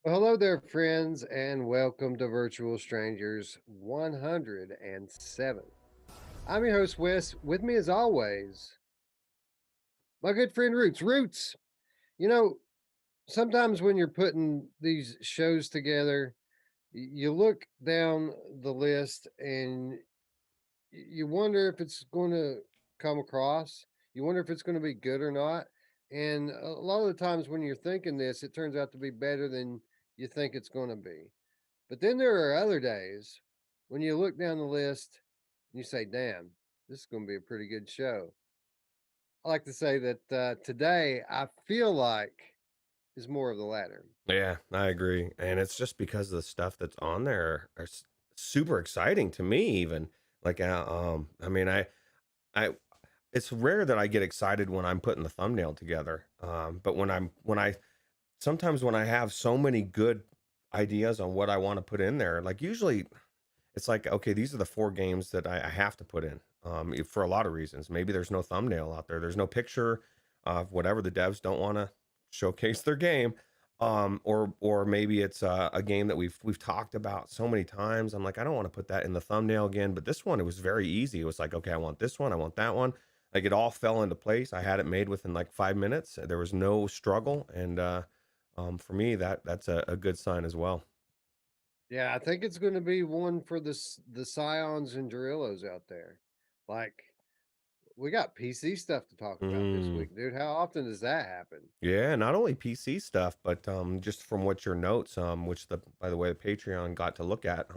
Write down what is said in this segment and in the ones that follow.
Well, hello there, friends, and welcome to Virtual Strangers 107. I'm your host, Wes. With me, as always, my good friend Roots. Roots, you know, sometimes when you're putting these shows together, you look down the list and you wonder if it's going to come across. You wonder if it's going to be good or not. And a lot of the times when you're thinking this, it turns out to be better than you think it's going to be. But then there are other days when you look down the list and you say, damn, this is going to be a pretty good show. I like to say that today I feel like is more of the latter. Yeah, I agree, and it's just because the stuff that's on there are super exciting to me. Even like, I mean, I, it's rare that I get excited when I'm putting the thumbnail together. But when I sometimes when I have so many good ideas on what I want to put in there, like usually it's like, okay, these are the four games that I have to put in. For a lot of reasons. Maybe there's no thumbnail out there. There's no picture of whatever the devs don't want to showcase their game. Or maybe it's a game that we've talked about so many times. I'm like, I don't want to put that in the thumbnail again. But this one, it was very easy. It was like, okay, I want this one, I want that one. Like it all fell into place. I had it made within like 5 minutes. There was no struggle, and for me, that's a good sign as well. Yeah, I think it's going to be one for the Scions and Dorillos out there. Like, we got PC stuff to talk about this Mm. week, dude. How often does that happen? Yeah, not only PC stuff, but just from what your notes, which the by the way, the Patreon got to look at,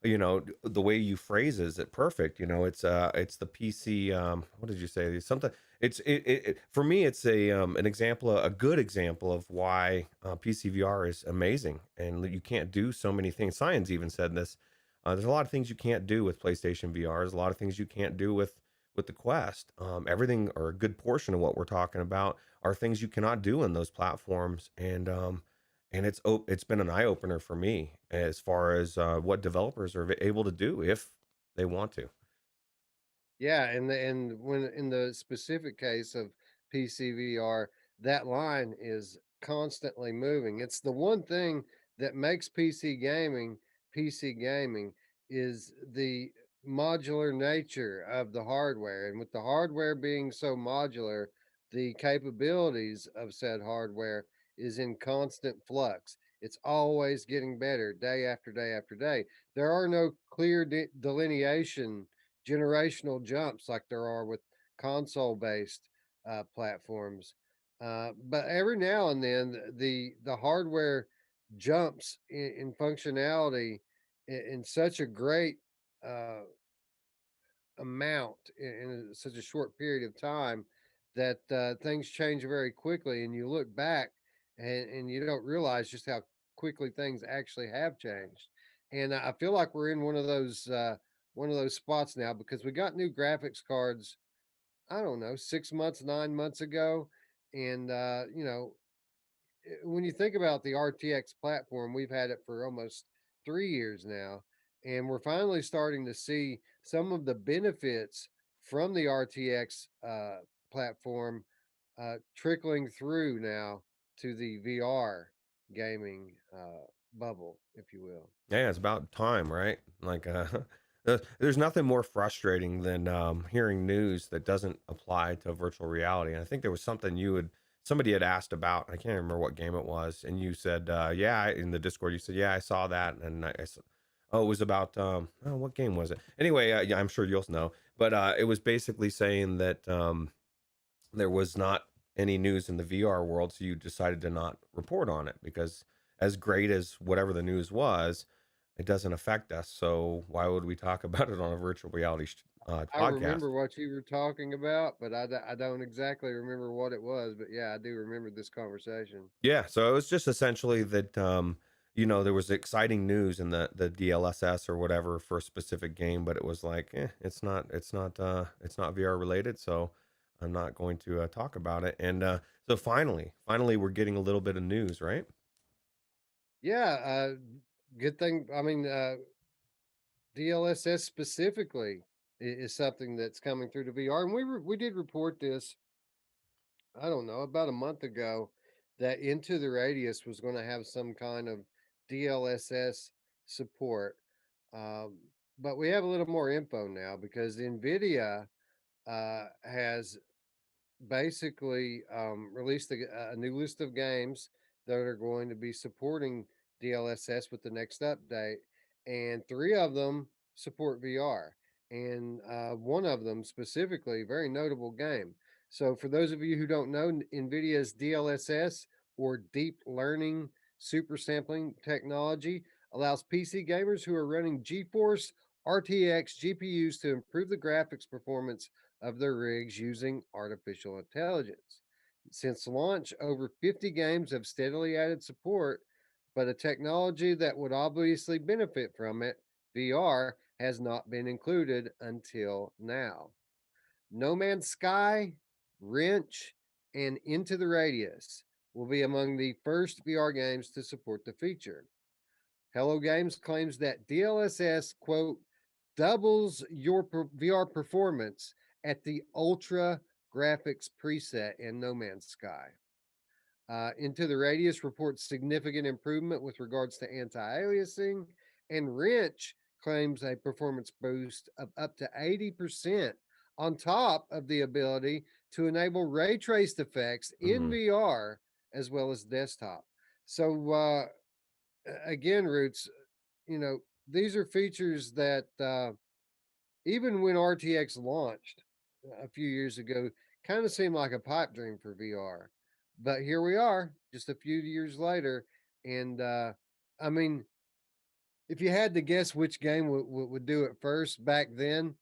the way you phrase is it perfect. It's the PC. What did you say? It's something. It for me. It's an example, a good example of why PCVR is amazing, and you can't do so many things. Science even said this. There's a lot of things you can't do with PlayStation VR. There's a lot of things you can't do with the Quest. Everything, or a good portion of what we're talking about, are things you cannot do in those platforms, and it's been an eye opener for me as far as what developers are able to do if they want to. Yeah, and when in the specific case of PCVR, that line is constantly moving. It's the one thing that makes PC gaming is the modular nature of the hardware. And with the hardware being so modular, the capabilities of said hardware is in constant flux. It's always getting better day after day after day. There are no clear delineation generational jumps like there are with console based platforms. But every now and then, the hardware jumps in functionality in such a great uh, amount in such a short period of time that things change very quickly, and you look back and you don't realize just how quickly things actually have changed. And I feel like we're in one of those spots now because we got new graphics cards. I don't know, 6 months, 9 months ago, and when you think about the RTX platform, we've had it for almost 3 years now, and we're finally starting to see some of the benefits from the RTX platform trickling through now to the VR gaming bubble, if you will. Yeah, it's about time, right? Like, there's nothing more frustrating than hearing news that doesn't apply to virtual reality. And I think there was something somebody had asked about. I can't remember what game it was, and you said, "Yeah," in the Discord. You said, "Yeah, I saw that," and oh, it was about oh, what game was it? Anyway, yeah, I'm sure you'll know. But it was basically saying that there was not any news in the VR world, so you decided to not report on it because, as great as whatever the news was, it doesn't affect us. So why would we talk about it on a virtual reality I podcast? remember what you were talking about, but I don't exactly remember what it was. But yeah, I do remember this conversation. Yeah, so it was just essentially that there was exciting news in the DLSS or whatever for a specific game, but it was like, it's not VR related, so I'm not going to talk about it. And so finally, we're getting a little bit of news, right? Yeah, good thing. I mean, DLSS specifically is something that's coming through to VR, and we did report this. I don't know, about a month ago, that Into the Radius was going to have some kind of DLSS support. Um, but we have a little more info now because Nvidia has basically released a new list of games that are going to be supporting DLSS with the next update, and three of them support VR, and one of them specifically, very notable game. So, for those of you who don't know, NVIDIA's DLSS or Deep Learning Super Sampling technology allows PC gamers who are running GeForce RTX GPUs to improve the graphics performance of their rigs using artificial intelligence. Since launch, over 50 games have steadily added support, but a technology that would obviously benefit from it, VR, has not been included until now. No Man's Sky, Wrench, and Into the Radius will be among the first VR games to support the feature. Hello Games claims that DLSS, quote, doubles your VR performance at the ultra graphics preset in No Man's Sky. Into the Radius reports significant improvement with regards to anti aliasing, and Wrench claims a performance boost of up to 80% on top of the ability to enable ray traced effects in Mhm. VR as well as desktop. So, again, Roots, you know, these are features that even when RTX launched a few years ago, kind of seemed like a pipe dream for VR. But here we are, just a few years later, and I mean, if you had to guess which game would do it first back then,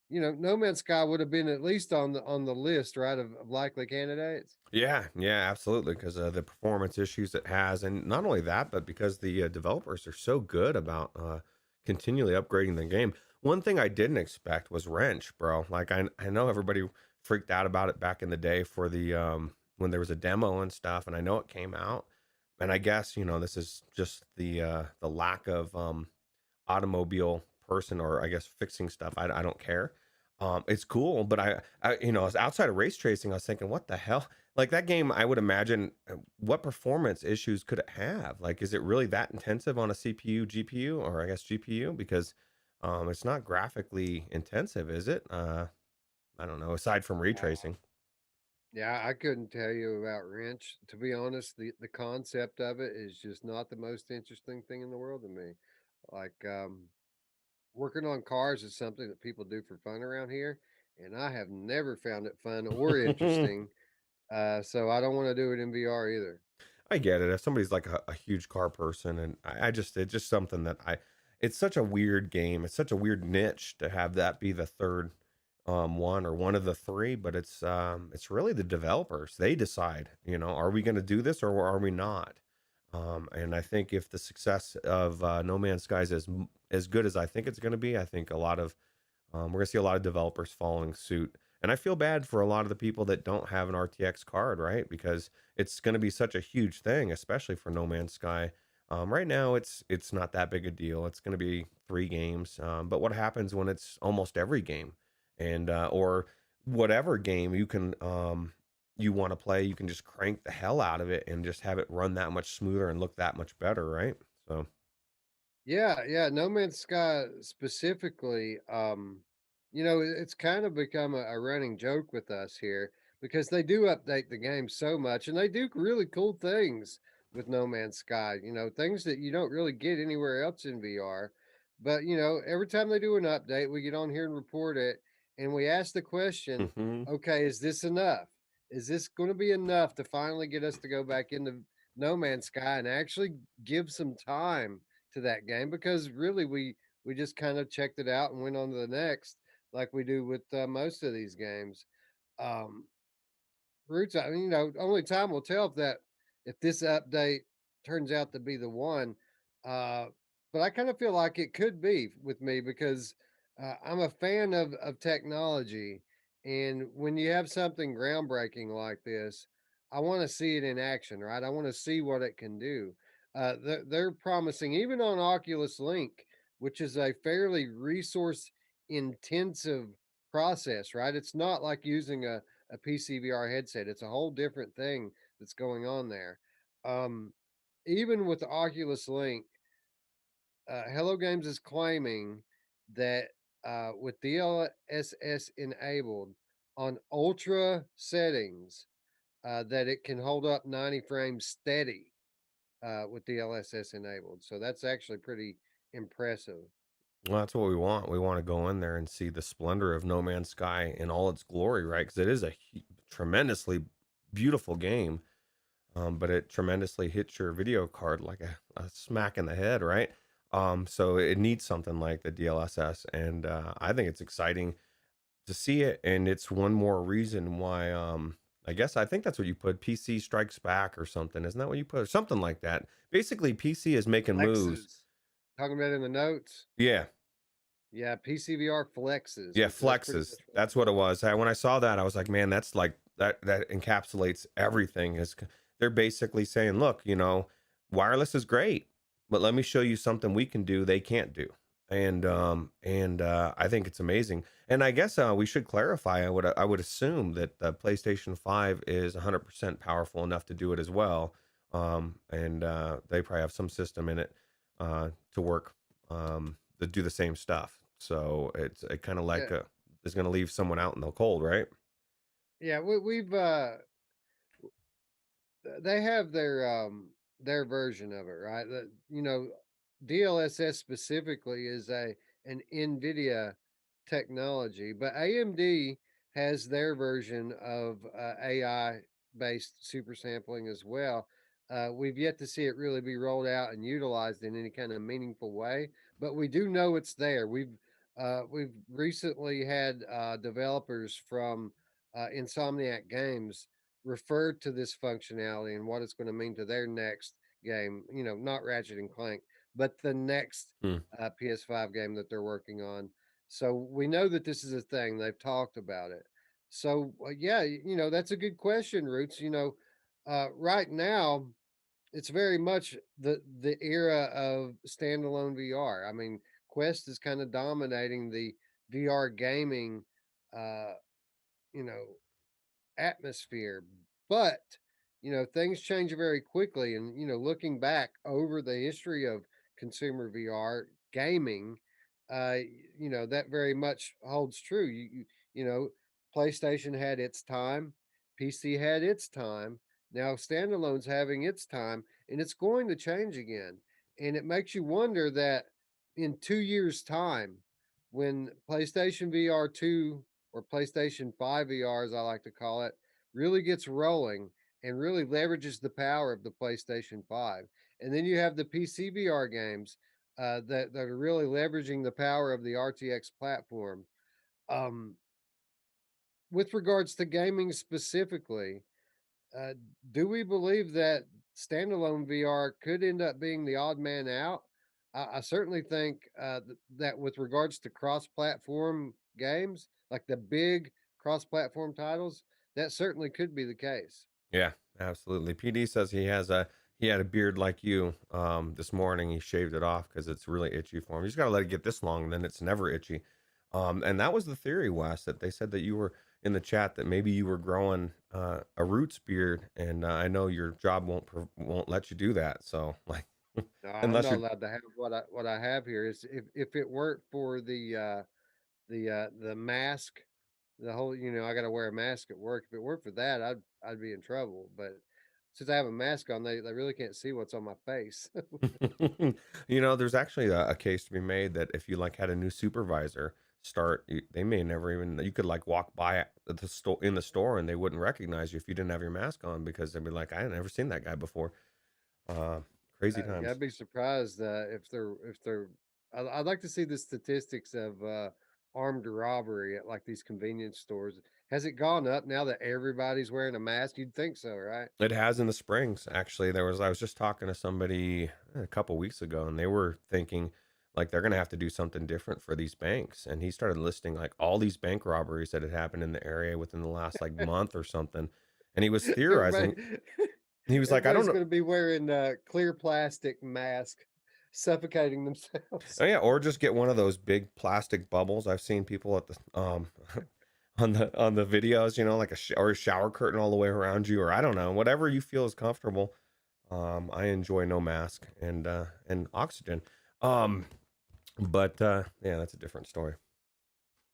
No Man's Sky would have been at least on the list, right, of likely candidates. Yeah, yeah, absolutely. Because the performance issues it has, and not only that, but because the developers are so good about continually upgrading the game. One thing I didn't expect was Wrench, bro. Like I know everybody freaked out about it back in the day for the when there was a demo and stuff, and I know it came out, and I guess this is just the lack of automobile person, or I guess fixing stuff. I don't care. It's cool, but as outside of race tracing, I was thinking, what the hell? Like that game, I would imagine, what performance issues could it have? Like, is it really that intensive on a CPU, GPU, or I guess GPU? Because it's not graphically intensive, is it? I don't know. Aside from ray tracing. Yeah, I couldn't tell you about Wrench. To be honest, the concept of it is just not the most interesting thing in the world to me. Like, working on cars is something that people do for fun around here, and I have never found it fun or interesting. So I don't want to do it in VR either. I get it. If somebody's like a huge car person, and it's just something that it's such a weird game. It's such a weird niche to have that be the third one, or one of the three, but it's really the developers. They decide, are we going to do this or are we not? And I think if the success of No Man's Sky is as good as I think it's going to be, I think we're gonna see a lot of developers following suit. And I feel bad for a lot of the people that don't have an RTX card, right? Because it's gonna be such a huge thing, especially for No Man's Sky. Right now, it's not that big a deal. It's gonna be 3 games. But what happens when it's almost every game, and or whatever game you want to play, you can just crank the hell out of it and just have it run that much smoother and look that much better, right? So. Yeah, yeah, No Man's Sky specifically, it's kind of become a running joke with us here because they do update the game so much and they do really cool things with No Man's Sky, things that you don't really get anywhere else in VR. But, every time they do an update, we get on here and report it and we ask the question, Mhm. okay, is this enough? Is this going to be enough to finally get us to go back into No Man's Sky and actually give some time to that game? Because really we just kind of checked it out and went on to the next like we do with most of these games. um Roots, I mean, only time will tell if this update turns out to be the one. Uh, but I kind of feel like it could be with me because I'm a fan of technology, and when you have something groundbreaking like this, I want to see it in action, right? I want to see what it can do. They're promising even on Oculus Link, which is a fairly resource intensive process, right? It's not like using a PCVR headset. It's a whole different thing that's going on there. Um, Even with the Oculus Link, Hello Games is claiming that with DLSS enabled on ultra settings, that it can hold up 90 frames steady with DLSS enabled. So that's actually pretty impressive. Well, that's what we want. We want to go in there and see the splendor of No Man's Sky in all its glory, right? Because it is a tremendously beautiful game, but it tremendously hits your video card like a smack in the head, right? So it needs something like the DLSS, and I think it's exciting to see it, and it's one more reason why. I guess I think that's what you put. PC Strikes Back or something, isn't that what you put? Something like that. Basically, PC is making moves. Flexes. Talking about in the notes. Yeah, Yeah, PCVR flexes, yeah, which that's pretty flexes. much what That's what it was. When I saw that, I was like, man, that's like that encapsulates everything. They're basically saying, look, wireless is great, but let me show you something we can do they can't do. And I think it's amazing. And I guess we should clarify. I would assume that the PlayStation 5 is 100% powerful enough to do it as well. And they probably have some system in it to work to do the same stuff. So it kind of like yeah. is going to leave someone out in the cold, right? Yeah, we've they have their version of it, right? DLSS specifically is an Nvidia technology, but AMD has their version of AI based super sampling as well. We've yet to see it really be rolled out and utilized in any kind of meaningful way, but we do know it's there. We've recently had developers from Insomniac Games referred to this functionality and what it's going to mean to their next game. Not Ratchet and Clank, but the next Hmm. PS5 game that they're working on. So we know that this is a thing. They've talked about it. So yeah, that's a good question, Roots. Right now it's very much the era of standalone VR. I mean, Quest is kind of dominating the VR gaming, uh, you know, atmosphere. But, things change very quickly. And, looking back over the history of consumer VR gaming, uh, that very much holds true. You know, PlayStation had its time, PC had its time. Now standalone's having its time, and it's going to change again. And it makes you wonder that in 2 years' time, when PlayStation VR 2 or PlayStation 5 VR, as I like to call it, really gets rolling and really leverages the power of the PlayStation 5. And then you have the PCVR games that are really leveraging the power of the RTX platform. Um, with regards to gaming specifically, uh, do we believe that standalone VR could end up being the odd man out? I certainly think that with regards to cross-platform games, like the big cross-platform titles, that certainly could be the case. Yeah, absolutely. PD says he had a beard like you this morning. He shaved it off because it's really itchy for him. He's got to let it get this long, and then it's never itchy. And that was the theory, Wes, that they said that you were in the chat that maybe you were growing a roots beard, and I know your job won't let you do that. So like, No, I'm unless not you're allowed to have what I have here. Is if it weren't for the mask, the whole I got to wear a mask at work. If it weren't for that, I'd be in trouble. But since I have a mask on, they really can't see what's on my face. there's actually a case to be made that if you like had a new supervisor start, they may never even you could like walk by at the store in the store and they wouldn't recognize you if you didn't have your mask on because they'd be like, I had never seen that guy before. Uh, Crazy Yeah, times. I'd be surprised if they're. I'd like to see the statistics of armed robbery at like these convenience stores. Has it gone up now that everybody's wearing a mask? You'd think so, right? It has in the Springs, actually. I was just talking to somebody a couple weeks ago, and they were thinking like they're gonna have to do something different for these banks. And he started listing like all these bank robberies that had happened in the area within the last like month or something. And he was Everybody, theorizing. He was like, I don't everybody's know. going to be wearing clear plastic mask, suffocating themselves. Oh yeah, or just get one of those big plastic bubbles. I've seen people at the on the videos, you know, like or a shower curtain all the way around you, or I don't know, whatever you feel is comfortable. I enjoy no mask and oxygen. Um, but yeah, that's a different story.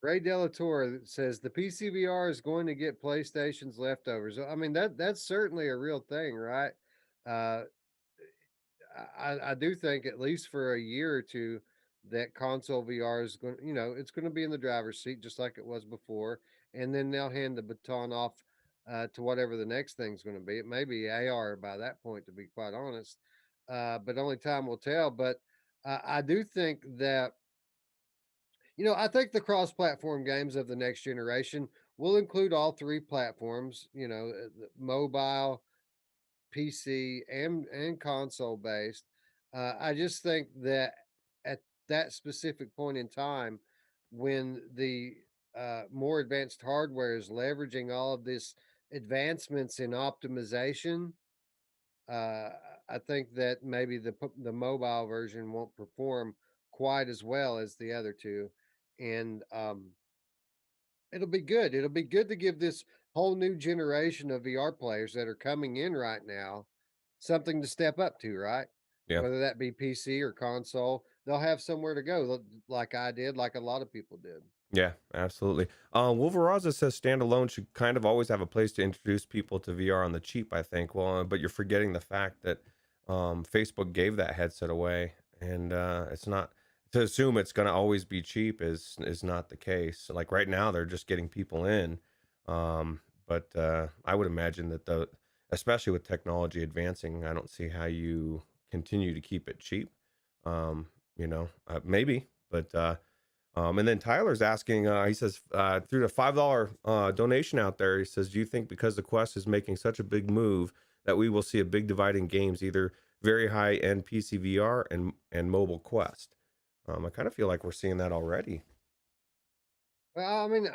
Ray Delatorre says the PCVR is going to get PlayStation's leftovers. I mean that's certainly a real thing, right? Uh, I do think at least for a year or two that console VR is going, it's going to be in the driver's seat just like it was before, and then they'll hand the baton off to whatever the next thing's going to be. It may be AR by that point, to be quite honest, but only time will tell. But I do think that I think the cross-platform games of the next generation will include all three platforms. Mobile, PC, and console based. I just think that at that specific point in time, when the more advanced hardware is leveraging all of this advancements in optimization, uh, I think that maybe the mobile version won't perform quite as well as the other two, and it'll be good. It'll be good to give this whole new generation of VR players that are coming in right now something to step up to, right? Yeah. Whether that be PC or console, they'll have somewhere to go, like I did, like a lot of people did. Yeah, absolutely. Wolveraza says standalone should kind of always have a place to introduce people to VR on the cheap, I think. Well, but you're forgetting the fact that Facebook gave that headset away, and it's not to assume it's going to always be cheap is not the case. Like right now, they're just getting people in, but I would imagine that especially with technology advancing, I don't see how you continue to keep it cheap. Maybe, but. And then Tyler's asking, he says, through the $5 donation out there, he says, do you think because the Quest is making such a big move that we will see a big divide in games, either very high end PCVR and mobile Quest? I kind of feel like we're seeing that already. Well, I mean,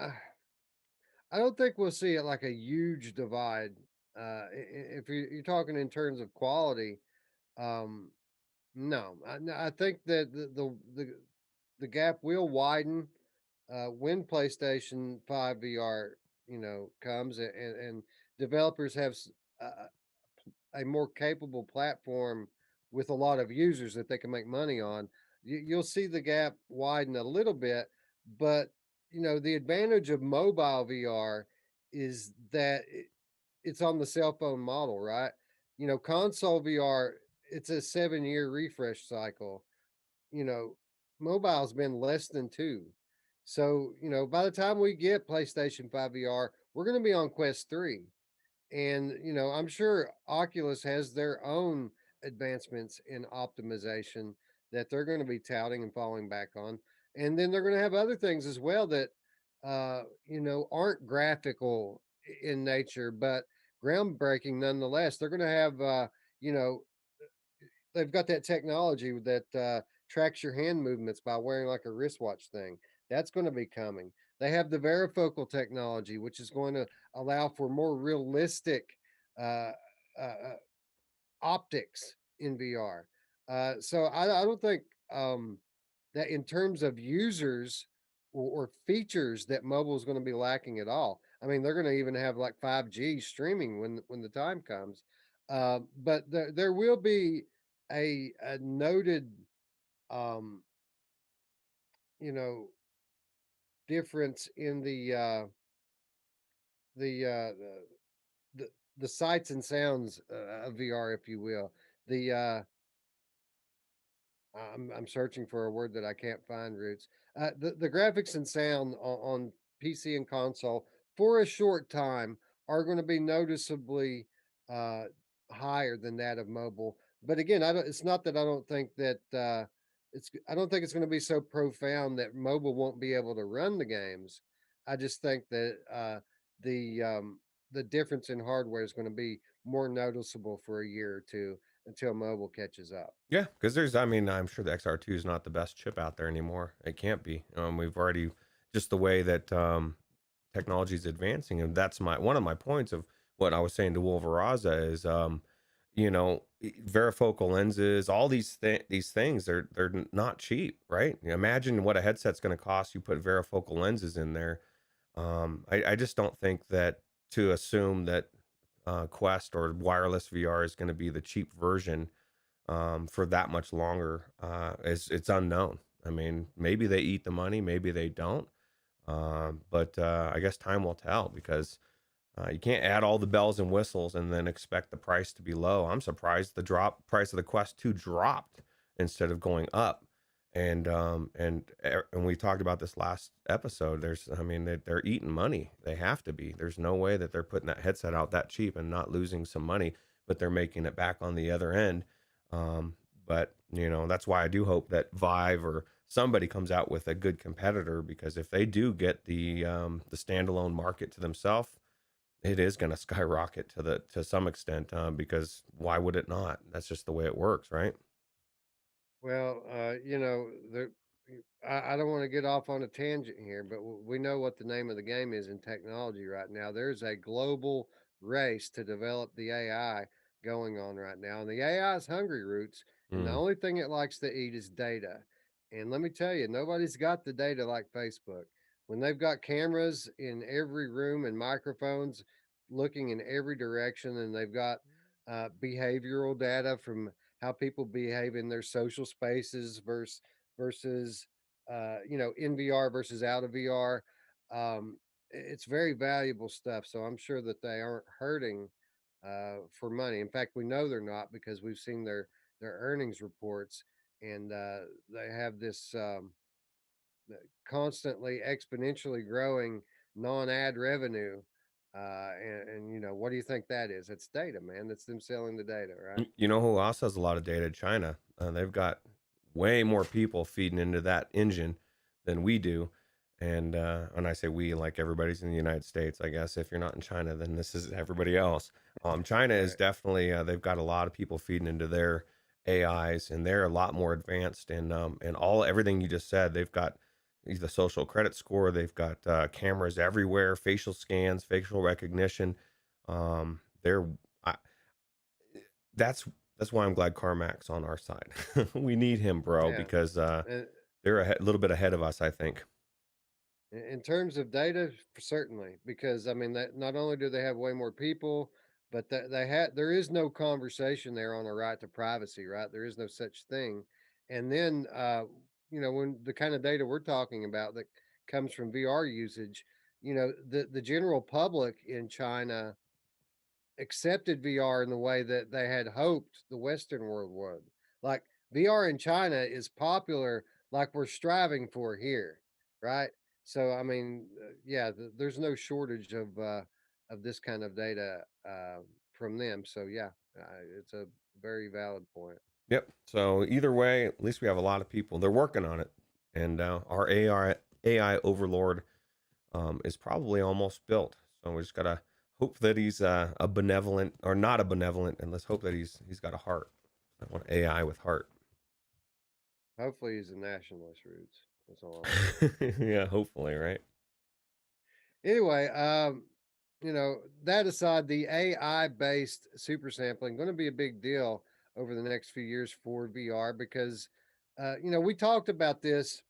I don't think we'll see it like a huge divide. If you're talking in terms of quality, um, no, I think that the gap will widen when PlayStation 5 VR, comes and developers have a more capable platform with a lot of users that they can make money on. You'll see the gap widen a little bit, but the advantage of mobile VR is that it's on the cell phone model, right? Console VR, it's a 7-year refresh cycle. you know, Mobile's been less than two. So, by the time we get PlayStation 5 VR, we're going to be on Quest 3. And, I'm sure Oculus has their own advancements in optimization that they're going to be touting and falling back on. And then they're going to have other things as well that, aren't graphical in nature, but groundbreaking nonetheless. They're going to have, you know, they've got that technology that tracks your hand movements by wearing like a wristwatch thing. That's going to be coming. They have the varifocal technology, which is going to allow for more realistic uh, uh, optics in VR. So I don't think that in terms of users or features that mobile is going to be lacking at all. I mean, they're going to even have like 5G streaming when the time comes. But there will be a noted um, you know difference in the uh, the the sights and sounds of VR, if you will. The I'm searching for a word that I can't find. Roots. The graphics and sound on PC and console for a short time are going to be noticeably uh, higher than that of mobile. But again, I don't. It's not that I don't think that it's. I don't think it's going to be so profound that mobile won't be able to run the games. I just think that the um, the difference in hardware is going to be more noticeable for a year or two until mobile catches up. Yeah, because I mean, I'm sure the XR2 is not the best chip out there anymore. It can't be. We've already, just the way that technology is advancing, and that's one of my points of what I was saying to Wolveraza is, varifocal lenses, all these things, not cheap, right? Imagine what a headset's going to cost. You put varifocal lenses in there, I just don't think that to assume that Quest or wireless VR is going to be the cheap version for that much longer is it's unknown. I mean, maybe they eat the money, maybe they don't. But I guess time will tell because you can't add all the bells and whistles and then expect the price to be low. I'm surprised the drop price of the Quest 2 dropped instead of going up. And we talked about this last episode. I mean, they're eating money. They have to be. There's no way that they're putting that headset out that cheap and not losing some money, but they're making it back on the other end. Um, but that's why I do hope that Vive or somebody comes out with a good competitor, because if they do get the standalone market to themselves, it is going to skyrocket to some extent, because why would it not? That's just the way it works, right? Well, I don't want to get off on a tangent here, but we know what the name of the game is in technology right now. There's a global race to develop the AI going on right now, and the AI is hungry, Roots, and the Mm. only thing it likes to eat is data. And let me tell you, nobody's got the data like Facebook. When they've got cameras in every room and microphones looking in every direction, and they've got behavioral data from how people behave in their social spaces versus in VR versus out of VR. It's very valuable stuff. So I'm sure that they aren't hurting for money. In fact, we know they're not because we've seen their earnings reports, and they have this constantly exponentially growing non-ad revenue. And what do you think that is? It's data, man. That's them selling the data, right? You know who else has a lot of data? China. They've got way more people feeding into that engine than we do. And when I say we, like everybody's in the United States, I guess if you're not in China, then this is everybody else. China is Right. definitely they've got a lot of people feeding into their AIs, and they're a lot more advanced. And all everything you just said, they've got the social credit score, they've got cameras everywhere, facial scans, facial recognition. They're that's that's why I'm glad Carmack's on our side. We need him, bro, Yeah. because And they're a little bit ahead of us, I think. in terms of data, certainly, because I mean that not only do they have way more people, but that there is no conversation there on a right to privacy, right? There is no such thing. And then when the kind of data we're talking about that comes from VR usage, the general public in China accepted VR in the way that they had hoped the Western world would. Like VR in China is popular, like we're striving for here, right? So I mean, yeah, there's no shortage of this kind of data from them. So yeah, it's a very valid point. Yep. So either way, at least we have a lot of people. They're working on it, and our AI overlord is probably almost built. So we just gotta hope that he's a benevolent or not a benevolent, and let's hope that he's got a heart. I want AI with heart. Hopefully, he's a nationalist, Roots. That's all I'm saying. Yeah, hopefully, right? Anyway, that aside, the AI based super sampling going to be a big deal over the next few years for VR because, we talked about this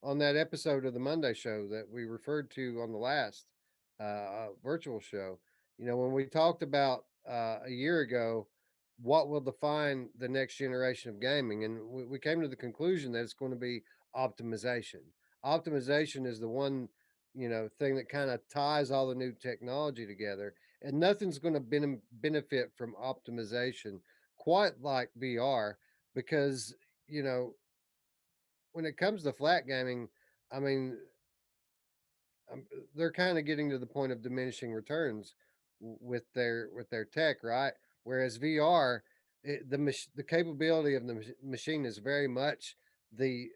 on that episode of the Monday show that we referred to on the last virtual show. When we talked about a year ago, what will define the next generation of gaming, and we came to the conclusion that it's going to be optimization. Optimization is the one thing that kind of ties all the new technology together, and nothing's going to benefit from optimization quite like VR because you know when it comes to flat gaming, I mean, they're kind of getting to the point of diminishing returns with their tech, right? Whereas VR, the capability of the machine is very much the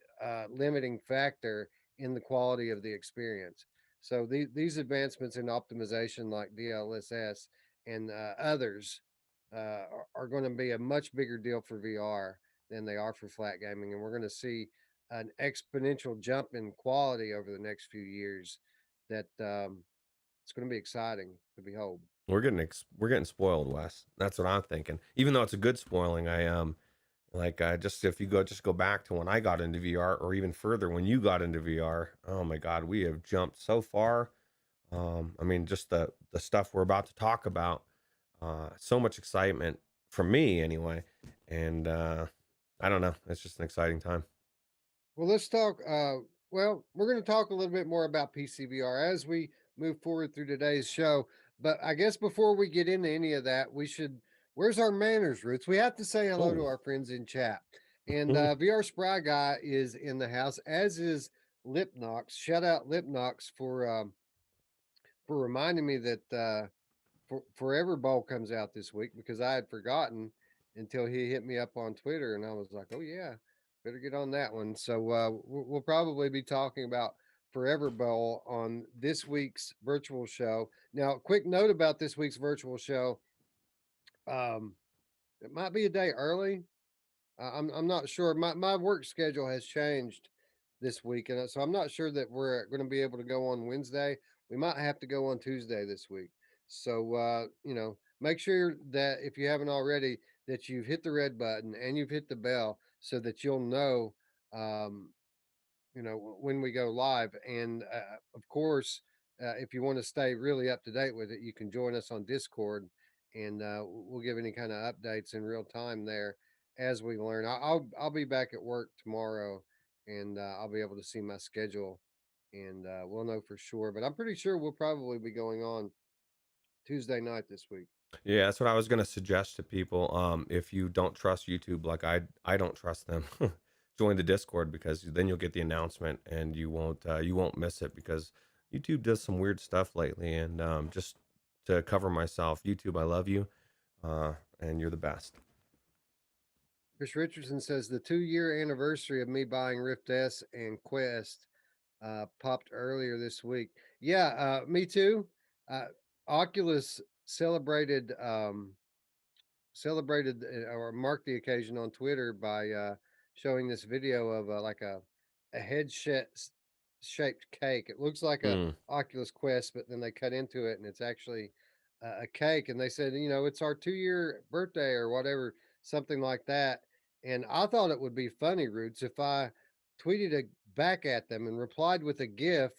limiting factor in the quality of the experience. So these advancements in optimization, like DLSS and others, are going to be a much bigger deal for VR than they are for flat gaming, and we're going to see an exponential jump in quality over the next few years that it's going to be exciting to behold. We're getting spoiled, Wes. That's what I'm thinking. Even though it's a good spoiling, I like just if you go back to when I got into VR, or even further when you got into VR. Oh my God, we have jumped so far. I mean, just the stuff we're about to talk about, so much excitement from me anyway, and I don't know, it's just an exciting time. Well, let's talk. Well, we're going to talk a little bit more about PCVR as we move forward through today's show. But I guess before we get into any of that, we should. Where's our manners, Roots? We have to say hello to Oh, our friends in chat. And VR Spry Guy is in the house, as is Lipnox. Shout out Lipnox for reminding me that Forever Bowl comes out this week because I had forgotten until he hit me up on Twitter, and I was like, "Oh yeah, better get on that one." So we'll probably be talking about Forever Bowl on this week's virtual show. Now, quick note about this week's virtual show: um, it might be a day early. I'm not sure. My work schedule has changed this week, and so I'm not sure that we're going to be able to go on Wednesday. We might have to go on Tuesday this week. So make sure that if you haven't already, that you've hit the red button and you've hit the bell so that you'll know um, when we go live. And of course, if you want to stay really up to date with it, you can join us on Discord, and we'll give any kind of updates in real time there as we learn. I'll be back at work tomorrow, and I'll be able to see my schedule, and we'll know for sure. But I'm pretty sure we'll probably be going on Tuesday night this week. yeah, that's what I was gonna suggest to people. If you don't trust YouTube, like I don't trust them, join the Discord because then you'll get the announcement and you won't miss it because YouTube does some weird stuff lately. And just to cover myself, YouTube, I love you, and you're the best. Chris Richardson says the 2-year anniversary of me buying Rift S and Quest popped earlier this week. Yeah, me too. Uh, Oculus celebrated or marked the occasion on Twitter by showing this video of like a shaped cake. It looks like a Hmm. Oculus Quest, but then they cut into it and it's actually a cake. And they said, it's our 2-year birthday or whatever, something like that. And I thought it would be funny, Roots, if I tweeted back at them and replied with a gift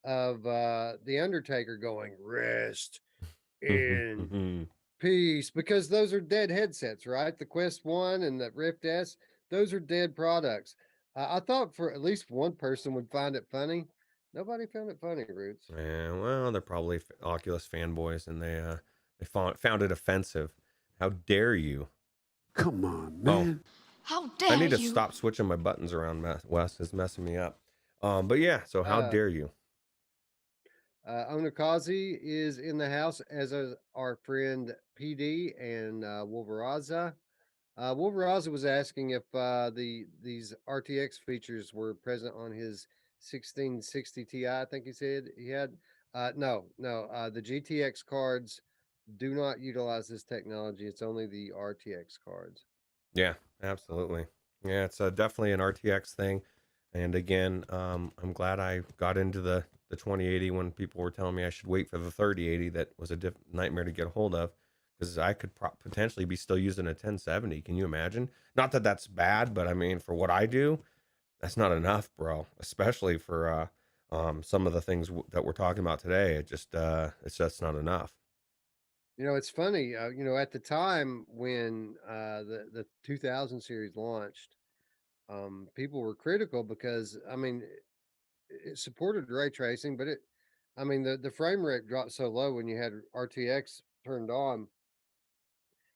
of the Undertaker going rest in peace, because those are dead headsets, right? The Quest 1 and the Rift S, those are dead products. I thought for at least one person would find it funny. Nobody found it funny, Roots. Yeah, well, they're probably Oculus fanboys, and they found it offensive. How dare you? Come on, Oh, man. How I dare need to you? stop switching my buttons around. Wes is messing me up. But yeah, so how Uh, dare you? Onakazi is in the house, as is our friend PD and Wolveraza. Wolveraza was asking if these RTX features were present on his 1660 Ti. I think he said he had. No. The GTX cards do not utilize this technology. It's only the RTX cards. Yeah, absolutely. Yeah, it's definitely an RTX thing. And again, I'm glad I got into the 2080 when people were telling me I should wait for the 3080. That was a nightmare to get a hold of because I could potentially be still using a 1070. Can you imagine? Not that that's bad, but I mean, for what I do, that's not enough, bro. Especially for some of the things that we're talking about today. It's just not enough. It's funny. At the time when the 2000 series launched, people were critical because I mean it supported ray tracing, but the frame rate dropped so low when you had RTX turned on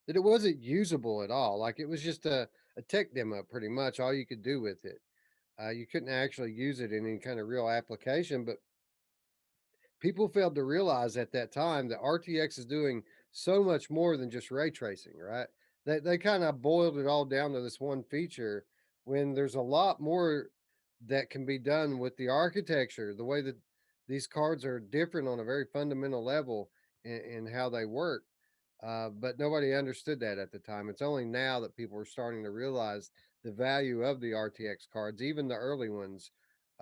that it wasn't usable at all. Like it was just a tech demo, pretty much all you could do with it. You couldn't actually use it in any kind of real application, but people failed to realize at that time that RTX is doing so much more than just ray tracing, right? They kind of boiled it all down to this one feature when there's a lot more that can be done with the architecture, the way that these cards are different on a very fundamental level in how they work. But nobody understood that at the time. It's only now that people are starting to realize the value of the RTX cards. Even the early ones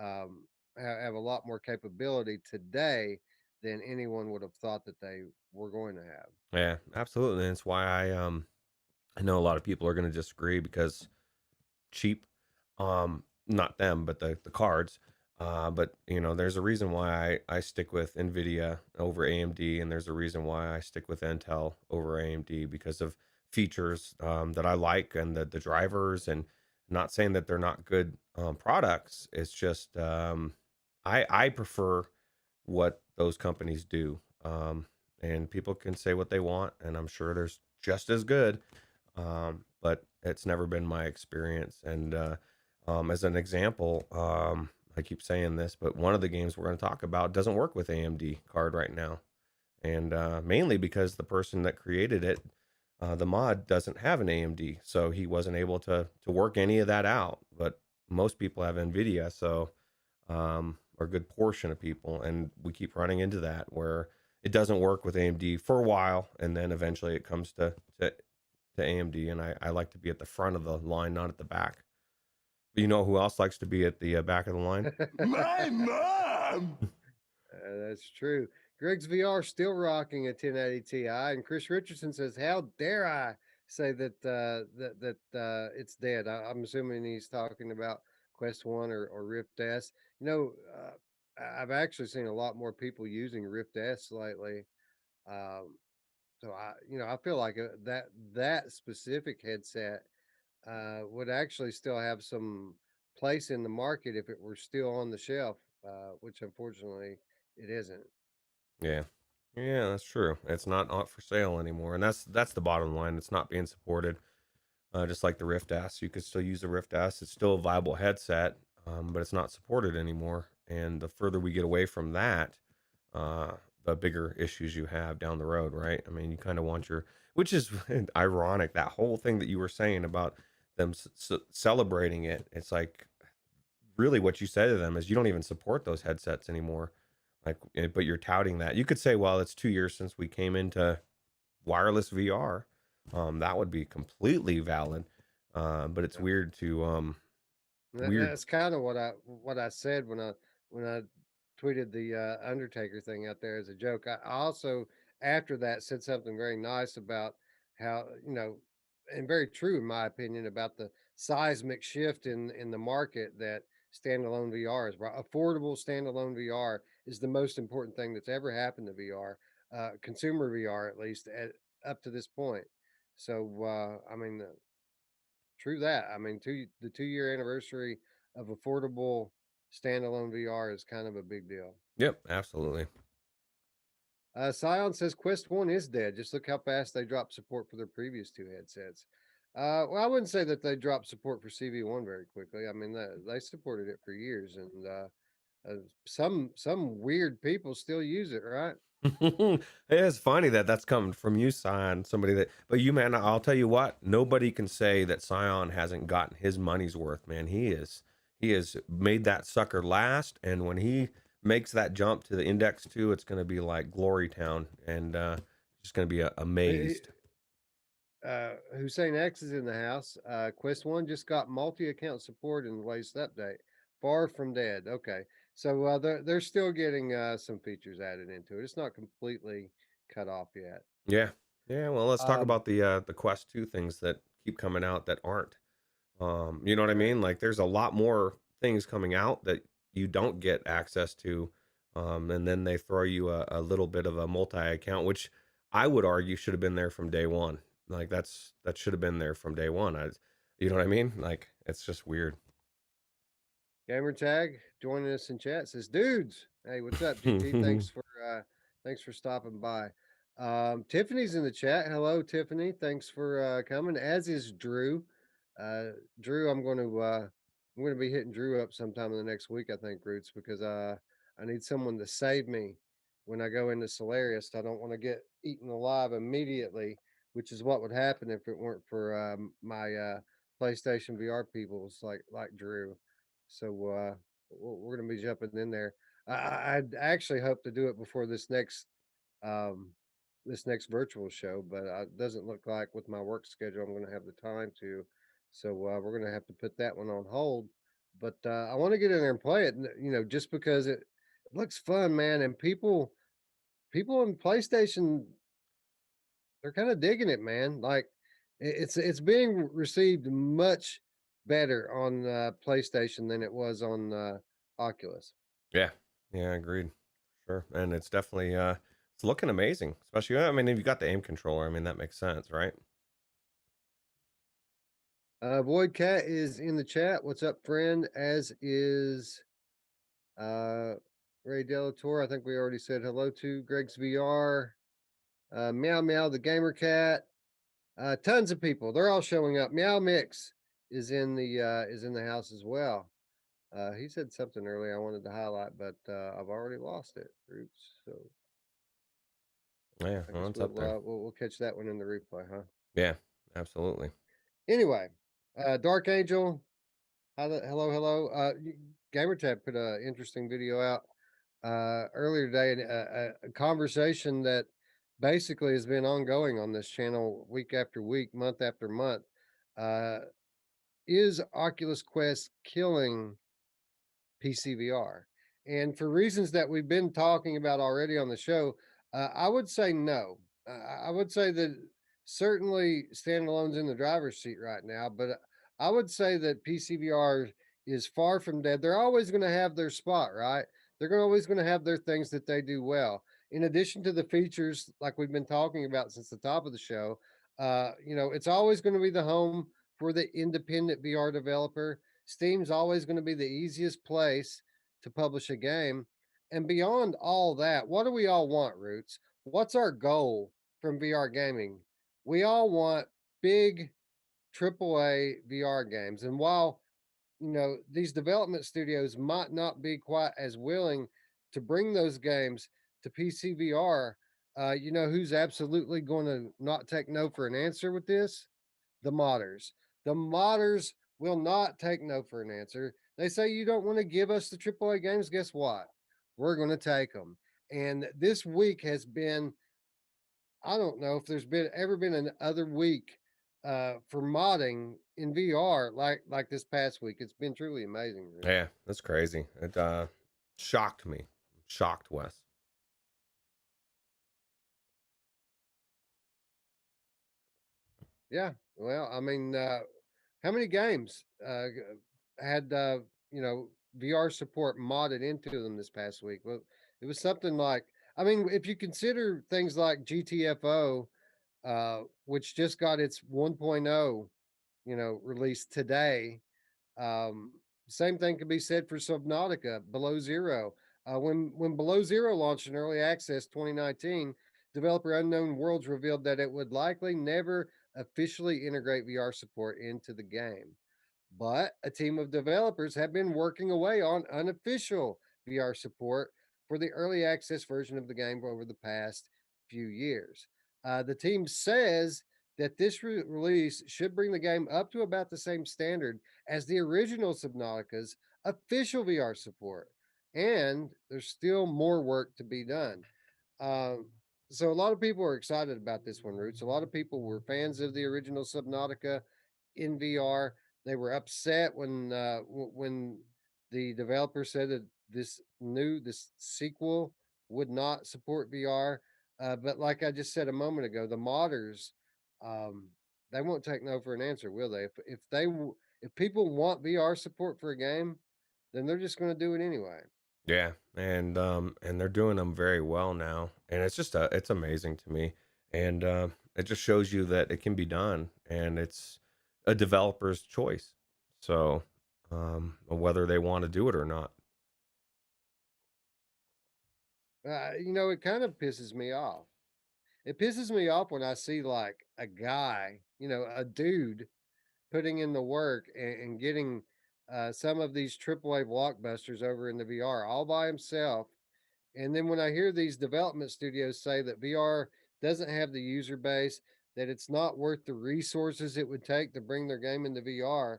um, have a lot more capability today than anyone would have thought that they were going to have. Yeah, absolutely. And it's why I know a lot of people are going to disagree because cheap, not them, but the cards. But you know, there's a reason why I stick with Nvidia over AMD, and there's a reason why I stick with Intel over AMD because of features that I like and the drivers. And not saying that they're not good products. It's just I prefer what those companies do. And people can say what they want, and I'm sure there's just as good. But it's never been my experience. And as an example, I keep saying this, but one of the games we're going to talk about doesn't work with AMD card right now, and mainly because the person that created it, the mod doesn't have an AMD, so he wasn't able to work any of that out. But most people have Nvidia, so or a good portion of people, and we keep running into that where it doesn't work with AMD for a while, and then eventually it comes to AMD, and I like to be at the front of the line, not at the back. But you know who else likes to be at the back of the line? My mom! That's true. Greg's VR still rocking a 1080 Ti, and Chris Richardson says, "How dare I say that it's dead?" I'm assuming he's talking about Quest One or Rift S. You know, I've actually seen a lot more people using Rift S lately. Um, so I feel like that specific headset would actually still have some place in the market if it were still on the shelf, which unfortunately it isn't. Yeah. Yeah, that's true. It's not out for sale anymore, and that's the bottom line. It's not being supported. Just like the Rift S, you could still use the Rift S. It's still a viable headset, but it's not supported anymore. And the further we get away from that, uh, the bigger issues you have down the road, right? I mean, you kind of want your, which is ironic. That whole thing that you were saying about them celebrating it, it's like really what you said to them is you don't even support those headsets anymore. Like, but you're touting that. You could say, well, it's 2 years since we came into wireless VR. That would be completely valid. But it's Yeah. weird to weird. That's kind of what I said when I tweeted the Undertaker thing out there as a joke. I also after that said something very nice about how and very true in my opinion about the seismic shift in the market that standalone VR is. Affordable standalone VR is the most important thing that's ever happened to VR, consumer VR at least up to this point. So I mean, true that. I mean, the 2 year anniversary of affordable standalone VR is kind of a big deal. Yep, absolutely. Scion says Quest One is dead. Just look how fast they dropped support for their previous two headsets. Well, I wouldn't say that they dropped support for CV1 very quickly. I mean, they supported it for years, and some weird people still use it, right? It's funny that that's coming from you, Scion. Somebody that, but you, man, I'll tell you what. Nobody can say that Scion hasn't gotten his money's worth, man. He has made that sucker last, and when he makes that jump to the Index 2, it's going to be like Glory Town, and just going to be Eh, amazed. Hussein X is in the house. Quest One just got multi-account support in the latest update. Far from dead. Okay, so they're still getting some features added into it. It's not completely cut off yet. Yeah. Yeah, well, let's talk Um, about the Quest 2 things that keep coming out that aren't. You know what I right. mean? Like there's a lot more things coming out that you don't get access to. And then they throw you a little bit of a multi-account, which I would argue should have been there from day one. Like that should have been there from day one. You know what I mean? Like it's just weird. Gamer Tag joining us in chat says, "Dudes, hey, what's up, GT? Thanks for stopping by." Tiffany's in the chat. Hello, Tiffany. Thanks for coming. As is Drew. Uh, Drew, I'm going to be hitting Drew up sometime in the next week. I think Roots because I need someone to save me when I go into Solarius. I don't want to get eaten alive immediately, which is what would happen if it weren't for my PlayStation VR peoples like Drew. So we're going to be jumping in there. I'd actually hope to do it before um, this next virtual show, but it doesn't look like with my work schedule I'm going to have the time to. So we're going to have to put that one on hold. But I want to get in there and play it. Just because it looks fun, man, and people in PlayStation they're kind of digging it, man. Like it's being received much better on PlayStation than it was Oculus. Yeah. Yeah, agreed. Sure. And it's definitely it's looking amazing. Especially I mean if you got the aim controller, I mean that makes sense, right? Void Cat is in the chat. What's up, friend? As is uh Ray Delator. I think we already said hello to Greg's VR. Meow Meow the Gamer Cat. Tons of people. They're all showing up. Meow Mix is in the house as well. He said something earlier I wanted to highlight, but I've already lost it. Roots. So Yeah, I well, guess it's up there. we'll catch that one in the replay, huh? Yeah, absolutely. Anyway, Dark Angel. Hello. Gamertag put a interesting video out earlier today, and a conversation that basically has been ongoing on this channel week after week, month after month. Uh, is Oculus Quest killing PCVR? And for reasons that we've been talking about already on the show, I would say no. I would say that certainly standalone's in the driver's seat right now, but I would say that PCVR is far from dead. They're always going to have their spot, right? Always going to have their things that they do well. In addition to the features like we've been talking about since the top of the show, it's always going to be the home for the independent VR developer. Steam's always going to be the easiest place to publish a game. And beyond all that, what do we all want, Roots? What's our goal from VR gaming? We all want big AAA VR games. And while, these development studios might not be quite as willing to bring those games to PC VR, who's absolutely going to not take no for an answer with this? The modders. The modders will not take no for an answer. They say you don't want to give us the AAA games. Guess what? We're going to take them. And this week has been, I don't know if there's been ever been another week for modding in VR like this past week. It's been truly amazing. Roots. Yeah, that's crazy. It shocked me. Shocked Wes. Yeah. Well, I mean, how many games had VR support modded into them this past week? Well, it was something like, I mean, if you consider things like GTFO, which just got its 1.0, released today. Um, Same thing can be said for Subnautica, Below Zero. When Below Zero launched in early access 2019, developer Unknown Worlds revealed that it would likely never officially integrate VR support into the game. But a team of developers have been working away on unofficial VR support for the early access version of the game over the past few years. The team says that this release should bring the game up to about the same standard as the original Subnautica's official VR support. And there's still more work to be done. Um, so a lot of people are excited about this one, Roots. A lot of people were fans of the original Subnautica in VR. They were upset when the developer said that this sequel would not support VR. But like I just said a moment ago, the modders, um, they won't take no for an answer, will they? If people want VR support for a game, then they're just going to do it anyway. Yeah, and they're doing them very well now, and it's just it's amazing to me, and it just shows you that it can be done, and it's a developer's choice. So, whether they want to do it or not. It kind of pisses me off. It pisses me off when I see like a guy, a dude putting in the work and getting some of these AAA blockbusters over in the VR all by himself. And then when I hear these development studios say that VR doesn't have the user base, that it's not worth the resources it would take to bring their game into VR,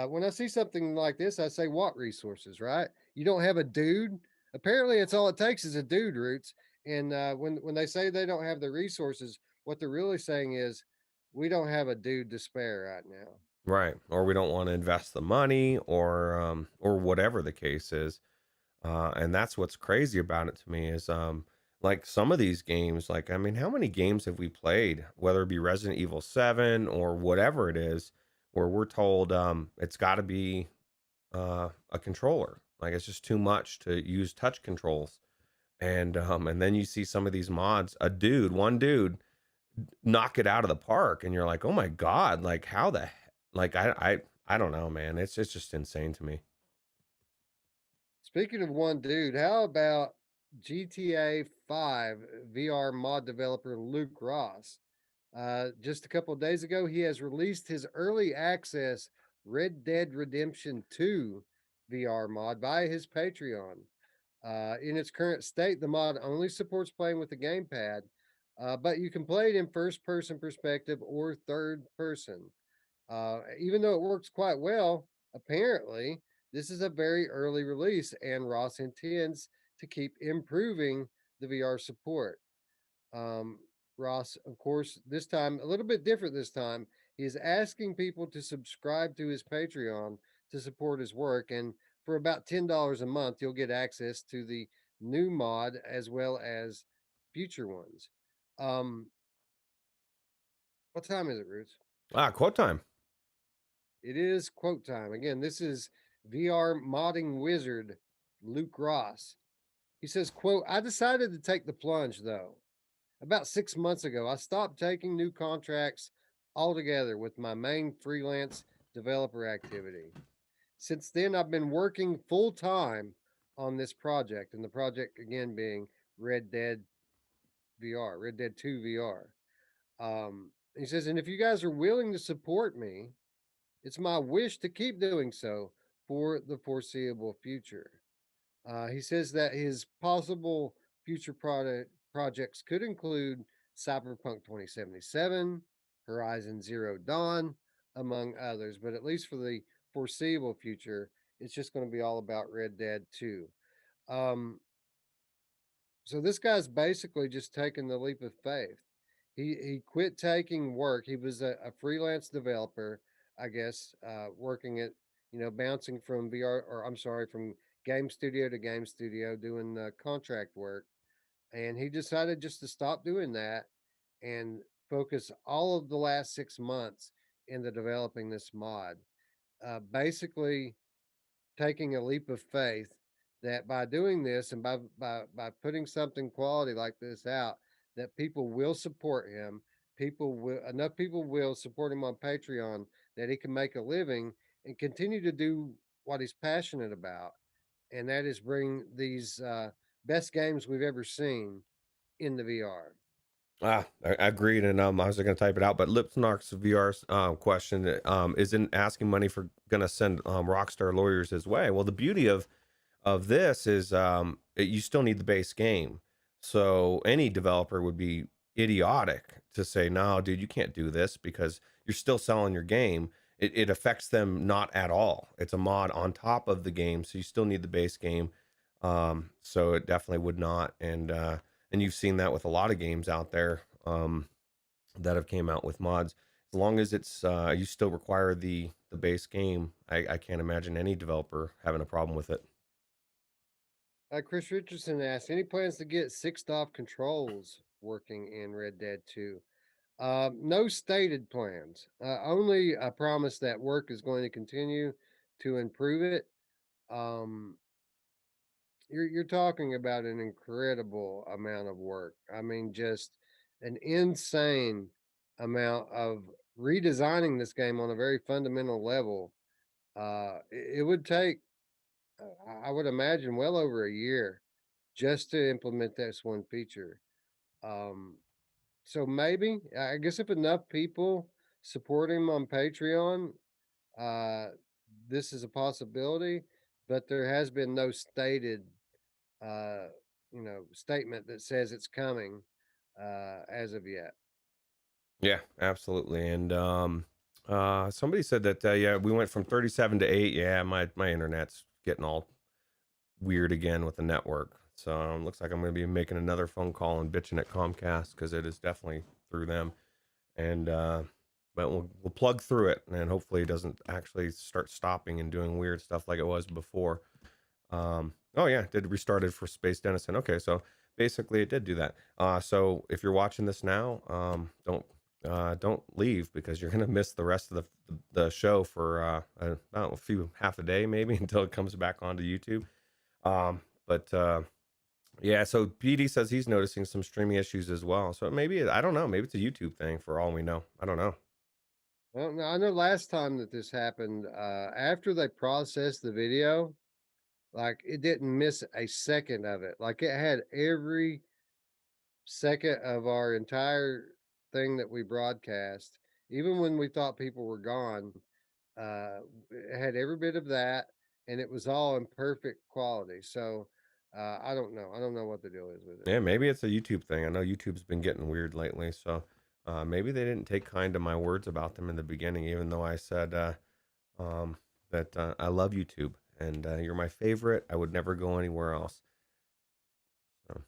when I see something like this, I say, what resources, right? You don't have a dude. Apparently, it's all it takes is a dude, Roots. And when they say they don't have the resources, what they're really saying is, we don't have a dude to spare right now. Right. Or we don't want to invest the money or whatever the case is. And that's what's crazy about it to me is like some of these games, like I mean, how many games have we played, whether it be Resident Evil 7 or whatever it is, where we're told it's gotta be a controller. Like it's just too much to use touch controls. And then you see some of these mods, one dude knock it out of the park, and you're like, oh my god, like how the like I don't know, man. It's just insane to me. Speaking of one dude, how about GTA 5 VR mod developer Luke Ross? Just a couple of days ago, he has released his early access Red Dead Redemption 2 VR mod via his Patreon. In its current state, the mod only supports playing with the gamepad, but you can play it in first person perspective or third person. Even though it works quite well, apparently, this is a very early release, and Ross intends to keep improving the VR support. Um, Ross, of course, this time a little bit different. This time, he is asking people to subscribe to his Patreon to support his work, and for about $10 a month, you'll get access to the new mod as well as future ones. Um, what time is it, Roots? Quote time. It is quote time. Again, this is VR modding wizard Luke Ross. He says, quote, I decided to take the plunge though. About 6 months ago, I stopped taking new contracts altogether with my main freelance developer activity. Since then, I've been working full time on this project, and the project again being Red Dead VR, Red Dead 2 VR. He says, and if you guys are willing to support me, it's my wish to keep doing so for the foreseeable future. He says that his possible future projects could include Cyberpunk 2077, Horizon Zero Dawn, among others, but at least for the foreseeable future, it's just going to be all about Red Dead 2. Um, so this guy's basically just taking the leap of faith. He quit taking work. He was a freelance developer, I guess, working at bouncing from VR or I'm sorry from game studio to game studio doing contract work, and he decided just to stop doing that and focus all of the last 6 months into developing this mod. Basically, taking a leap of faith that by doing this and by putting something quality like this out, that people will support him. People will support him on Patreon that he can make a living and continue to do what he's passionate about, and that is bring these best games we've ever seen in the VR. I agreed, and I was going to type it out, but Lipsnark's VR question isn't asking money for going to send Rockstar lawyers his way. Well, the beauty of this is you still need the base game, so any developer would be idiotic to say, no, dude, you can't do this because you're still selling your game. It affects them not at all. It's a mod on top of the game, so you still need the base game. So it definitely would not, and you've seen that with a lot of games out there that have came out with mods. As long as it's you still require the base game, I can't imagine any developer having a problem with it. Chris Richardson asked, any plans to get 6-DoF controls working in Red Dead 2? No stated plans. Only a promise that work is going to continue to improve it. Um, you're talking about an incredible amount of work. I mean, just an insane amount of redesigning this game on a very fundamental level. It would take, I would imagine, well over a year just to implement this one feature. Um, so maybe, I guess, if enough people support him on Patreon, uh, this is a possibility. But there has been no stated, uh, statement that says it's coming as of yet. Yeah, absolutely. And somebody said that yeah, we went from 37 to 8. Yeah, my internet's getting all weird again with the network. So looks like I'm going to be making another phone call and bitching at Comcast because it is definitely through them. And but we'll plug through it, and hopefully it doesn't actually start stopping and doing weird stuff like it was before. Oh yeah, it did restarted for Space Dennison. Okay, so basically it did do that. So if you're watching this now, don't don't leave because you're gonna miss the rest of the show for I don't know, a few half a day maybe until it comes back onto YouTube. But yeah, so PD says he's noticing some streaming issues as well. So maybe I don't know, maybe it's a YouTube thing for all we know. I don't know. Well, no, I know last time that this happened, after they processed the video, like it didn't miss a second of it. Like it had every second of our entire thing that we broadcast, even when we thought people were gone. It had every bit of that, and it was all in perfect quality. So I don't know. I don't know what the deal is with it. Yeah, maybe it's a YouTube thing. I know YouTube's been getting weird lately, so maybe they didn't take kind to my words about them in the beginning, even though I said um, that I love YouTube and you're my favorite. I would never go anywhere else. So,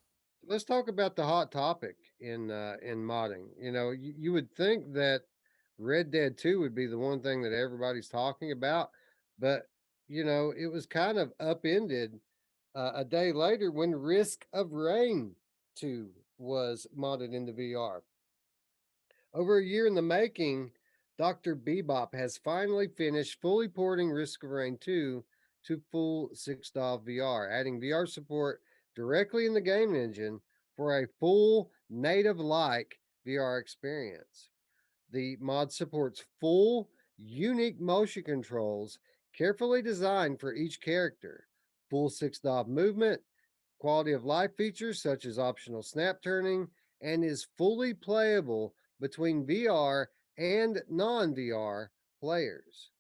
Let's talk about the hot topic in modding. You know, you would think that Red Dead 2 would be the one thing that everybody's talking about, but you know, it was kind of upended a day later when Risk of Rain 2 was modded into VR. Over a year in the making, Dr. Bebop has finally finished fully porting Risk of Rain 2 to full 6DOF VR, adding VR support directly in the game engine for a full native like VR experience. The mod supports full, unique motion controls carefully designed for each character, full 6DOF movement, quality of life features such as optional snap turning, and is fully playable between VR and non VR players.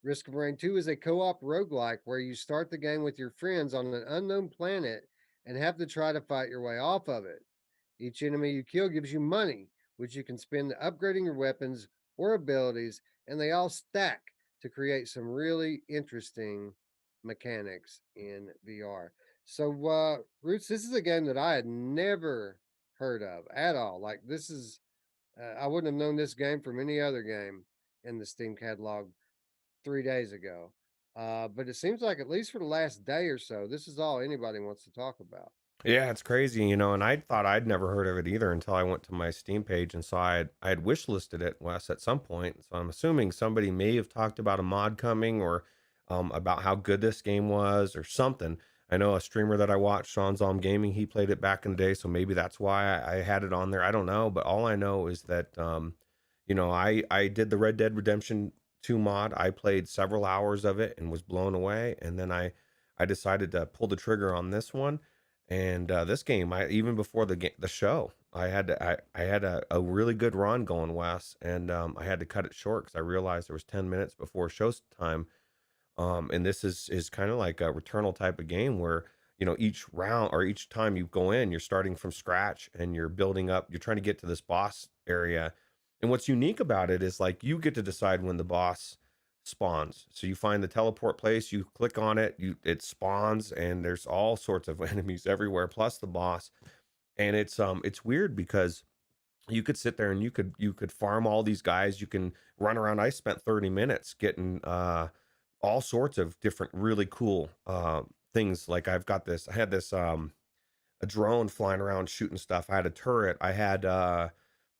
Risk of Rain 2 is a co op roguelike where you start the game with your friends on an unknown planet and have to try to fight your way off of it. Each enemy you kill gives you money, which you can spend upgrading your weapons or abilities, and they all stack to create some really interesting mechanics in VR. So, Roots, this is a game that I had never heard of at all. Like, this is, I wouldn't have known this game from any other game in the Steam catalog 3 days ago. But it seems like, at least for the last day or so, this is all anybody wants to talk about. yeah, it's crazy, you know, and I thought I'd never heard of it either until I went to my Steam page and saw I had wish listed it, Wes, at some point. So I'm assuming somebody may have talked about a mod coming or about how good this game was or something. I know a streamer that I watched, Sean Zom Gaming, he played it back in the day, so maybe that's why I had it on there. I don't know, but all I know is that you know, I did the Red Dead Redemption 2 mod. I played several hours of it and was blown away, and then I decided to pull the trigger on this one. And this game, I even before the show, I had a really good run going, Wes, and I had to cut it short because I realized there was 10 minutes before show time. And this is kind of like a Returnal type of game where you know each round or each time you go in, you're starting from scratch and you're building up. You're trying to get to this boss area, and what's unique about it is like you get to decide when the boss spawns. So you find the teleport place, you click on it, it spawns, and there's all sorts of enemies everywhere, plus the boss. And it's weird because you could sit there and you could farm all these guys, you can run around. I spent 30 minutes getting all sorts of different really cool things. Like I had this a drone flying around shooting stuff. I had a turret. I had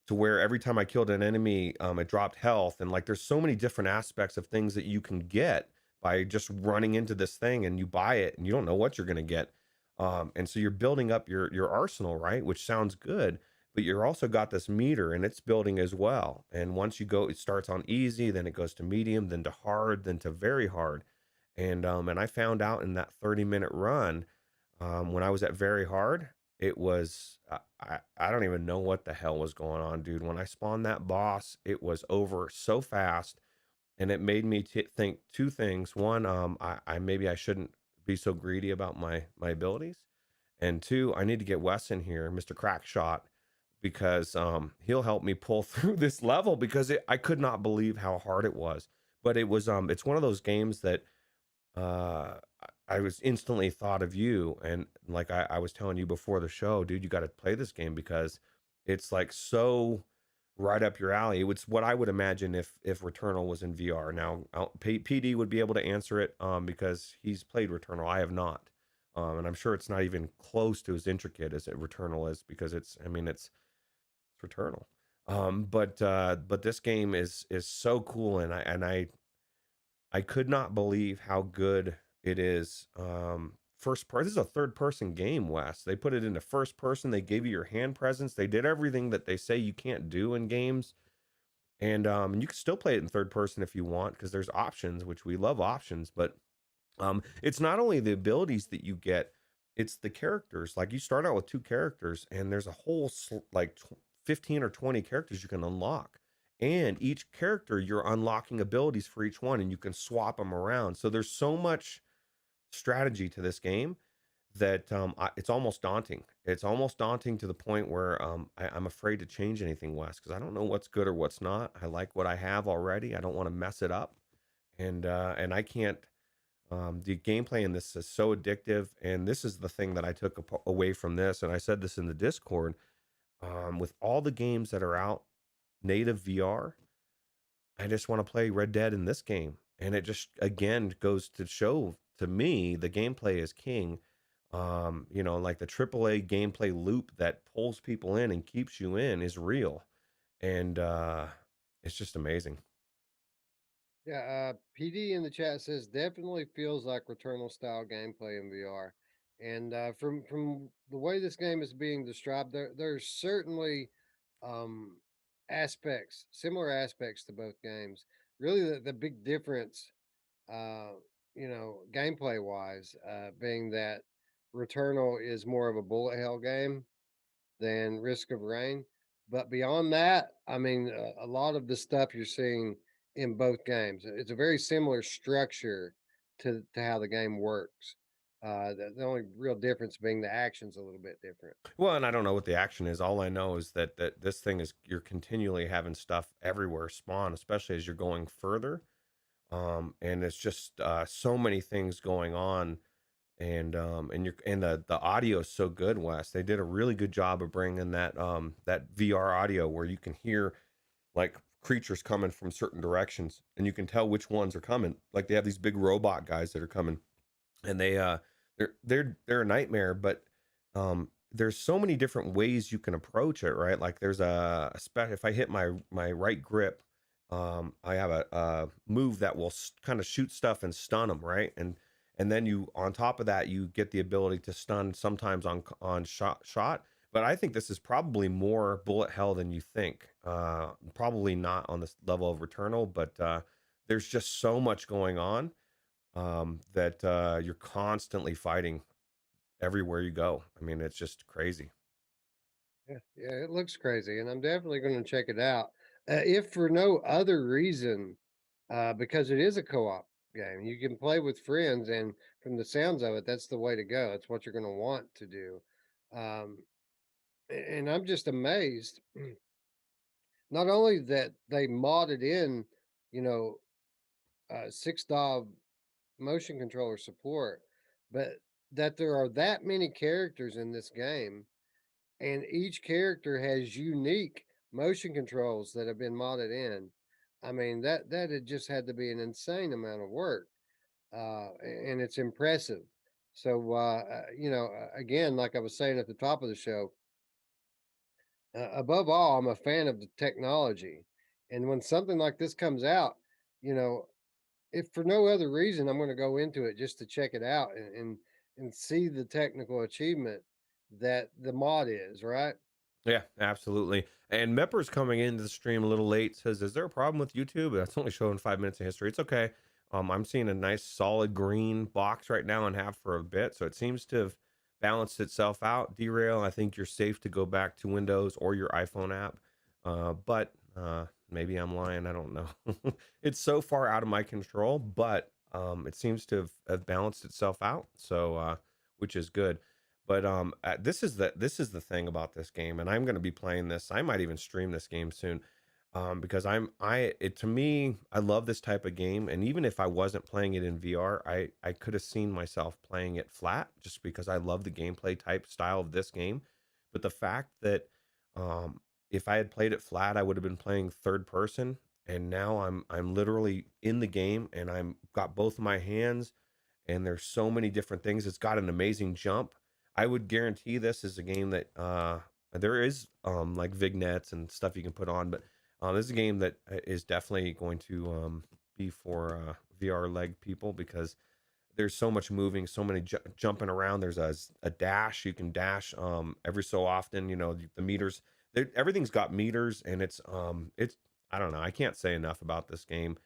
to where every time I killed an enemy, it dropped health. And like, there's so many different aspects of things that you can get by just running into this thing, and you buy it and you don't know what you're going to get. And so you're building up your arsenal, right? Which sounds good, but you're also got this meter and it's building as well. And once you go, it starts on easy, then it goes to medium, then to hard, then to very hard. And I found out in that 30-minute run, when I was at very hard, it was I don't even know what the hell was going on, dude. When I spawned that boss, it was over so fast, and it made me think two things. One, I maybe I shouldn't be so greedy about my abilities, and two, I need to get Wes in here, Mr. Crackshot, because he'll help me pull through this level because I could not believe how hard it was. But it was it's one of those games that uh I was instantly thought of you, and like I was telling you before the show, dude, you got to play this game because it's like so right up your alley. It's what I would imagine if Returnal was in VR. Now PD would be able to answer it because he's played Returnal. I have not, and I'm sure it's not even close to as intricate as Returnal is because it's, I mean, it's Returnal. But this game is so cool, and I could not believe how good it is. First person. This is a third person game, Wes. They put it into first person. They gave you your hand presence. They did everything that they say you can't do in games. And you can still play it in third person if you want, because there's options, which we love options. But it's not only the abilities that you get, it's the characters. Like, you start out with two characters, and there's a whole 15 or 20 characters you can unlock. And each character, you're unlocking abilities for each one, and you can swap them around. So there's so much strategy to this game that it's almost daunting. It's almost daunting to the point where I'm afraid to change anything, Wes, because I don't know what's good or what's not. I like what I have already. I don't want to mess it up, and I can't. The gameplay in this is so addictive, and this is the thing that I took away from this. And I said this in the Discord. With all the games that are out native VR, I just want to play Red Dead in this game, and it just again goes to show to me the gameplay is king. Like the AAA gameplay loop that pulls people in and keeps you in is real, and it's just amazing. Yeah, PD in the chat says definitely feels like Returnal style gameplay in VR. And from the way this game is being described, there's certainly um similar aspects to both games. Really the big difference uh gameplay wise, being that Returnal is more of a bullet hell game than Risk of Rain. But beyond that, I mean, a lot of the stuff you're seeing in both games, it's a very similar structure to how the game works. The only real difference being the action's a little bit different. Well, and I don't know what the action is. All I know is that this thing is, you're continually having stuff everywhere spawn, especially as you're going further. And it's just so many things going on, and the audio is so good, Wes. They did a really good job of bringing that VR audio where you can hear like creatures coming from certain directions, and you can tell which ones are coming. Like, they have these big robot guys that are coming, and they're a nightmare. But there's so many different ways you can approach it, right? Like, there's if I hit my right grip, I have a move that will kind of shoot stuff and stun them, right? And then you, on top of that, you get the ability to stun sometimes on shot. But I think this is probably more bullet hell than you think. Probably not on this level of Returnal, but there's just so much going on, that you're constantly fighting everywhere you go. I mean, it's just crazy. Yeah, it looks crazy, and I'm definitely going to check it out. If for no other reason, because it is a co-op game, you can play with friends, and from the sounds of it, that's the way to go. It's what you're going to want to do. Um, and I'm just amazed, not only that they modded in, you know, 6 DAW motion controller support, but that there are that many characters in this game, and each character has unique motion controls that have been modded in. I mean, that had just had to be an insane amount of work, and it's impressive. So, again, like I was saying at the top of the show, above all, I'm a fan of the technology, and when something like this comes out, you know, if for no other reason, I'm going to go into it just to check it out and see the technical achievement that the mod is, right? Yeah, absolutely. And Mepper's coming into the stream a little late. Says, "Is there a problem with YouTube? That's only showing 5 minutes of history. It's okay. I'm seeing a nice solid green box right now and have for a bit, so it seems to have balanced itself out. Derail, I think you're safe to go back to Windows or your iPhone app, but maybe I'm lying. I don't know. It's so far out of my control, but it seems to have balanced itself out. So, which is good. But this is the thing about this game, and I'm going to be playing this. I might even stream this game soon, because to me, I love this type of game. And even if I wasn't playing it in VR, I could have seen myself playing it flat, just because I love the gameplay type style of this game. But the fact that if I had played it flat, I would have been playing third person, and now I'm literally in the game, and I'm got both of my hands, and there's so many different things. It's got an amazing jump. I would guarantee this is a game that There is like vignettes and stuff you can put on, but this is a game that is definitely going to be for VR leg people because there's so much moving, so many jumping around. There's a dash. You can dash every so often. You know, the meters. Everything's got meters, and it's I don't know. I can't say enough about this game.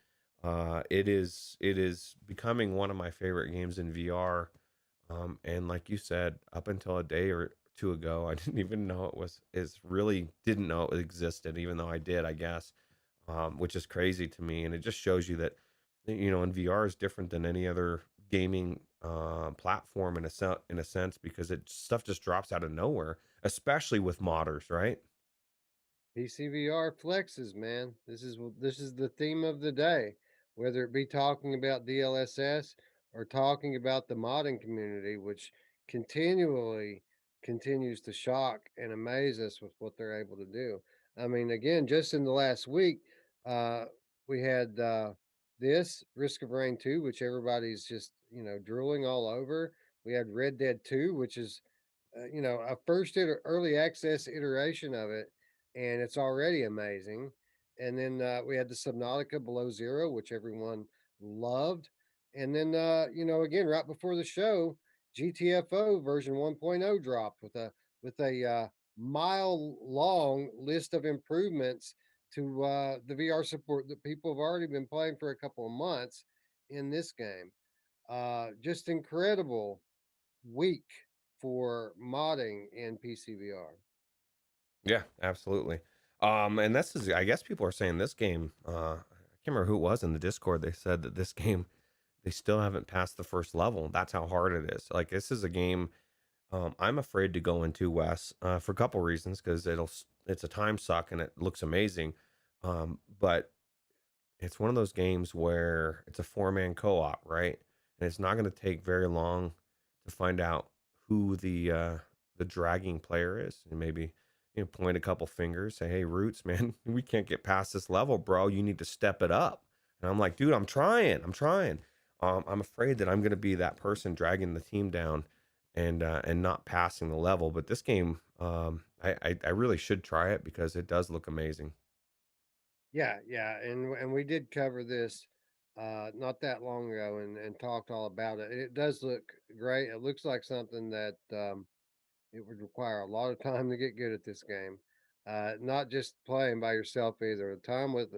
It is becoming one of my favorite games in VR. And like you said, up until a day or two ago, I didn't even know it was is really didn't know it existed, even though I did, I guess. Which is crazy to me. And it just shows you that in VR is different than any other gaming platform in a sense because it stuff just drops out of nowhere, especially with modders, right? PCVR flexes, man. This is the theme of the day. Whether it be talking about DLSS or talking about the modding community, which continually continues to shock and amaze us with what they're able to do. I mean, again, just in the last week, uh, we had this Risk of Rain 2, which everybody's just drooling all over. We had Red Dead 2, which is a early access iteration of it, and it's already amazing. And then we had the Subnautica Below Zero, which everyone loved. And then again, right before the show, GTFO version 1.0 dropped with a mile long list of improvements to the VR support that people have already been playing for a couple of months in this game. Just incredible week for modding in PCVR. Yeah, absolutely. And this is, I guess people are saying this game. I can't remember who it was in the Discord. They said that this game they still haven't passed the first level. That's how hard it is. Like this is a game I'm afraid to go into, Wes, for a couple reasons because it's a time suck and it looks amazing. But it's one of those games where it's a four-man co-op, right? And it's not going to take very long to find out who the dragging player is, and maybe point a couple fingers, say, "Hey, Roots, man, we can't get past this level, bro. You need to step it up." And I'm like, "Dude, I'm trying. I'm trying." I'm afraid that I'm going to be that person dragging the team down and not passing the level. But this game, I really should try it because it does look amazing. Yeah, yeah, and we did cover this not that long ago and talked all about it. It does look great. It looks like something that it would require a lot of time to get good at this game. Not just playing by yourself either. Time with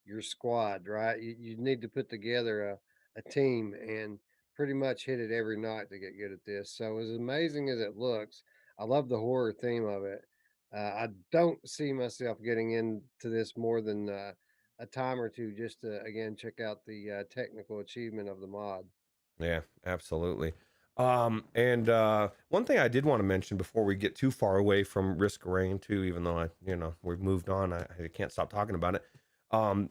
your squad, right? You need to put together a team and pretty much hit it every night to get good at this. So as amazing as it looks, I love the horror theme of it. I don't see myself getting into this more than a time or two just to again check out the technical achievement of the mod. Yeah, absolutely. And one thing I did want to mention before we get too far away from Risk of Rain too, even though we've moved on, I can't stop talking about it. Um,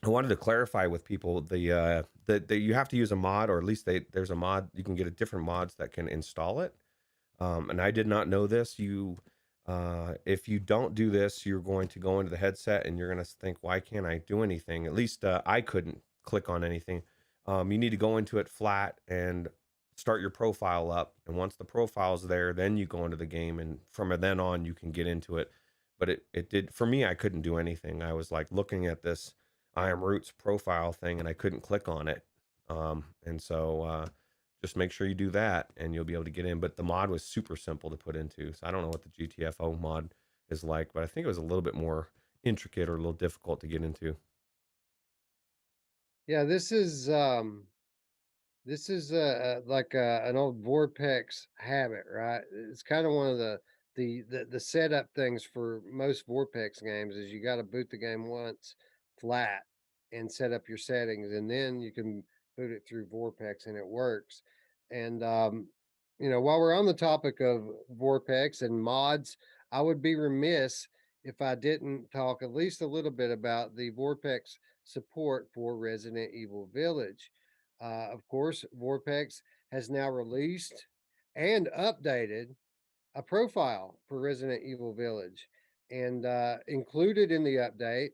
I wanted to clarify with people that you have to use a mod, or at least there's a mod you can get a different mods that can install it. And I did not know this. If you don't do this, you're going to go into the headset and you're going to think, why can't I do anything? At least I couldn't click on anything. You need to go into it flat and start your profile up. And once the profile's there, then you go into the game. And from then on, you can get into it. But it did, for me, I couldn't do anything. I was like looking at this I am Roots profile thing and I couldn't click on it. And so just make sure you do that and you'll be able to get in. But the mod was super simple to put into. So I don't know what the GTFO mod is like, but I think it was a little bit more intricate or a little difficult to get into. Yeah, this is like an old vorpx habit, right? It's kind of one of the setup things for most vorpx games is you got to boot the game once flat and set up your settings, and then you can boot it through vorpx and it works. And while we're on the topic of vorpx and mods, I would be remiss if I didn't talk at least a little bit about the vorpx support for Resident Evil Village. Of course, vorpx has now released and updated a profile for Resident Evil Village. And included in the update,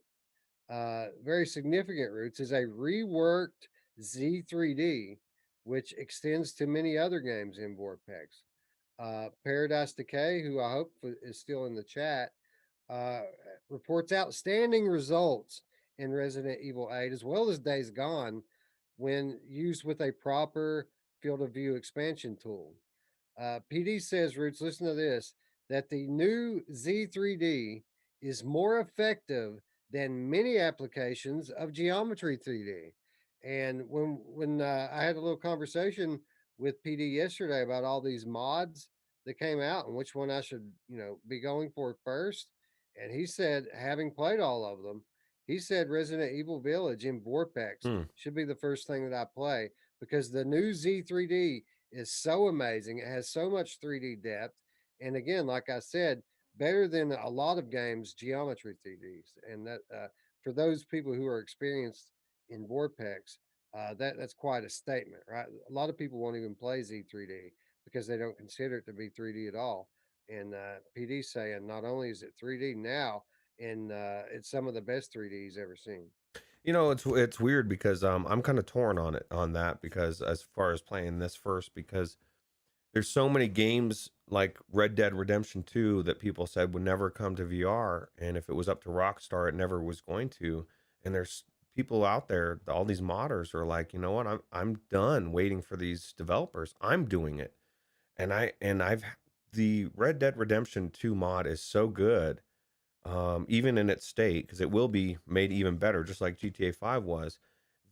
very significant roots, is a reworked Z3D, which extends to many other games in vorpx. Paradise Decay, who I hope is still in the chat, uh, reports outstanding results in Resident Evil 8 as well as Days Gone when used with a proper field of view expansion tool. PD says, Roots, listen to this, that the new Z3D is more effective than many applications of geometry 3D. And when I had a little conversation with PD yesterday about all these mods that came out and which one I should, be going for first, and he said, having played all of them, he said Resident Evil Village in vorpx Hmm. should be the first thing that I play because the new Z3D is so amazing. It has so much 3D depth. And again, like I said, better than a lot of games, geometry 3Ds. And that for those people who are experienced in vorpx, that's quite a statement, right? A lot of people won't even play Z3D because they don't consider it to be 3D at all. And PD saying not only is it 3D now, and it's some of the best 3D he's ever seen. It's weird because I'm kind of torn on that because as far as playing this first because there's so many games like Red Dead Redemption 2 that people said would never come to VR, and if it was up to Rockstar, it never was going to. And there's people out there, all these modders are like, you know what? I'm done waiting for these developers. I'm doing it. And the Red Dead Redemption 2 mod is so good, even in its state, because it will be made even better, just like GTA 5 was.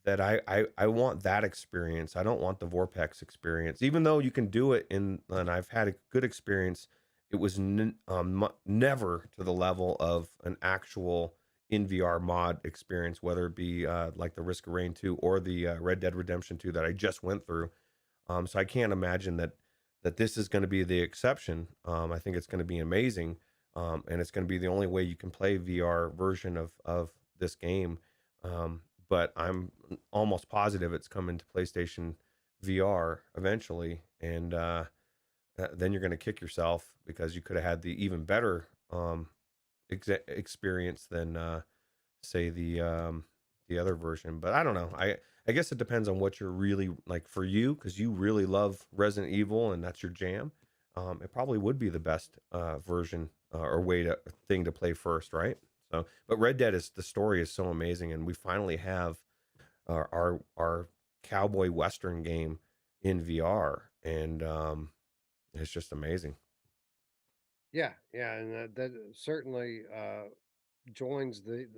That I want that experience. I don't want the vorpx experience, even though you can do it and I've had a good experience. It was never to the level of an actual in VR mod experience, whether it be like the Risk of Rain 2 or the Red Dead Redemption 2 that I just went through. So I can't imagine that this is going to be the exception. I think it's going to be amazing, and it's going to be the only way you can play VR version of this game. But I'm almost positive it's coming to PlayStation VR eventually, and then you're going to kick yourself because you could have had the even better experience than say the other version. But I don't know. I guess it depends on what you're really like for you, because you really love Resident Evil and that's your jam. It probably would be the best version or thing to play first, right? So, but Red Dead is the story is so amazing, and we finally have our cowboy western game in VR, and it's just amazing. Yeah, yeah, and that certainly joins the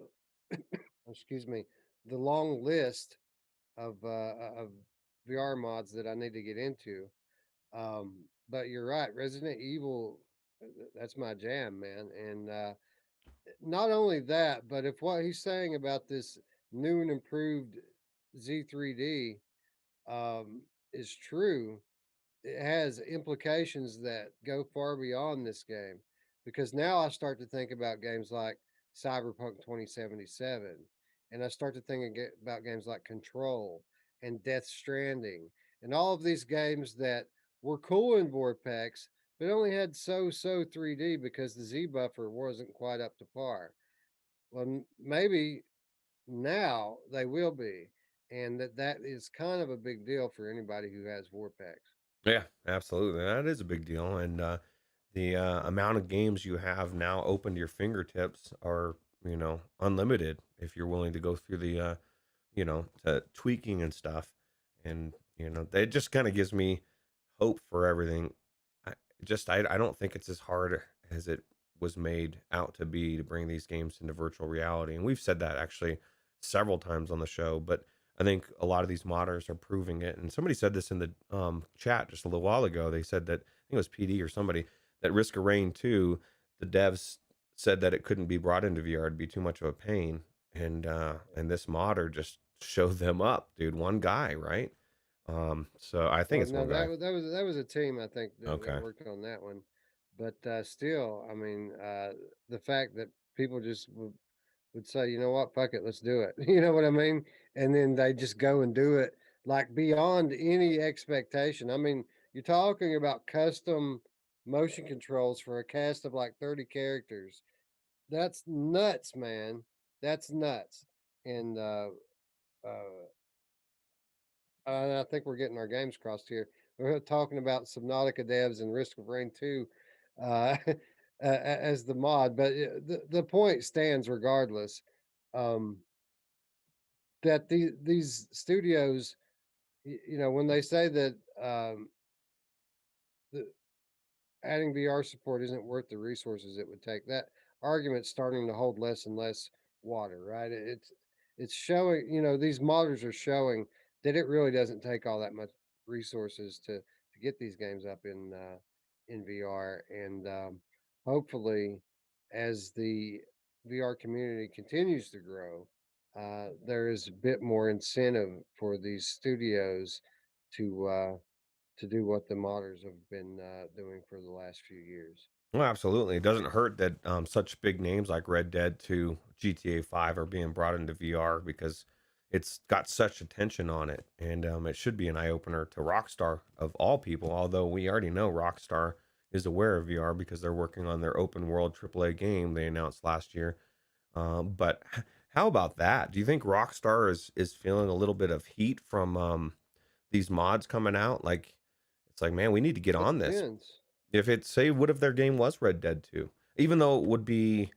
excuse me, the long list of VR mods that I need to get into. But you're right, Resident Evil, that's my jam, man. And not only that, but if what he's saying about this new and improved Z3D is true, it has implications that go far beyond this game because now I start to think about games like Cyberpunk 2077 and I start to think about games like Control and Death Stranding and all of these games that were cool in vorpx but only had so 3D because the Z buffer wasn't quite up to par. Well, maybe now they will be, and that is kind of a big deal for anybody who has vorpx. Yeah, absolutely. That is a big deal. And the amount of games you have now open to your fingertips are, unlimited if you're willing to go through the, tweaking and stuff. And, it just kind of gives me hope for everything. I don't think it's as hard as it was made out to be to bring these games into virtual reality. And we've said that actually several times on the show, but I think a lot of these modders are proving it. And somebody said this in the chat just a little while ago. They said that, I think it was PD or somebody, that Risk of Rain 2, the devs said that it couldn't be brought into VR. It'd be too much of a pain. And this modder just showed them up, dude. One guy, right? So I think Well, it's no, one guy. that was a team I think that Okay. worked on that one, but still, I mean, the fact that people just would say, you know what, fuck it, let's do it. You know what I mean? And then they just go and do it like beyond any expectation. I mean, you're talking about custom motion controls for a cast of like 30 characters. That's nuts, man. That's nuts. And uh, I think we're getting our games crossed here. we're talking about Subnautica devs and Risk of Rain 2 uh, as the mod, but the point stands regardless. Um, that these studios, when they say that the, adding VR support isn't worth the resources it would take, that argument's starting to hold less and less water, right? It's showing, these modders are showing that it really doesn't take all that much resources to get these games up in VR, and hopefully, as the VR community continues to grow, there is a bit more incentive for these studios to do what the modders have been doing for the last few years. Well, absolutely. It doesn't hurt that such big names like Red Dead 2, GTA 5 are being brought into VR because it's got such attention on it. And it should be an eye opener to Rockstar of all people, although we already know Rockstar is aware of VR because they're working on their open world AAA game they announced last year. But how about that? Do you think Rockstar is feeling a little bit of heat from these mods coming out? Like, it's like, man, we need to get It on this. depends. If it's say, what if their game was Red Dead 2? Even though it would be,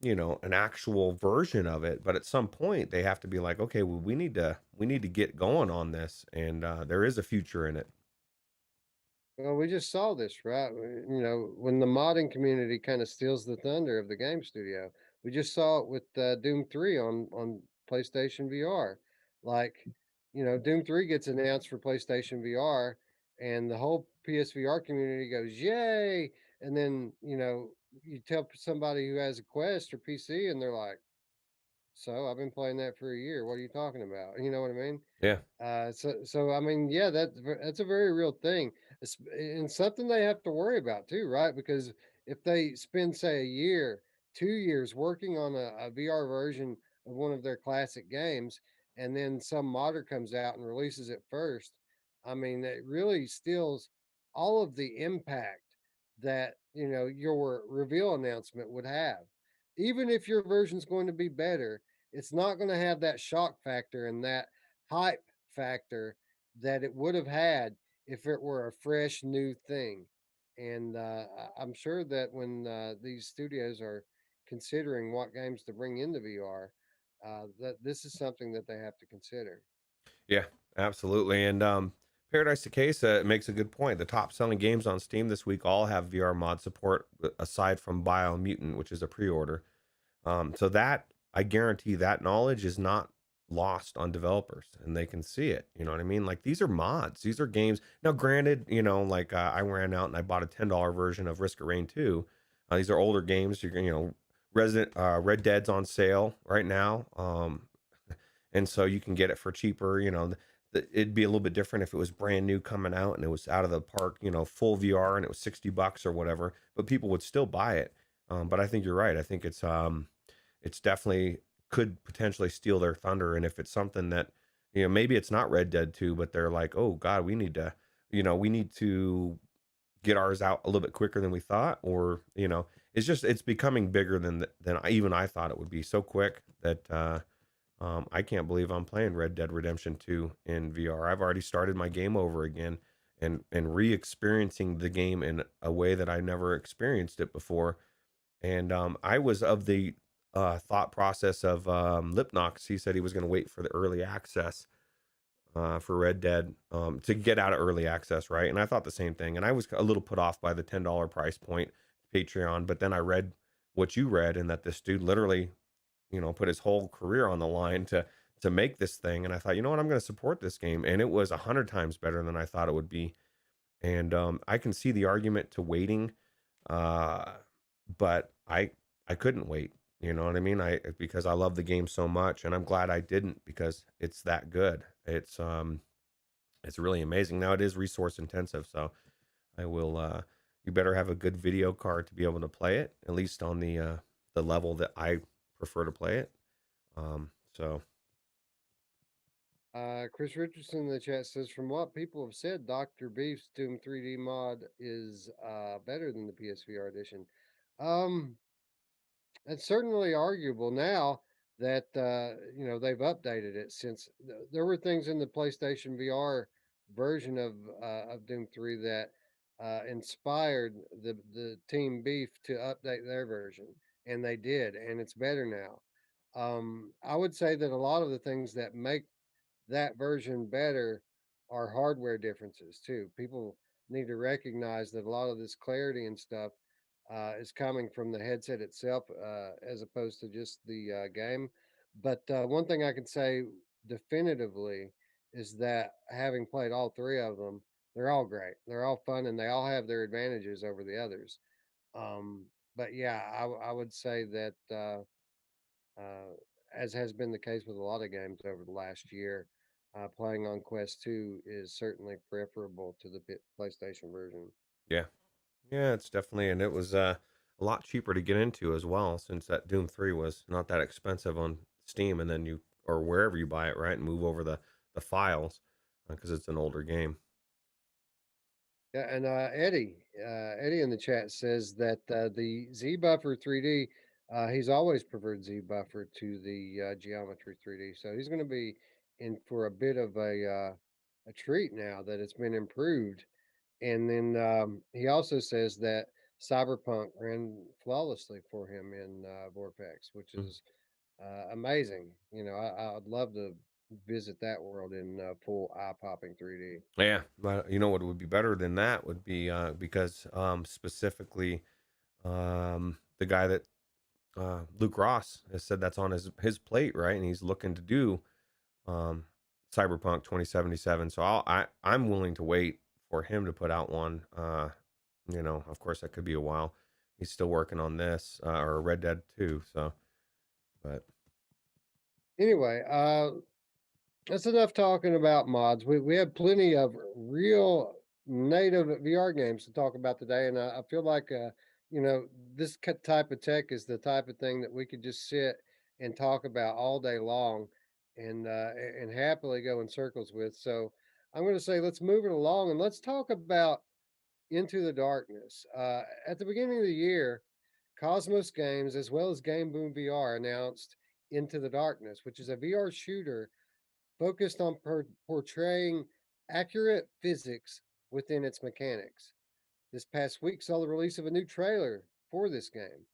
an actual version of it, but at some point they have to be like, okay, well, we need to get going on this, and there is a future in it. Well, we just saw this, right? When the modding community kind of steals the thunder of the game studio. We just saw it with Doom 3 on PlayStation VR. Like, Doom 3 gets announced for PlayStation VR, and the whole PSVR community goes, "Yay!" And then, you tell somebody who has a Quest or PC, and they're like, "So, I've been playing that for a year. What are you talking about?" You know what I mean? Yeah, So I mean, yeah, that's a very real thing, and something they have to worry about too, right? Because if they spend, say, a year, 2 years working on a VR version of one of their classic games, and then some modder comes out and releases it first, I mean, it really steals all of the impact that your reveal announcement would have. Even if your version's going to be better, it's not going to have that shock factor and that hype factor that it would have had if it were a fresh new thing. And I'm sure that when these studios are considering what games to bring into VR, that this is something that they have to consider. yeah, absolutely. And Paradise Case makes a good point. The top selling games on Steam this week all have VR mod support, aside from Biomutant, which is a pre-order. So that I guarantee that knowledge is not lost on developers, and they can see it. You know what I mean? Like, these are mods, these are games. Now, granted, like I ran out and I bought a $10 version of Risk of Rain 2. These are older games. Resident Red Dead's on sale right now, and so you can get it for cheaper. It'd be a little bit different if it was brand new coming out and it was out of the park, full VR, and it was $60 or whatever. But people would still buy it. But I think you're right. I think it's definitely could potentially steal their thunder. And if it's something that, maybe it's not Red Dead 2, but they're like, oh God, we need to get ours out a little bit quicker than we thought, or, it's becoming bigger than even I thought it would be, so quick that, I can't believe I'm playing Red Dead Redemption 2 in VR. I've already started my game over again and re-experiencing the game in a way that I never experienced it before. And I was of the thought process of Lipnox. He said he was going to wait for the early access for Red Dead to get out of early access, right? And I thought the same thing. And I was a little put off by the $10 price point Patreon, but then I read what you read, and that this dude literally, put his whole career on the line to make this thing. And I thought, you know what, I'm going to support this game, and it was 100 times better than I thought it would be. And I can see the argument to waiting, uh, but I couldn't wait. You know what I mean? Because I love the game so much, and I'm glad I didn't, because it's that good. It's really amazing. Now, it is resource intensive, so I will. You better have a good video card to be able to play it, at least on the level that I prefer to play it. So Chris Richardson in the chat says, from what people have said, Dr. Beef's Doom 3D mod is better than the PSVR edition. Um, it's certainly arguable now that they've updated it, since there were things in the PlayStation VR version of Doom 3 that inspired the Team Beef to update their version, and they did, and it's better now. I would say that a lot of the things that make that version better are hardware differences too. People need to recognize that a lot of this clarity and stuff is coming from the headset itself, as opposed to just the game. But one thing I can say definitively is that having played all three of them, they're all great. They're all fun, and they all have their advantages over the others. But yeah, I would say that uh, as has been the case with a lot of games over the last year, playing on Quest 2 is certainly preferable to the PlayStation version. Yeah. Yeah, it's definitely, and it was a lot cheaper to get into as well, since that Doom 3 was not that expensive on Steam, and then you or wherever you buy it, right, and move over the files because it's an older game. Yeah, and Eddie in the chat says that the Z Buffer 3D, he's always preferred Z Buffer to the Geometry 3D, so he's going to be in for a bit of a treat now that it's been improved. And then he also says that Cyberpunk ran flawlessly for him in vorpx, which Mm. is amazing. I'd love to visit that world in full eye popping 3D. Yeah, but you know what would be better than that would be because specifically the guy that Luke Ross has said that's on his plate, right, and he's looking to do um, Cyberpunk 2077. So I'm willing to wait for him to put out one. Of course, that could be a while. He's still working on this or Red Dead 2. So, but Anyway, that's enough talking about mods. We have plenty of real native VR games to talk about today, and I feel like this type of tech is the type of thing that we could just sit and talk about all day long, and happily go in circles with. So I'm going to say let's move it along and let's talk about Into the Darkness. At the beginning of the year, Cosmos Games as well as Game Boom VR announced Into the Darkness, which is a VR shooter focused on portraying accurate physics within its mechanics. This past week saw the release of a new trailer for this game.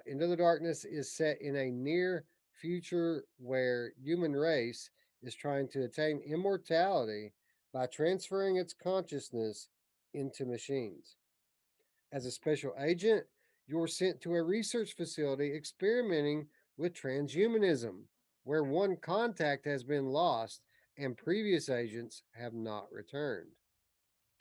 Into the Darkness is set in a near future where human race is trying to attain immortality by transferring its consciousness into machines. As a special agent, you're sent to a research facility experimenting with transhumanism, where one contact has been lost and previous agents have not returned.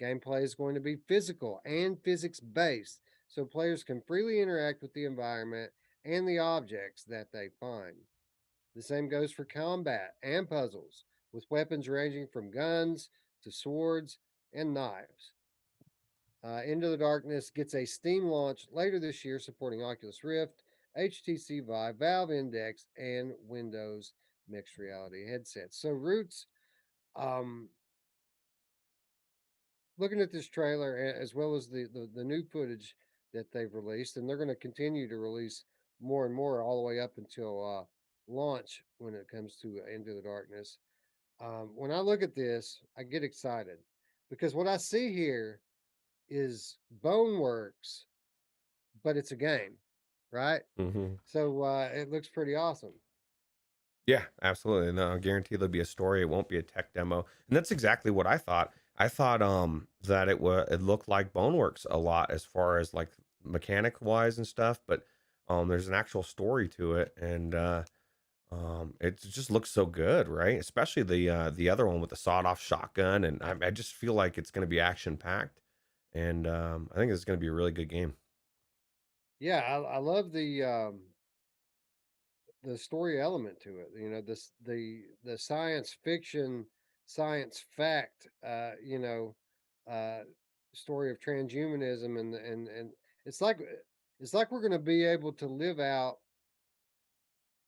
Gameplay is going to be physical and physics based, so players can freely interact with the environment and the objects that they find. The same goes for combat and puzzles, with weapons ranging from guns to swords and knives. Into the Darkness gets a Steam launch later this year supporting Oculus Rift, HTC Vive, Valve Index, and Windows mixed reality headsets. So, Roots, um, looking at this trailer as well as the new footage that they've released, and they're going to continue to release more and more all the way up until launch when it comes to Into the Darkness. When I look at this, I get excited because what I see here is Boneworks, but it's a game, right? mhm. So it looks pretty awesome. Yeah, absolutely. No, I guarantee there'll be a story. It won't be a tech demo, and that's exactly what I thought. I thought that it looked like Boneworks a lot as far as like mechanic wise and stuff, but there's an actual story to it, and it just looks so good, right? Especially the other one with the sawed off shotgun, and I just feel like it's going to be action packed, and I think it's going to be a really good game. Yeah, I love the story element to it. The science fiction, science fact. Uh, story of transhumanism and it's like it's like we're going to be able to live out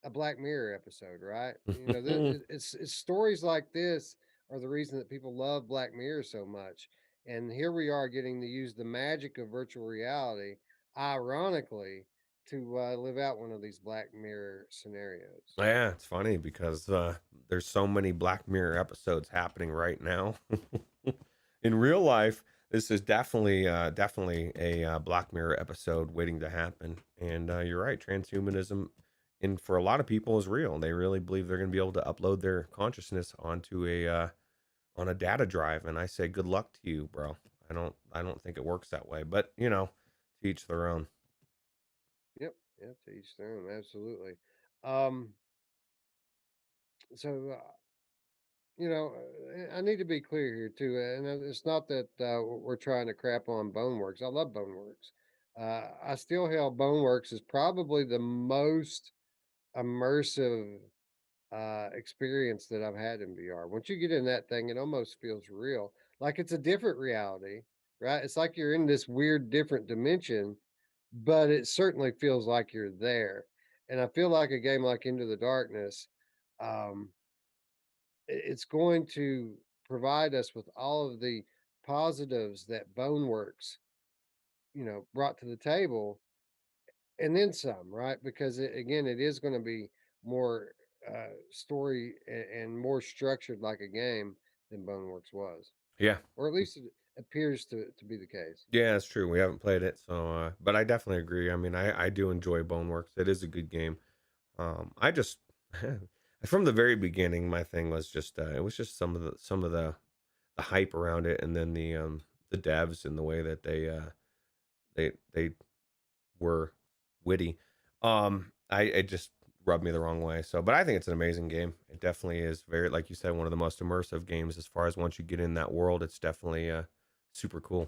a Black Mirror episode, right? It's stories like this are the reason that people love Black Mirror so much. And here we are getting to use the magic of virtual reality, ironically, live out one of these Black Mirror scenarios. Yeah, it's funny because there's so many Black Mirror episodes happening right now. In real life, this is definitely a Black Mirror episode waiting to happen. And you're right, transhumanism, and for a lot of people, is real. They really believe they're going to be able to upload their consciousness onto a on a data drive. And I say, good luck to you, bro. I don't think it works that way. But to each their own. Yep, yep, to each their own, absolutely. Um, so I need to be clear here too, and it's not that we're trying to crap on Boneworks. I love Boneworks. I still hail Boneworks is probably the most immersive experience that I've had in VR. Once you get in that thing, it almost feels real, like it's a different reality, right? It's like you're in this weird different dimension, but it certainly feels like you're there. And I feel like a game like Into the Darkness, um, it's going to provide us with all of the positives that Boneworks, brought to the table, and then some, right? Because again, it is going to be more story and more structured like a game than Boneworks was, Yeah. or at least it appears to be the case. Yeah, it's true. We haven't played it, so but I definitely agree. I mean, I do enjoy Boneworks. It is a good game. I just from the very beginning, my thing was just it was just some of the hype around it, and then the devs and the way that they were witty. I it just rubbed me the wrong way. So, but I think it's an amazing game. It definitely is very, like you said, one of the most immersive games as far as once you get in that world. It's definitely super cool.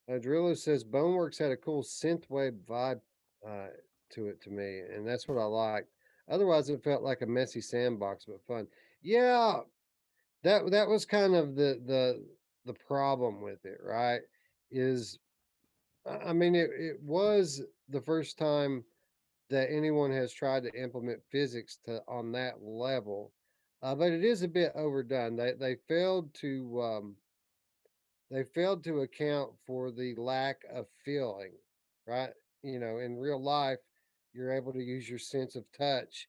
Drillo says Boneworks had a cool synthwave vibe uh, to it to me, and that's what I liked. Otherwise, it felt like a messy sandbox, but fun. Yeah, that was kind of the problem with it, right? Is I mean, it was the first time that anyone has tried to implement physics to on that level, but it is a bit overdone. They failed to account for the lack of feeling, right? In real life, you're able to use your sense of touch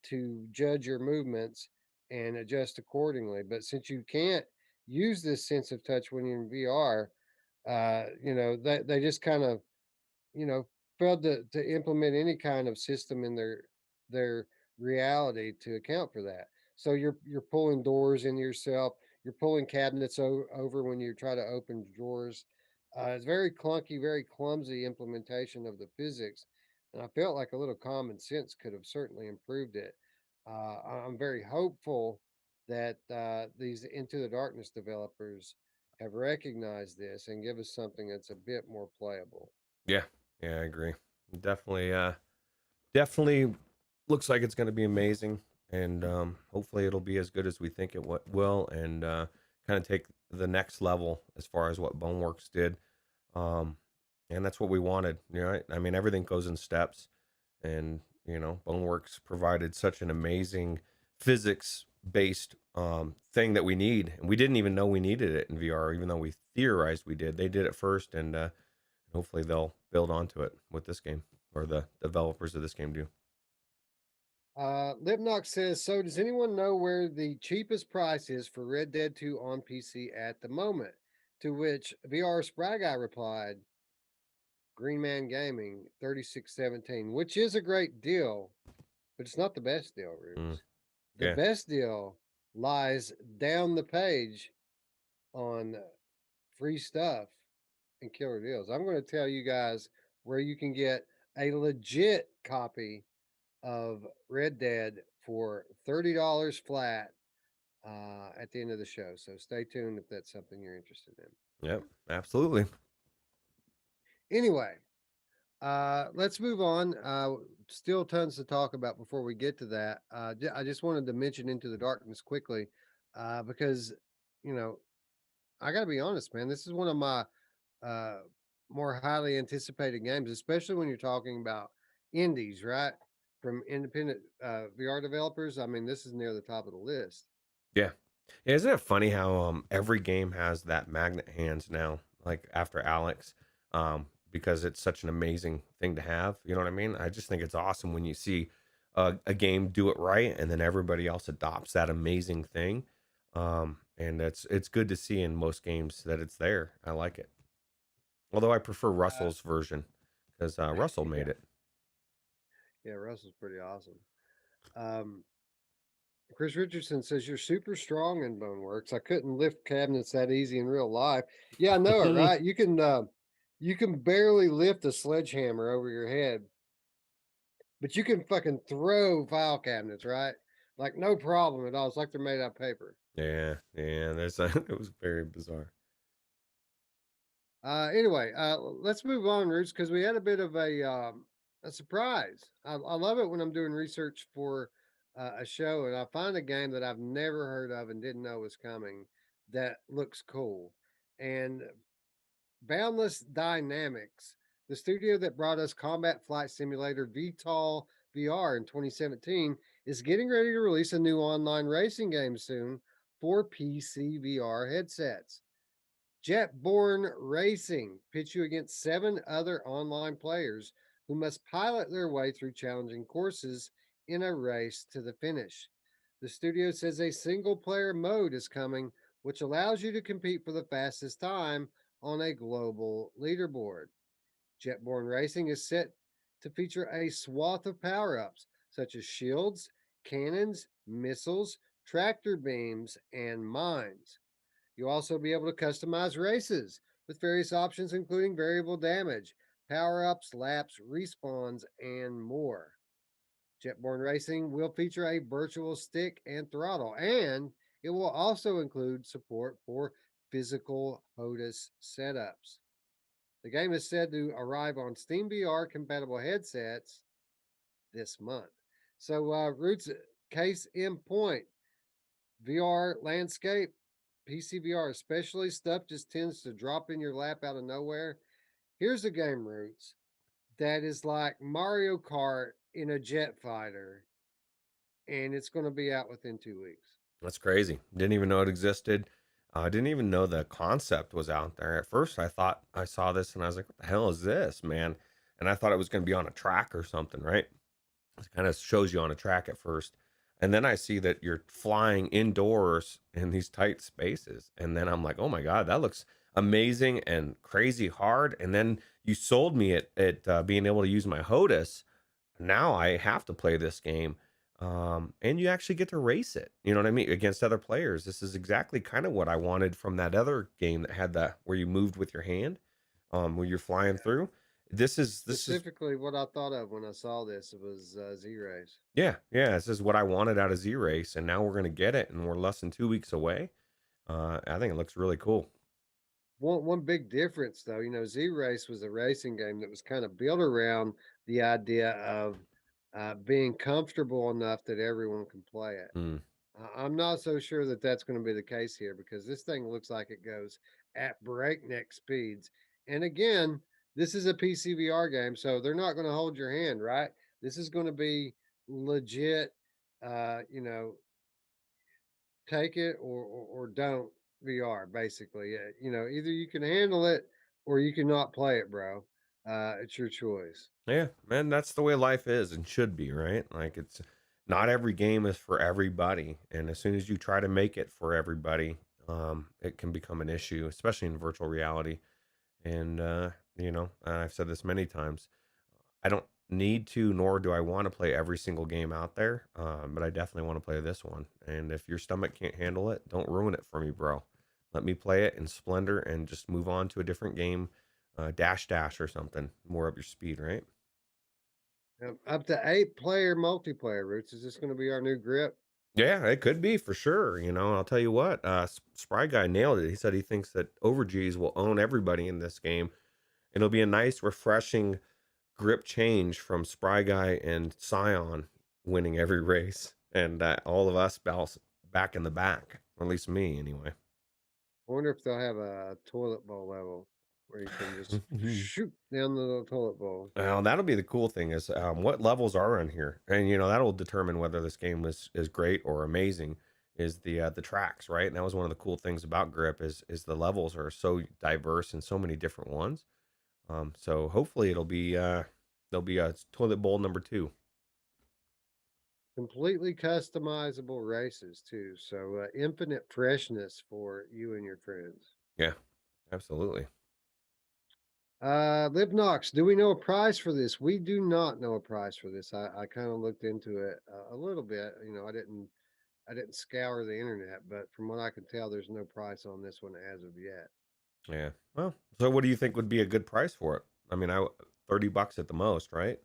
to judge your movements and adjust accordingly. But since you can't use this sense of touch when you're in VR, they just kind of you know, failed to implement any kind of system in their reality to account for that. So you're pulling doors in yourself. You're pulling cabinets over when you try to open drawers. It's very clunky, very clumsy implementation of the physics, and I felt like a little common sense could have certainly improved it. I'm very hopeful that these Into the Darkness developers have recognized this and give us something that's a bit more playable. Yeah, yeah, I agree. Definitely, definitely looks like it's going to be amazing, and hopefully it'll be as good as we think it will, and kind of take the next level as far as what Boneworks did. Um, and that's what we wanted. Right? I mean, everything goes in steps, and Boneworks provided such an amazing physics based thing that we need, and we didn't even know we needed it in VR, even though we theorized we did. They did it first, and hopefully they'll build onto it with this game, or the developers of this game do. Lipnock says, so does anyone know where the cheapest price is for Red Dead 2 on PC at the moment? To which VR Spry Guy replied, Green Man Gaming 3617, which is a great deal, but it's not the best deal, Mm, Roots. The yeah, best deal lies down the page on free stuff and killer deals. I'm going to tell you guys where you can get a legit copy of Red Dead for $30 flat at the end of the show. So stay tuned if that's something you're interested in. yep, absolutely. Anyway, let's move on. Still tons to talk about before we get to that. I just wanted to mention Into the Darkness quickly because, you know, I got to be honest, man. This is one of my uh, more highly anticipated games, especially when you're talking about indies, right? From independent VR developers. I mean, this is near the top of the list. Yeah. Yeah, isn't it funny how every game has that magnet hands now, like after Alex? because it's such an amazing thing to have. You know what I mean? I just think it's awesome when you see a game do it right, and then everybody else adopts that amazing thing. And it's good to see in most games that it's there. I like it. Although I prefer Uh, Russell's version because Russell made yeah, it. yeah, Russell's pretty awesome. Um, Chris Richardson says you're super strong in Boneworks. I couldn't lift cabinets that easy in real life. Yeah, I know it, right? You can barely lift a sledgehammer over your head, but you can fucking throw file cabinets, right? Like no problem at all. It's like they're made out of paper. Yeah, yeah. There's it was very bizarre. Anyway, let's move on, Roots, because we had a bit of a surprise. I love it when I'm doing research for a show and I find a game that I've never heard of and didn't know was coming that looks cool. And Boundless Dynamics, the studio that brought us Combat Flight Simulator VTOL VR in 2017, is getting ready to release a new online racing game soon for PCVR headsets. Jetborne Racing pits you against 7 other online players who must pilot their way through challenging courses in a race to the finish. The studio says a single player mode is coming, which allows you to compete for the fastest time on a global leaderboard. Jetborne Racing is set to feature a swath of power ups, such as shields, cannons, missiles, tractor beams, and mines. You'll also be able to customize races with various options, including variable damage, power ups, laps, respawns, and more. Jetborne Racing will feature a virtual stick and throttle, and it will also include support for physical HOTUS setups. The game is said to arrive on Steam VR compatible headsets this month. So, Roots, case in point, VR landscape, PCVR especially, stuff just tends to drop in your lap out of nowhere. Here's a game, Roots, that is like Mario Kart in a jet fighter, and it's going to be out within 2 weeks. That's crazy. Didn't even know it existed. I didn't even know the concept was out there. At first, I thought I saw this and I was like, "What the hell is this, man?" And I thought it was going to be on a track or something, right? It kind of shows you on a track at first, and then I see that you're flying indoors in these tight spaces, and then I'm like, "Oh my god, that looks amazing and crazy hard." And then you sold me at being able to use my HOTUS. Now I have to play this game. And you actually get to race it. You know what I mean? Against other players. This is exactly kind of what I wanted from that other game that had the where you moved with your hand, where you're flying Yeah. through. This is Specifically, what I thought of when I saw this was Z Rays. yeah, yeah. This is what I wanted out of Z Race, and now we're gonna get it, and we're less than 2 weeks away. I think it looks really cool. One big difference, though, Z Race was a racing game that was kind of built around the idea of being comfortable enough that everyone can play it. Mm. I'm not so sure that that's going to be the case here because this thing looks like it goes at breakneck speeds. And again, this is a PCVR game, so they're not going to hold your hand, right? This is going to be legit, uh, you know, take it or don't VR, basically. Either you can handle it or you cannot play it, bro. It's your choice. Yeah, man, that's the way life is and should be, right? Like it's not every game is for everybody, and as soon as you try to make it for everybody, it can become an issue, especially in virtual reality. And I've said this many times. I don't need to, nor do I want to play every single game out there, but I definitely want to play this one. And if your stomach can't handle it, don't ruin it for me, bro. Let me play it in splendor and just move on to a different game, dash dash or something, more up your speed, right? Up to 8 player multiplayer, Roots. Is this going to be our new grip? Yeah, it could be for sure. I'll tell you what, Spry Guy nailed it. He said he thinks that Overgees will own everybody in this game. It'll be a nice, refreshing grip change from Spry Guy and Scion winning every race, and all of us bounce back in the back, or at least me anyway. I wonder if they'll have a toilet bowl level where you can just shoot down the little toilet bowl. Well, that'll be the cool thing is what levels are on here, and that'll determine whether this game is great or amazing. Is the tracks, right? And that was one of the cool things about Grip is the levels are so diverse and so many different ones. So hopefully it'll be there'll be a toilet bowl number 2. Completely customizable races too, so infinite freshness for you and your friends. Yeah, absolutely. Libnox, do we know a price for this? We do not know a price for this. I kind of looked into it a little bit. You know, I didn't scour the internet, but from what I can tell, there's no price on this one as of yet. Yeah. Well, so what do you think would be a good price for it? I mean, $30 at the most, right?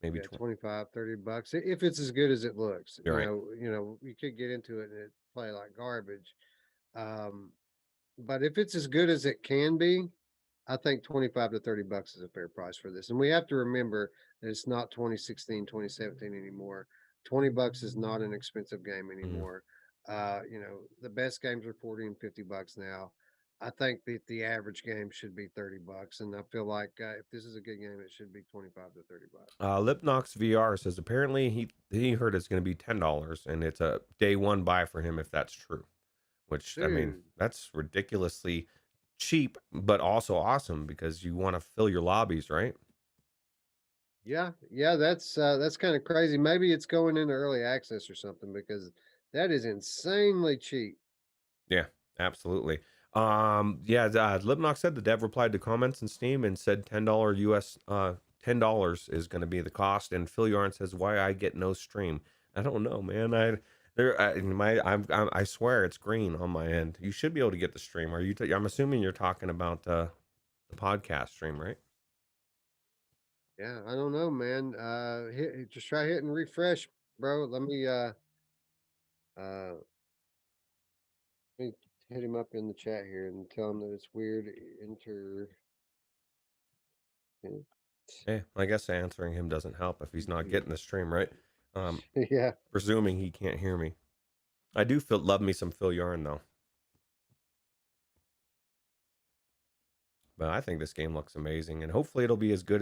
Maybe Yeah, 20. 25, $30 if it's as good as it looks. You're right. You could get into it and it play like garbage. Um, but if it's as good as it can be, I think 25 to $30 is a fair price for this. And we have to remember that it's not 2016, 2017 anymore. $20 is not an expensive game Mm. anymore. The best games are 40 and $50 now. I think that the average game should be $30. And I feel like if this is a good game, it should be 25 to $30. Lipnox VR says apparently he heard it's going to be $10 and it's a day one buy for him if that's true. Which I mean, Dude. that's ridiculously cheap, but also awesome because you want to fill your lobbies, right? Yeah, that's kind of crazy. Maybe it's going into early access or something because that is insanely cheap. Yeah, absolutely. Yeah, Libnox said the dev replied to comments in Steam and said $10 US $10 is going to be the cost. And Phil Yarn says why I get no stream. I don't know, man. I swear it's green on my end. You should be able to get the stream. I'm assuming you're talking about the podcast stream, right? Yeah, I don't know, man. Just try hitting refresh, bro. Uh let me hit him up in the chat here and tell him that it's weird. Enter. Yeah, I guess answering him doesn't help if he's not getting the stream, right? Um, Yeah, Presuming he can't hear me. I do feel love me some Phil Yarn though. But I think this game looks amazing, and hopefully it'll be as good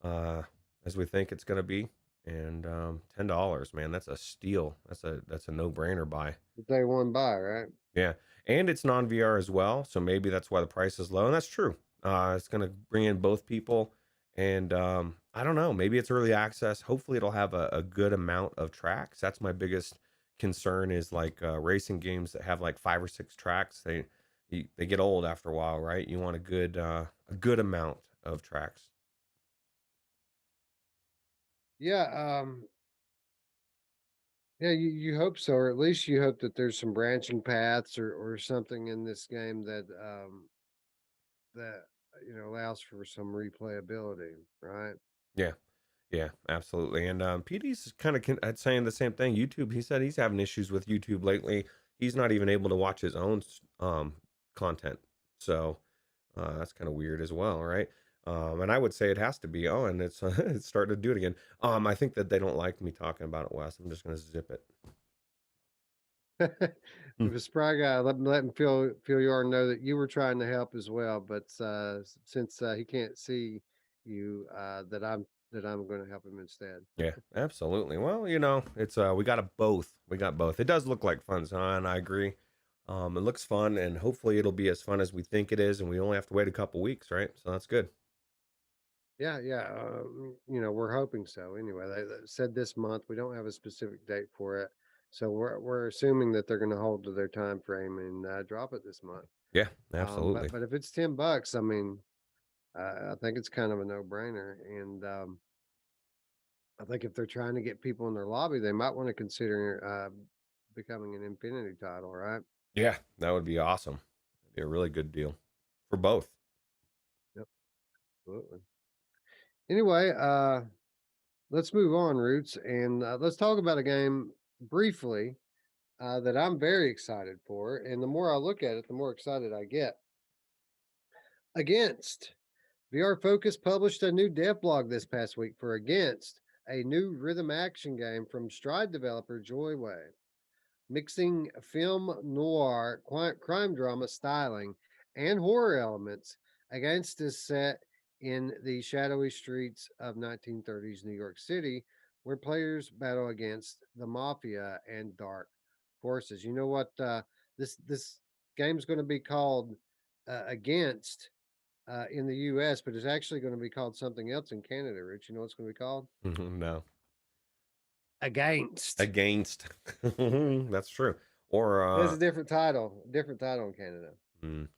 uh as we think it's gonna be. And $10, man, that's a steal. That's a no brainer buy. day one buy, right? Yeah, and it's non VR as well, so maybe that's why the price is low, and that's true. It's gonna bring in both people, and I don't know, maybe it's early access. Hopefully, it'll have a good amount of tracks. That's my biggest concern is like racing games that have like 5 or 6 tracks. They get old after a while, right? You want a good amount of tracks. Yeah, yeah, you hope so, or at least you hope that there's some branching paths or something in this game that allows for some replayability, right? Yeah. Yeah, absolutely. And PD's kind of saying the same thing. YouTube, he said he's having issues with YouTube lately. He's not even able to watch his own content. So that's kind of weird as well, right? And I would say it has to be. Oh, and it's it's starting to do it again. I think that they don't like me talking about it, Wes. I'm just gonna zip it. Hmm. If a spry guy, let him feel you already know that you were trying to help as well. But since he can't see you, that I'm going to help him instead. Yeah, absolutely. Well, it's we got a both. We got both. It does look like fun, so and I agree. It looks fun, and hopefully it'll be as fun as we think it is. And we only have to wait a couple weeks, right? So that's good. Yeah, yeah. We're hoping so. Anyway, they said this month. We don't have a specific date for it, so we're assuming that they're going to hold to their time frame and drop it this month. Yeah, But absolutely. but if it's $10, I mean, I think it's kind of a no brainer. And I think if they're trying to get people in their lobby, they might want to consider becoming an Infinity title, right? Yeah, that would be awesome. That'd be a really good deal for both. Yep, absolutely. Anyway, let's move on, Roots, and let's talk about a game briefly that I'm very excited for. And the more I look at it, the more excited I get. Against VR Focus published a new dev blog this past week for Against, a new rhythm action game from Stride developer Joyway, mixing film noir, crime drama styling, and horror elements. Against is set in the shadowy streets of 1930s New York City, where players battle against the mafia and dark forces. You know what? This game's going to be called Against in the US, but it's actually going to be called something else in Canada. Rich, you know what it's going to be called? No. Against. Against. That's true. Or There's a different title in Canada.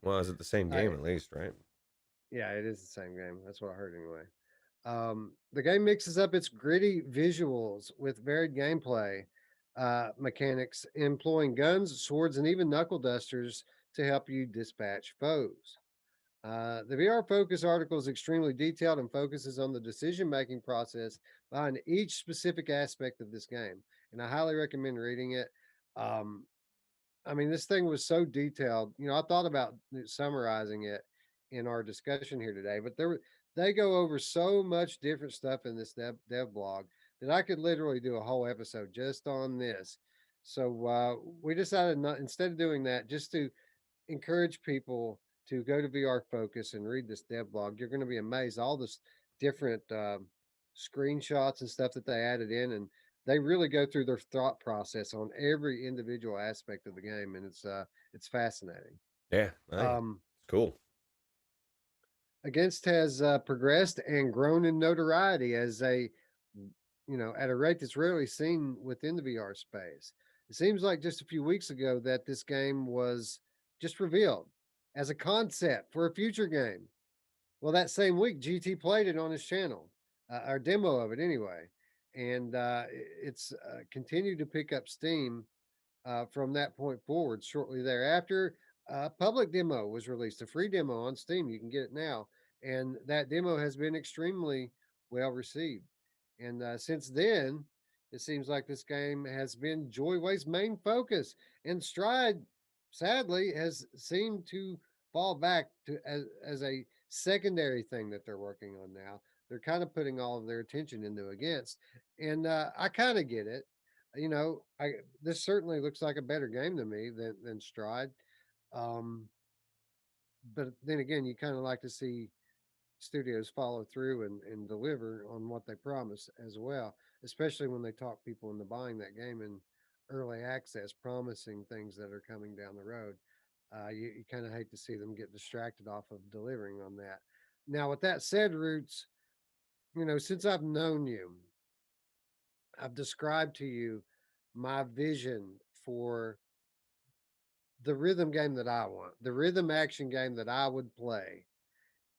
well, is it the same Uh, game at least, right? yeah, it is the same game. That's what I heard anyway. The game mixes up its gritty visuals with varied gameplay mechanics, employing guns, swords, and even knuckle dusters to help you dispatch foes. The VR Focus article is extremely detailed and focuses on the decision making process behind each specific aspect of this game. And I highly recommend reading it. Um, I mean, this thing was so detailed. You know, I thought about summarizing it in our discussion here today, but they go over so much different stuff in this dev blog that I could literally do a whole episode just on this. So we decided not, instead of doing that, just to encourage people to go to VR Focus and read this dev blog. You're going to be amazed all this different screenshots and stuff that they added in, and they really go through their thought process on every individual aspect of the game, and it's fascinating. Yeah, hey, Um, it's cool. Against has progressed and grown in notoriety as at a rate that's rarely seen within the VR space. It seems like just a few weeks ago that this game was just revealed as a concept for a future game. Well, that same week, GT played it on his channel, our demo of it anyway, and it's continued to pick up steam from that point forward. Shortly thereafter, a public demo was released, a free demo on Steam. You can get it now, and that demo has been extremely well received. And since then, it seems like this game has been Joyway's main focus, and Stride, sadly, has seemed to fall back to as a secondary thing that they're working on now. They're kind of putting all of their attention into Against, and I kind of get it. You know, I this certainly looks like a better game to me than Stride. Um, but then again, you kind of like to see studios follow through and deliver on what they promise as well, especially when they talk people into buying that game in early access, promising things that are coming down the road. You kind of hate to see them get distracted off of delivering on that. Now, with that said, Roots, you know, since I've known you, I've described to you my vision for the rhythm game that I want, the rhythm action game that I would play.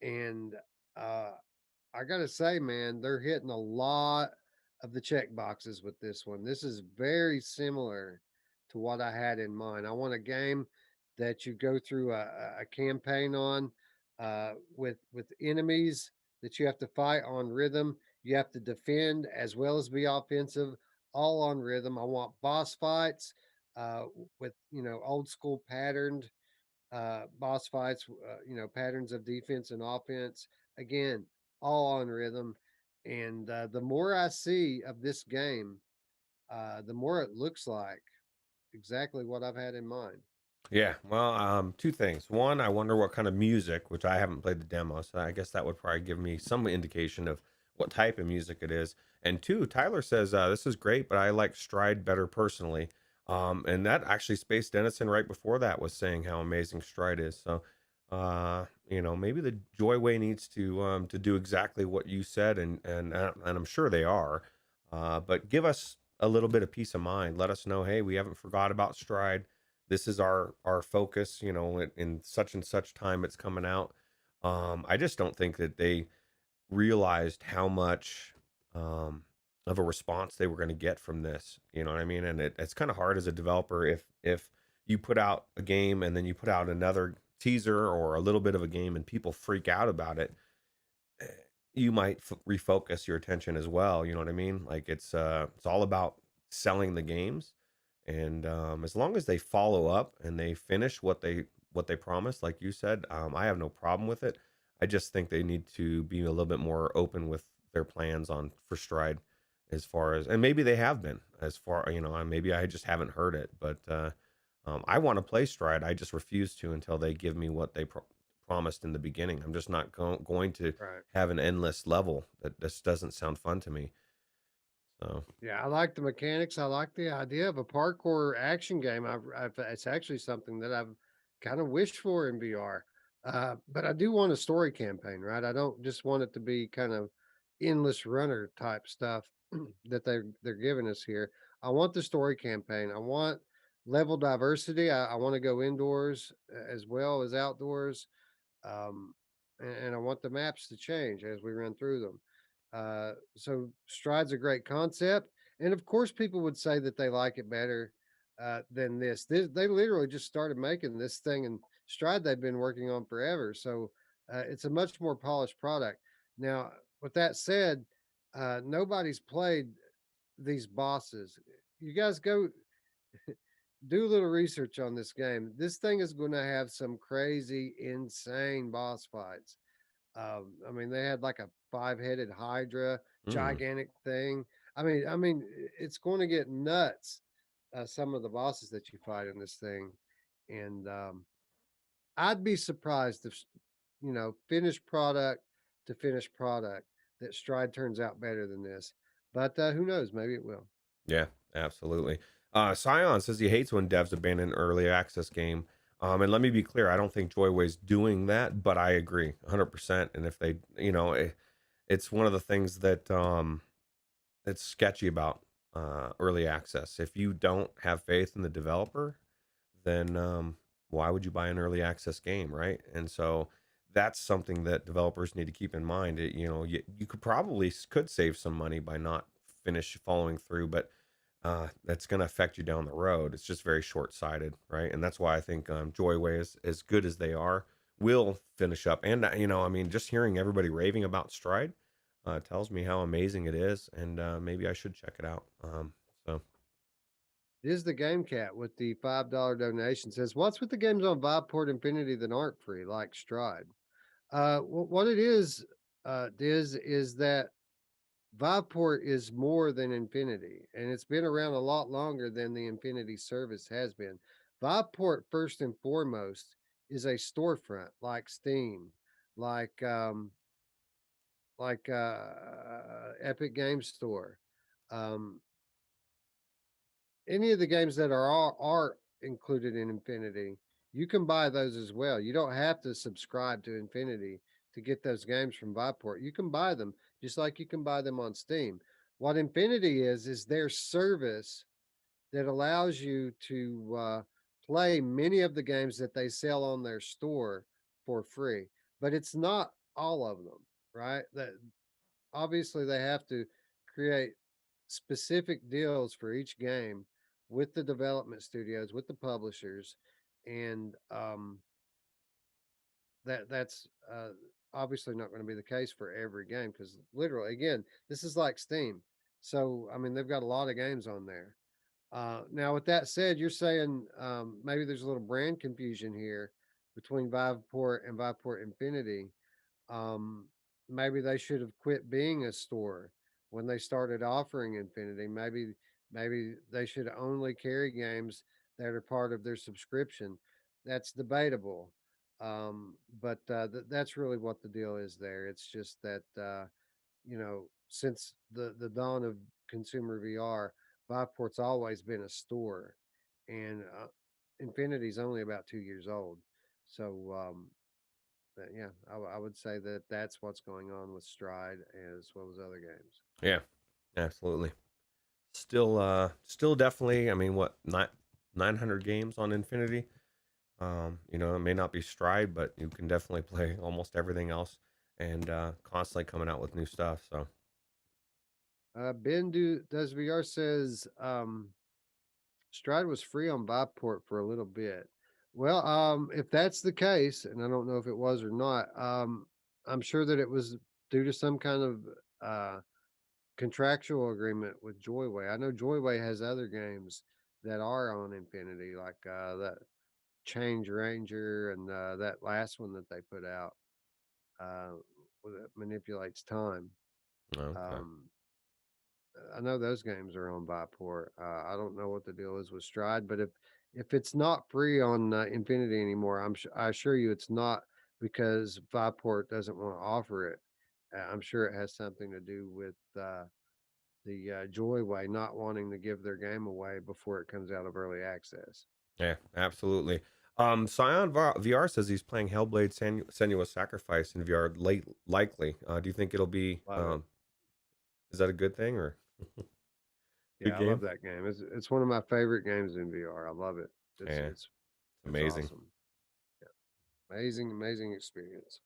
And uh, I gotta say, man, they're hitting a lot of the check boxes with this one. This is very similar to what I had in mind. I want a game that you go through a campaign on with enemies that you have to fight on rhythm. You have to defend as well as be offensive, all on rhythm. I want boss fights with old school patterned boss fights, patterns of defense and offense. Again, all on rhythm. And the more I see of this game, the more it looks like exactly what I've had in mind. Yeah, well, two things. One, I wonder what kind of music, which I haven't played the demo, so I guess that would probably give me some indication of what type of music it is. And two, Tyler says this is great, but I like Stride better personally. And that actually Space Dennison right before that was saying how amazing Stride is. So, maybe the Joyway needs to do exactly what you said, and I'm sure they are. But give us a little bit of peace of mind. Let us know, hey, we haven't forgot about Stride. This is our focus, in such and such time it's coming out. I just don't think that they realized how much of a response they were going to get from this. You know what I mean? And it's kind of hard as a developer if you put out a game and then you put out another teaser or a little bit of a game and people freak out about it, you might refocus your attention as well. You know what I mean? Like it's all about selling the games, and as long as they follow up and they finish what they promised, like you said, I have no problem with it. I just think they need to be a little bit more open with their plans on for Stride, as far as, and maybe they have been, as far, maybe I just haven't heard it, but I want to play Stride. I just refuse to until they give me what they promised in the beginning. I'm just not going to Right. have an endless level. That this doesn't sound fun to me. So Yeah, I like the mechanics. I like the idea of a parkour action game. It's actually something that I've kind of wished for in VR. But I do want a story campaign, right? I don't just want it to be kind of endless runner type stuff that they're giving us here. I want the story campaign. I want level diversity. I want to go indoors as well as outdoors. Um, and I want the maps to change as we run through them. So Stride's a great concept, and of course, people would say that they like it better than this. They literally just started making this thing, and Stride they've been working on forever. So it's a much more polished product. Now, with that said, nobody's played these bosses. You guys go do a little research on this game. This thing is going to have some crazy, insane boss fights. I mean, they had like a five-headed Hydra, Mm, gigantic thing. I mean, it's going to get nuts. Some of the bosses that you fight in this thing, and I'd be surprised if finished product to finished product that Stride turns out better than this. But who knows? Maybe it will. yeah, absolutely. Scion says he hates when devs abandon an early access game. And let me be clear, I don't think Joyway's doing that, but I agree 100%. And if they, it's one of the things that it's sketchy about early access. If you don't have faith in the developer, then why would you buy an early access game, right? And so that's something that developers need to keep in mind. You could probably could save some money by not finish following through, but that's going to affect you down the road. It's just very short sighted, right? And that's why I think Joyway is as good as they are will finish up. And I mean, just hearing everybody raving about Stride tells me how amazing it is, and maybe I should check it out. So It is the Game Cat with the $5 donation says, "What's with the games on Viveport Infinity that aren't free, like Stride?" What it is, Diz, is that Viveport is more than Infinity, and it's been around a lot longer than the Infinity service has been. Viveport, first and foremost, is a storefront like Steam, like Epic Game Store. Um, any of the games that are included in Infinity, you can buy those as well. You don't have to subscribe to Infinity to get those games from Viport. You can buy them just like you can buy them on Steam. What Infinity is their service that allows you to play many of the games that they sell on their store for free. But it's not all of them, right? That obviously they have to create specific deals for each game with the development studios, with the publishers, and that's obviously not going to be the case for every game because literally, again, this is like Steam. So I mean, they've got a lot of games on there. Now, with that said, you're saying maybe there's a little brand confusion here between Viveport and Viveport Infinity. um, Maybe they should have quit being a store when they started offering Infinity. Maybe they should only carry games that are part of their subscription. That's debatable. But that's really what the deal is there. It's just that since the dawn of consumer VR, Viveport's always been a store, and Infinity's only about 2 years old. So but yeah, I would say that that's what's going on with Stride as well as other games. yeah, absolutely. Still definitely. I mean, what, not 900 games on Infinity? It may not be Stride, but you can definitely play almost everything else, and constantly coming out with new stuff. So Does VR says Stride was free on Viveport for a little bit. Well, if that's the case, and I don't know if it was or not, I'm sure that it was due to some kind of contractual agreement with Joyway. I know Joyway has other games that are on Infinity, like that Change Ranger and that last one that they put out uh, that manipulates time. okay, Um, I know those games are on Viport. I don't know what the deal is with Stride, but if it's not free on Infinity anymore, I assure you it's not because Viport doesn't want to offer it. I'm sure it has something to do with the Joyway not wanting to give their game away before it comes out of early access. yeah, absolutely. Scion VR says he's playing Hellblade: Senua's Sacrifice in VR late likely. Do you think it'll be? Love it. Is that a good thing or good Yeah, I love game? that game. It's one of my favorite games in VR. I love it. It's Yeah, it's it's it's amazing. awesome. Yeah. Amazing experience.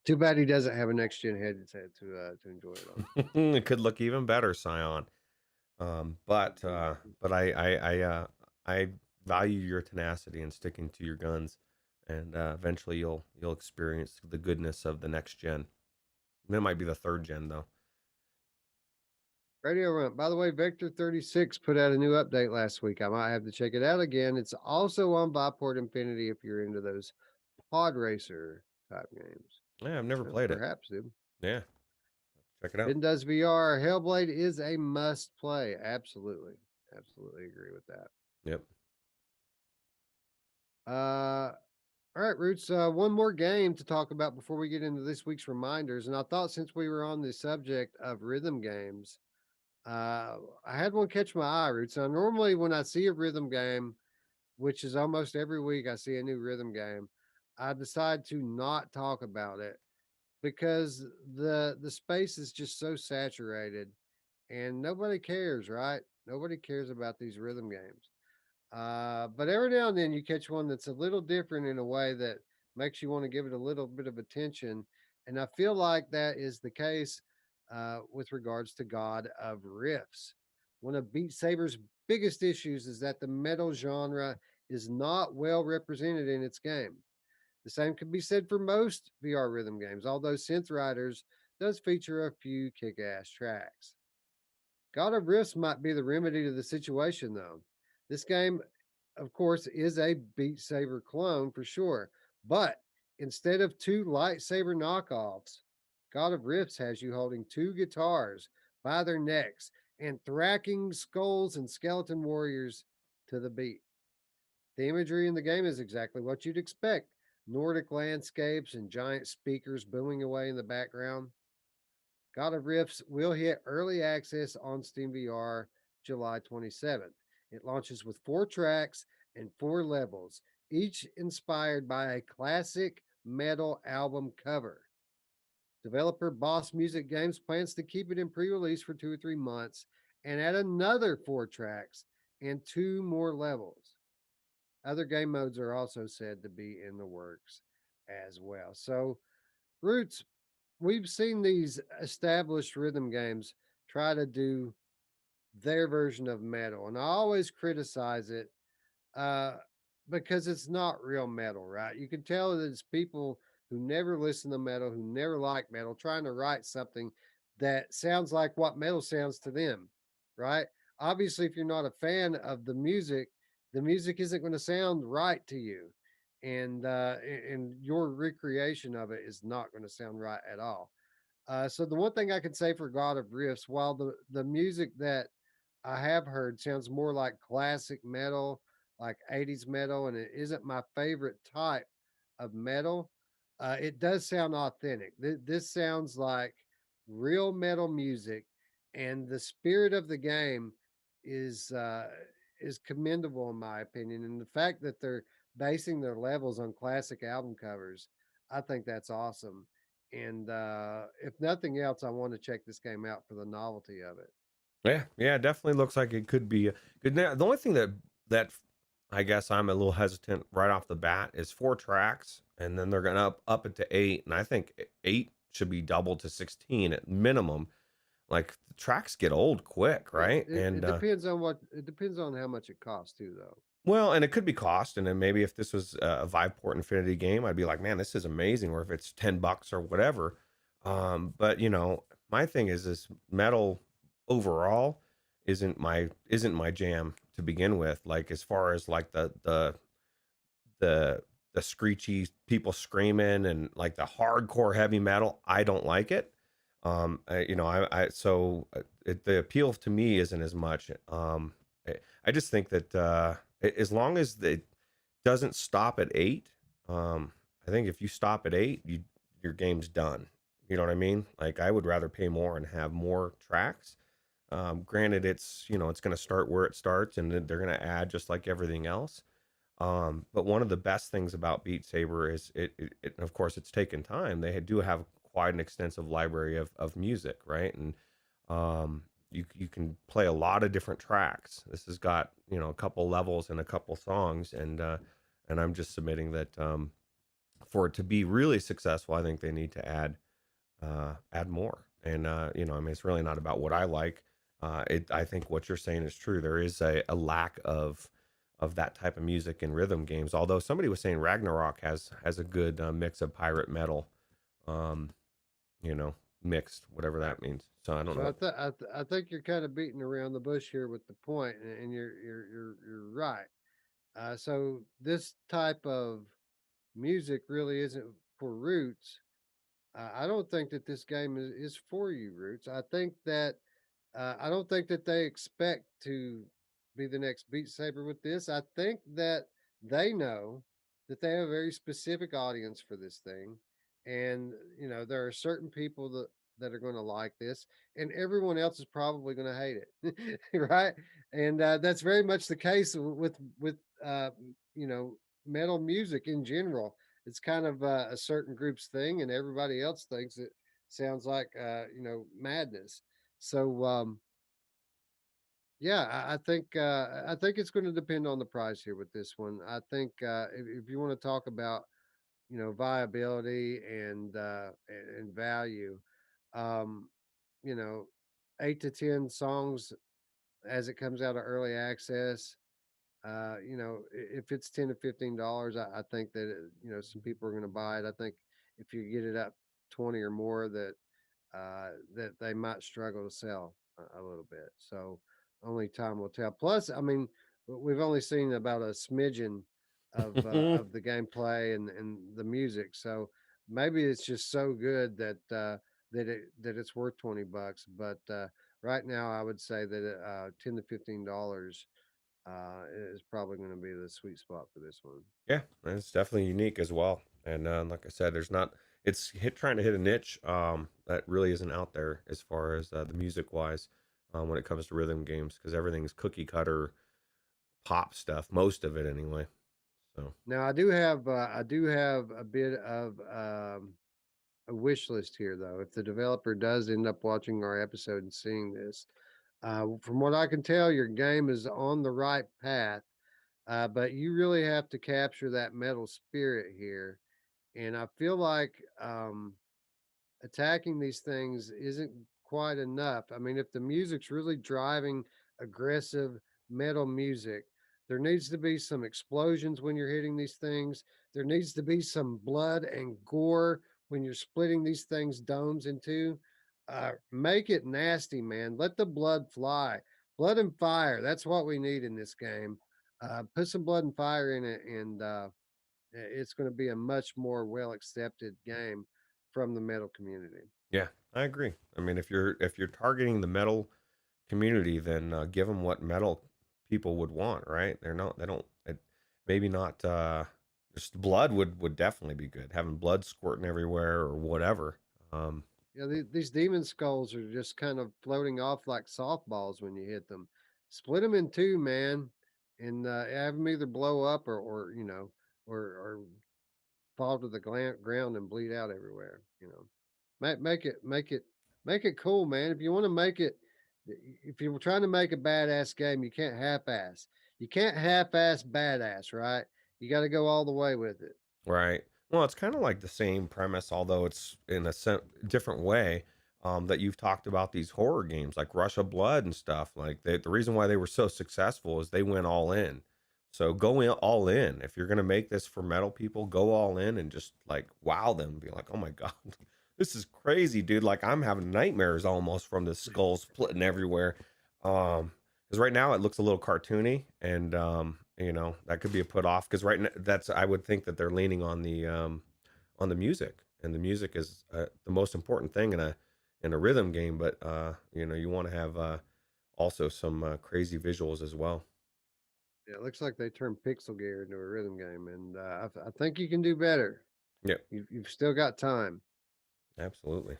Too bad he doesn't have a next gen headset to enjoy it on. It could look even better, Scion. But I value your tenacity and sticking to your guns, and eventually you'll experience the goodness of the next gen. It might be the third gen though. Radio Run. By the way, Vector 36 put out a new update last week. I might have to check it out again. It's also on Viport Infinity if you're into those pod racer type games. Yeah, I've never So played it. perhaps, dude. Yeah, check it out. Ben does VR. Hellblade is a must play. Absolutely. Absolutely agree with that. Yep. All right, Roots. One more game to talk about before we get into this week's reminders. And I thought since we were on the subject of rhythm games, I had one catch my eye, Roots. Now, normally when I see a rhythm game, which is almost every week I see a new rhythm game, I decide to not talk about it because the space is just so saturated and nobody cares, right? Nobody cares about these rhythm games. But every now and then you catch one that's a little different in a way that makes you want to give it a little bit of attention. And I feel like that is the case with regards to God of Riffs. One of Beat Saber's biggest issues is that the metal genre is not well represented in its game. The same could be said for most VR rhythm games, although Synth Riders does feature a few kick ass tracks. God of Riffs might be the remedy to the situation, though. This game, of course, is a Beat Saber clone for sure, but instead of two lightsaber knockoffs, God of Riffs has you holding two guitars by their necks and thracking skulls and skeleton warriors to the beat. The imagery in the game is exactly what you'd expect: Nordic landscapes and giant speakers booming away in the background. God of Riffs will hit early access on Steam VR July 27th. It launches with 4 tracks and 4 levels, each inspired by a classic metal album cover. Developer Boss Music Games plans to keep it in pre release for 2 or 3 months and add another 4 tracks and 2 more levels. Other game modes are also said to be in the works as well. So, Roots, we've seen these established rhythm games try to do their version of metal, and I always criticize it uh, because it's not real metal, right? You can tell that it's people who never listen to metal, who never like metal, trying to write something that sounds like what metal sounds to them, right? Obviously, if you're not a fan of the music isn't going to sound right to you, and your recreation of it is not going to sound right at all. So the one thing I can say for God of Riffs, while the music that I have heard sounds more like classic metal, like 80s metal, and it isn't my favorite type of metal, it does sound authentic. This sounds like real metal music, and the spirit of the game is uh, is commendable in my opinion. And the fact that they're basing their levels on classic album covers, I think that's awesome. And if nothing else, I want to check this game out for the novelty of it. Yeah, yeah, it definitely looks like it could be good. Now, the only thing that I guess I'm a little hesitant right off the bat is 4 tracks, and then they're gonna up it to 8, and I think 8 should be doubled to 16 at minimum. Like the tracks get old quick, It, right? it, it depends on it depends on how much it costs too, though. Well, and it could be cost, and then maybe if this was a Viveport Infinity game, I'd be like, man, this is amazing. Or if it's $10 or whatever. But my thing is this metal overall isn't my jam to begin with. Like as far as like the screechy people screaming and like the hardcore heavy metal, I don't like it. The appeal to me isn't as much. I just think that as long as it doesn't stop at 8, I think if you stop at 8, your game's done. You know what I mean? Like I would rather pay more and have more tracks. Granted, it's going to start where it starts, and then they're going to add just like everything else. But one of the best things about Beat Saber is of course, it's taken time. They do have quite an extensive library of music, right? And you can play a lot of different tracks. This has got, a couple levels and a couple songs, and I'm just submitting that for it to be really successful, I think they need to add more. And I mean, it's really not about what I like. I think what you're saying is true. There is a lack of that type of music in rhythm games. Although somebody was saying Ragnarok has a good mix of pirate metal, um, mixed, whatever that means. So I don't So know. I think you're kind of beating around the bush here with the point, and you're right. So this type of music really isn't for Roots. I don't think that this game is for you, Roots. I don't think that they expect to be the next Beat Saber with this. I think that they know that they have a very specific audience for this thing, and there are certain people that are going to like this, and everyone else is probably going to hate it, right? And that's very much the case with you know metal music in general. It's kind of a certain group's thing, and everybody else thinks it sounds like madness. So yeah, I think it's going to depend on the price here with this one. I think if you want to talk about viability and value, um, you know, 8 to 10 songs as it comes out of early access. If it's $10 to $15, I think that some people are going to buy it. I think if you get it up 20 or more, that they might struggle to sell a little bit. So only time will tell. Plus, I mean, we've only seen about a smidgen of the gameplay and the music. So maybe it's just so good that it's worth $20. But right now, I would say that $10 to $15 is probably going to be the sweet spot for this one. Yeah, it's definitely unique as well. And like I said, there's not. It's trying to hit a niche that really isn't out there as far as the music wise when it comes to rhythm games, because everything's cookie cutter pop stuff, most of it anyway. So Now I do have a bit of a wish list here though. If the developer does end up watching our episode and seeing this, from what I can tell, your game is on the right path, but you really have to capture that metal spirit here. And I feel like attacking these things isn't quite enough. I mean, if the music's really driving aggressive metal music, there needs to be some explosions when you're hitting these things. There needs to be some blood and gore when you're splitting these things domes in two. Make it nasty, man. Let the blood fly. Blood and fire. That's what we need in this game. Put some blood and fire in it, and it's going to be a much more well accepted game from the metal community. yeah, I agree. I mean, if you're targeting the metal community, then give them what metal people would want, right? They're not. They don't. Maybe not. Just blood would definitely be good. Having blood squirting everywhere or whatever. Um, Yeah, these demon skulls are just kind of floating off like softballs when you hit them. Split them in two, man, and have them either blow up or or fall to the ground and bleed out everywhere. Make it cool, man. If you want to make it, if you're trying to make a badass game, you can't half-ass. You can't half-ass badass, right? You got to go all the way with it. Right. Well, it's kind of like the same premise, although it's in a different way. That you've talked about these horror games like Rush of Blood and stuff. Like the reason why they were so successful is they went all in. So go in all in. If you're gonna make this for metal people, go all in and just like wow them. Be like, oh my god, this is crazy, dude. Like I'm having nightmares almost from the skulls splitting everywhere. Because right now it looks a little cartoony, and that could be a put off. Because right now that's I would think that they're leaning on the music, and the music is the most important thing in a rhythm game. But you want to have also some crazy visuals as well. Yeah, it looks like they turned Pixel Gear into a rhythm game, and I think you can do better. Yep, You've still got time. absolutely.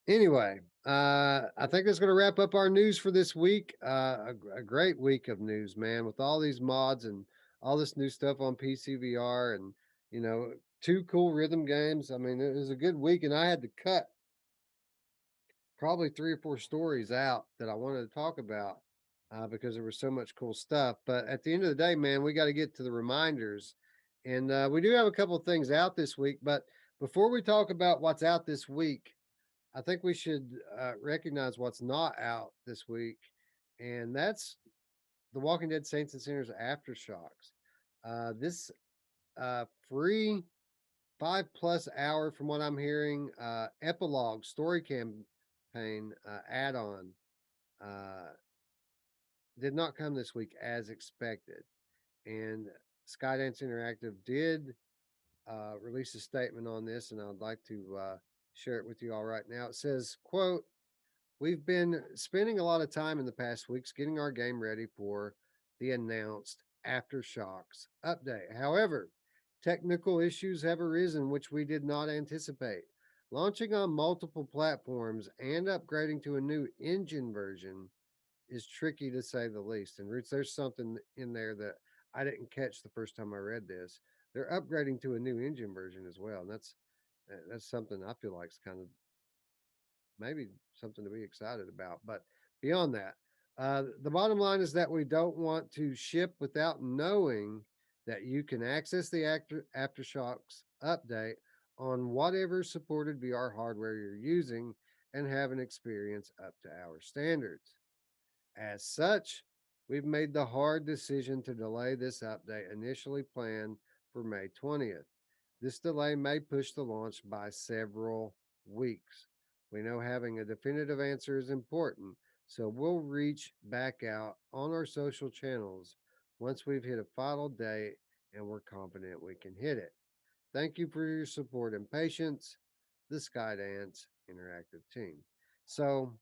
Anyway, I think that's going to wrap up our news for this week. A great week of news, man, with all these mods and all this new stuff on PCVR and, you know, 2 cool rhythm games. I mean, it was a good week, and I had to cut probably 3 or 4 stories out that I wanted to talk about, because there was so much cool stuff. But at the end of the day, man, we gotta get to the reminders, and, we do have a couple of things out this week, but before we talk about what's out this week, I think we should, recognize what's not out this week, and that's The Walking Dead: Saints and Sinners Aftershocks. This, free 5+ hour, from what I'm hearing, epilogue story campaign, add-on, uh, did not come this week as expected. And Skydance Interactive did, release a statement on this, and I'd like to, share it with you all right now. It says, quote, "We've been spending a lot of time in the past weeks getting our game ready for the announced Aftershocks update. However, technical issues have arisen which we did not anticipate. Launching on multiple platforms and upgrading to a new engine version is tricky to say the least." And Roots, there's something in there that I didn't catch the first time I read this. They're upgrading to a new engine version as well. And that's something I feel like is kind of maybe something to be excited about. But beyond that, the bottom line is that we don't want to ship without knowing that you can access the Aftershocks update on whatever supported VR hardware you're using and have an experience up to our standards. As such, we've made the hard decision to delay this update initially planned for May 20th. This delay may push the launch by several weeks. We know having a definitive answer is important, so we'll reach back out on our social channels once we've hit a final date and we're confident we can hit it. Thank you for your support and patience, the Skydance Interactive team. So,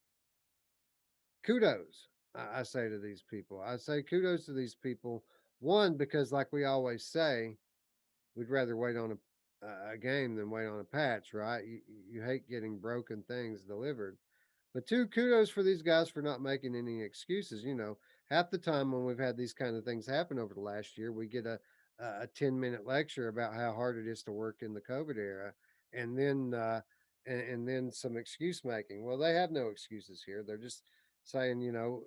kudos, I say to these people. I say kudos to these people. One, because like we always say, we'd rather wait on a game than wait on a patch, right? You hate getting broken things delivered. But two, kudos for these guys for not making any excuses. You know, half the time when we've had these kind of things happen over the last year, we get a 10-minute lecture about how hard it is to work in the COVID era, and then and then some excuse making. Well, they have no excuses here. They're just saying, you know,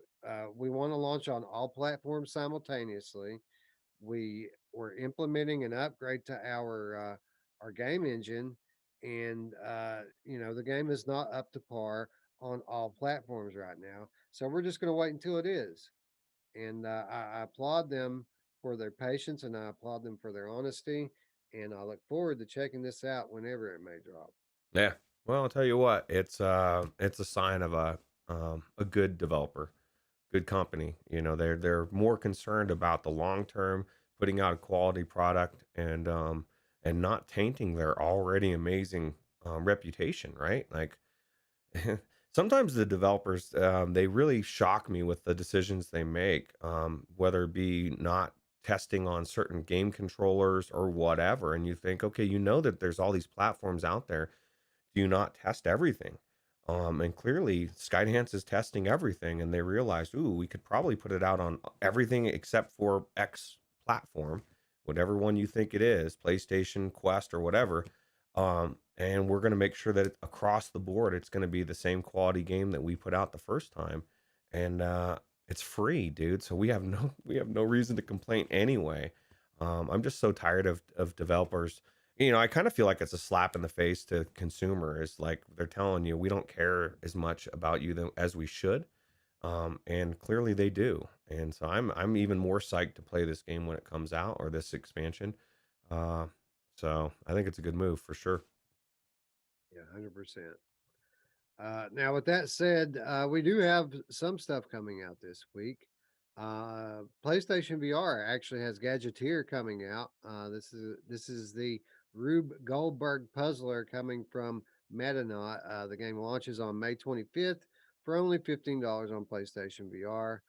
we want to launch on all platforms simultaneously. We were implementing an upgrade to our game engine, and you know, the game is not up to par on all platforms right now. So we're just going to wait until it is. And I applaud them for their patience, and I applaud them for their honesty. And I look forward to checking this out whenever it may drop. Yeah. Well, I'll tell you what, it's a sign of a good developer, good company. You know, they're more concerned about the long term, putting out a quality product, and not tainting their already amazing reputation, right? Like sometimes the developers, they really shock me with the decisions they make, whether it be not testing on certain game controllers or whatever. And you think, okay, you know that there's all these platforms out there, do you not test everything? And clearly Skydance is testing everything, and they realized, ooh, we could probably put it out on everything except for X platform, whatever one you think it is, PlayStation, Quest, or whatever. And we're going to make sure that across the board, it's going to be the same quality game that we put out the first time, and it's free, dude. So we have no reason to complain anyway. I'm just so tired of developers. You know, I kind of feel like it's a slap in the face to consumers. Like they're telling you we don't care as much about you as we should, and clearly they do. And so I'm even more psyched to play this game when it comes out, or this expansion. Uh, so I think it's a good move for sure. Yeah, 100%. Now, with that said, we do have some stuff coming out this week. PlayStation VR actually has Gadgeteer coming out. This is the Rube Goldberg puzzler coming from Metanaut. The game launches on May 25th for only $15 on PlayStation VR.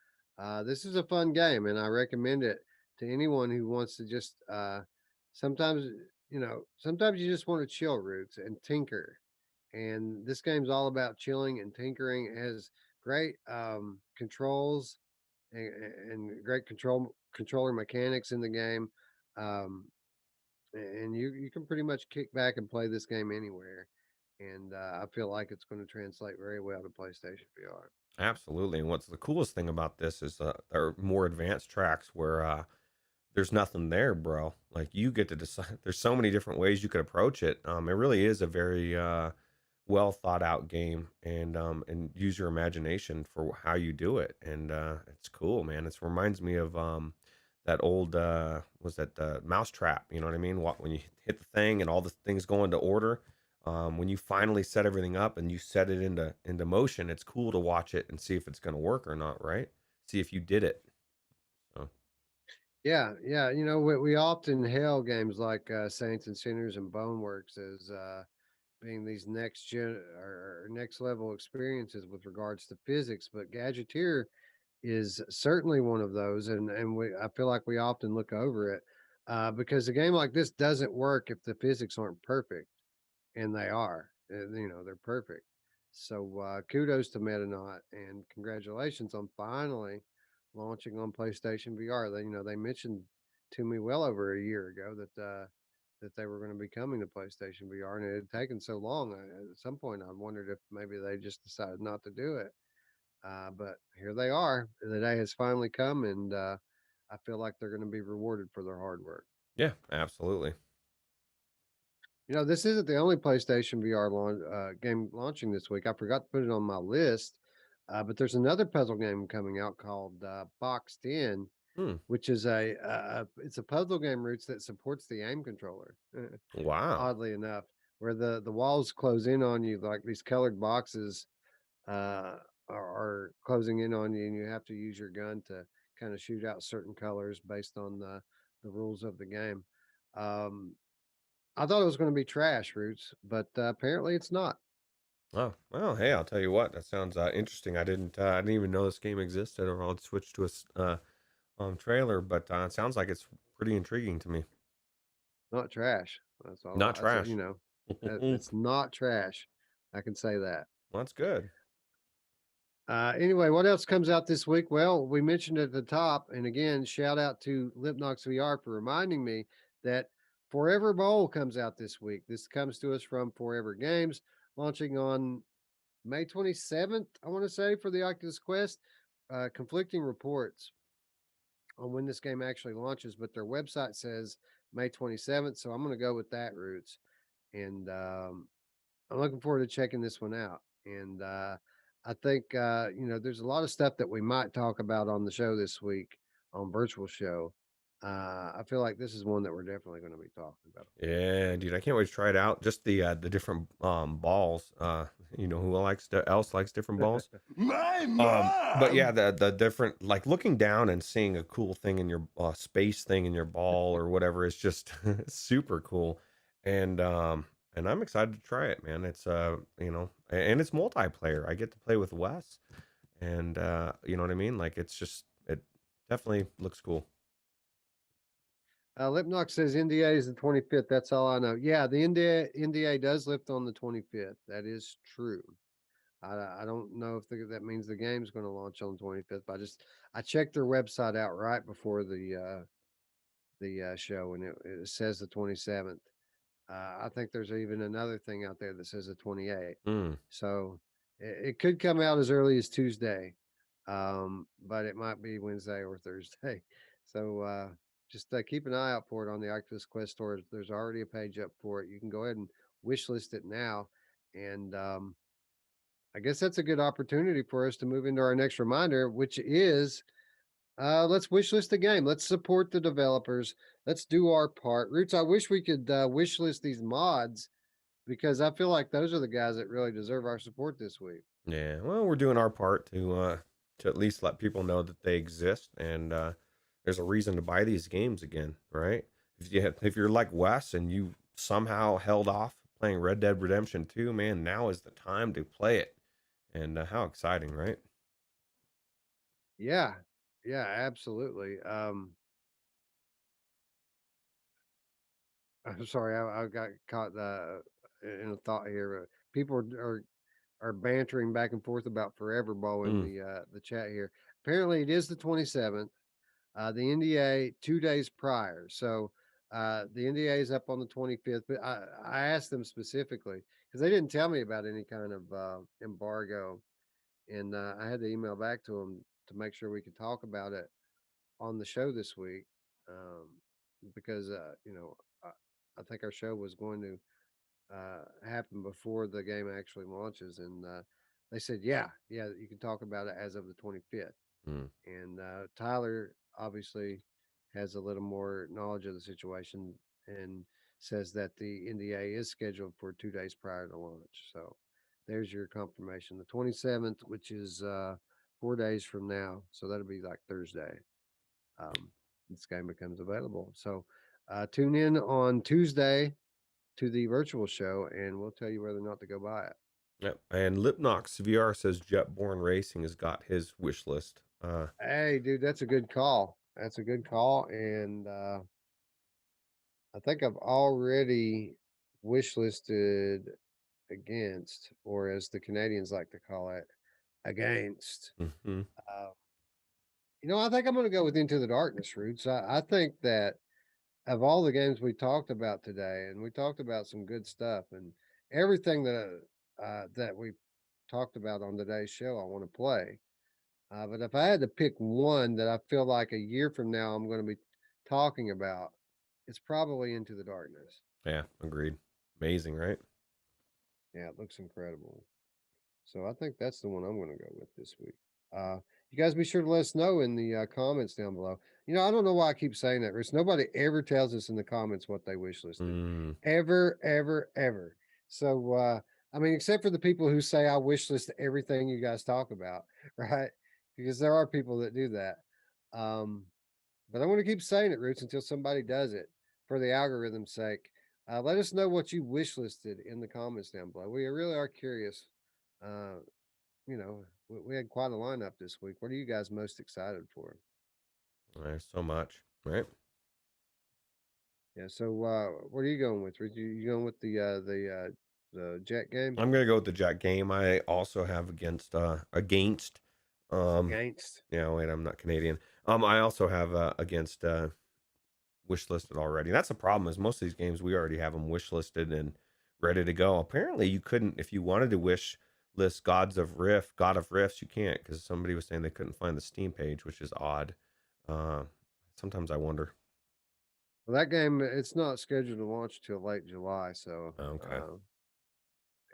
This is a fun game, and I recommend it to anyone who wants to just sometimes, sometimes you just want to chill, Roots, and tinker. And this game's all about chilling and tinkering. It has great controls. and great controller mechanics in the game. Um, and you can pretty much kick back and play this game anywhere. And I feel like it's going to translate very well to PlayStation VR. Absolutely. And what's the coolest thing about this is there are more advanced tracks where there's nothing there, bro. Like you get to decide. There's so many different ways you could approach it. It really is a very well thought out game, and use your imagination for how you do it. And it's cool, man. It reminds me of that old was that Mousetrap. You know what I mean? When you hit the thing and all the things go into order. When you finally set everything up and you set it into motion, it's cool to watch it and see if it's going to work or not, right? See if you did it. So Yeah, yeah. We often hail games like Saints and Sinners and Boneworks as being these next gen or next level experiences with regards to physics, but Gadgeteer is certainly one of those, and I feel like we often look over it because a game like this doesn't work if the physics aren't perfect, and they are. They're perfect. So kudos to Metanaut and congratulations on finally launching on PlayStation VR. They mentioned to me well over a year ago that they were going to be coming to PlayStation VR, and it had taken so long. At some point, I wondered if maybe they just decided not to do it. But here they are. The day has finally come, and I feel like they're going to be rewarded for their hard work. yeah, absolutely. This isn't the only PlayStation VR game launching this week. I forgot to put it on my list, but there's another puzzle game coming out called Boxed In, Hmm. which is it's a puzzle game roots that supports the aim controller. Wow. Oddly enough, where the walls close in on you like these colored boxes uh, are closing in on you, and you have to use your gun to kind of shoot out certain colors based on the rules of the game. Um, I thought it was going to be trash, Roots, but apparently it's not. Oh, well, hey, I'll tell you what. That sounds interesting. I didn't even know this game existed, or I'll switch to a trailer. But it sounds like it's pretty intriguing to me. Not trash. That's all. Not trash. Well, It's not trash. I can say that. that's good. Anyway, what else comes out this week? Well, we mentioned at the top, and again, shout out to Lipnox VR for reminding me that Forever Bowl comes out this week. This comes to us from Forever Games, launching on May 27th, I want to say, for the Oculus Quest. Conflicting reports on when this game actually launches, but their website says May 27th, so I'm going to go with that, Roots. And I'm looking forward to checking this one out. And I think there's a lot of stuff that we might talk about on the show this week on Virtual Show. I feel like this is one that we're definitely going to be talking about. Yeah, dude, I can't wait to try it out. Just the different balls. Who else likes different balls? My But yeah, mom! the different, like looking down and seeing a cool thing in your space thing in your ball or whatever is just super cool. And I'm excited to try it, man. It's and it's multiplayer. I get to play with Wes, and you know what I mean? Like it definitely looks cool. Lipnock says NDA is the 25th. That's all I know. Yeah, the NDA does lift on the 25th. That is true. I don't know if that means the game's going to launch on the 25th. But I checked their website out right before the show, and it says the 27th. I think there's even another thing out there that says the 28th. Mm. So it could come out as early as Tuesday, but it might be Wednesday or Thursday. So just keep an eye out for it on the Oculus Quest store. There's already a page up for it. You can go ahead and wish list it now. And I guess that's a good opportunity for us to move into our next reminder, which is let's wish list the game. Let's support the developers. Let's do our part. Roots, I wish we could wish list these mods because I feel like those are the guys that really deserve our support this week. Yeah, well, we're doing our part to at least let people know that they exist, and there's a reason to buy these games again, right? If you're like Wes and you somehow held off playing Red Dead Redemption 2, man, now is the time to play it. And how exciting, right? Yeah, yeah, absolutely. I'm sorry, I got caught in a thought here. People are are bantering back and forth about Forever Ball in Mm. the chat here. Apparently, it is the 27th. The NDA 2 days prior. So the NDA is up on the 25th. But I asked them specifically because they didn't tell me about any kind of embargo, and I had to email back to them to make sure we could talk about it on the show this week, um, because I think our show was going to happen before the game actually launches, and they said, yeah, you can talk about it as of the 25th. Mm. And Tyler obviously has a little more knowledge of the situation and says that the NDA is scheduled for 2 days prior to launch. So there's your confirmation. The 27th, which is 4 days from now. So that'll be like Thursday. This game becomes available. So tune in on Tuesday to the virtual show and we'll tell you whether or not to go buy it. Yep. And Lipnox VR says Jetborne Racing has got his wish list. Hey, dude, that's a good call. That's a good call. And I think I've already wish listed against, or as the Canadians like to call it, against. Mm-hmm. Uh, I think I'm going to go with Into the Darkness Roots. I think that of all the games we talked about today, and we talked about some good stuff, and everything that we talked about on today's show, I want to play. But if I had to pick one that I feel like a year from now I'm going to be talking about, it's probably Into the Darkness. Yeah, agreed. Amazing, right? Yeah, it looks incredible. So I think that's the one I'm going to go with this week. You guys be sure to let us know in the comments down below. I don't know why I keep saying that, Rich. Nobody ever tells us in the comments what they wish listed. Mm. Ever, ever, ever. So, I mean, except for the people who say I wish list everything you guys talk about, right? Because there are people that do that. But I want to keep saying it, Roots, until somebody does it for the algorithm's sake. Let us know what you wish listed in the comments down below. We really are curious. Uh, we had quite a lineup this week. What are you guys most excited for? There's so much, right? Yeah. So, what are you going with? You going with the jet game? I'm gonna go with the Jet game. I also have against Against. yeah, wait, I'm not Canadian. I also have against wish listed already. That's the problem, is most of these games we already have them wish listed and ready to go. Apparently you couldn't, if you wanted to wish list God of Riffs, you can't, because somebody was saying they couldn't find the Steam page, which is odd. Sometimes I wonder. Well, that game it's not scheduled to launch till late July, so Okay.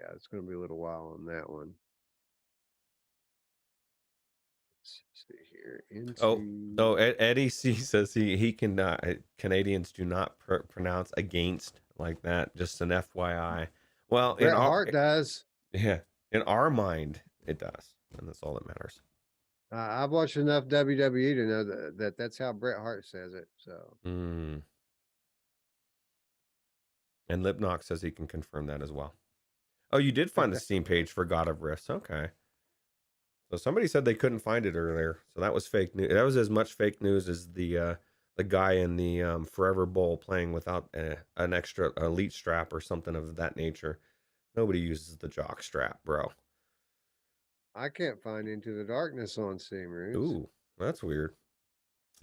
yeah, it's going to be a little while on that one. Let's see here. Oh, Eddie C says he can Canadians do not pronounce against like that. Just an FYI. Well, Bret Hart does. yeah, in our mind it does, and that's all that matters. I've watched enough WWE to know that's how Bret Hart says it. So. Mm. And Lipnox says he can confirm that as well. Oh, you did find the Steam page for God of Riffs. Okay. So somebody said they couldn't find it earlier. So that was fake news. That was as much fake news as the guy in the Forever Bowl playing without an extra elite strap or something of that nature. Nobody uses the jock strap, bro. I can't find Into the Darkness on Steam, Roots. Ooh, that's weird.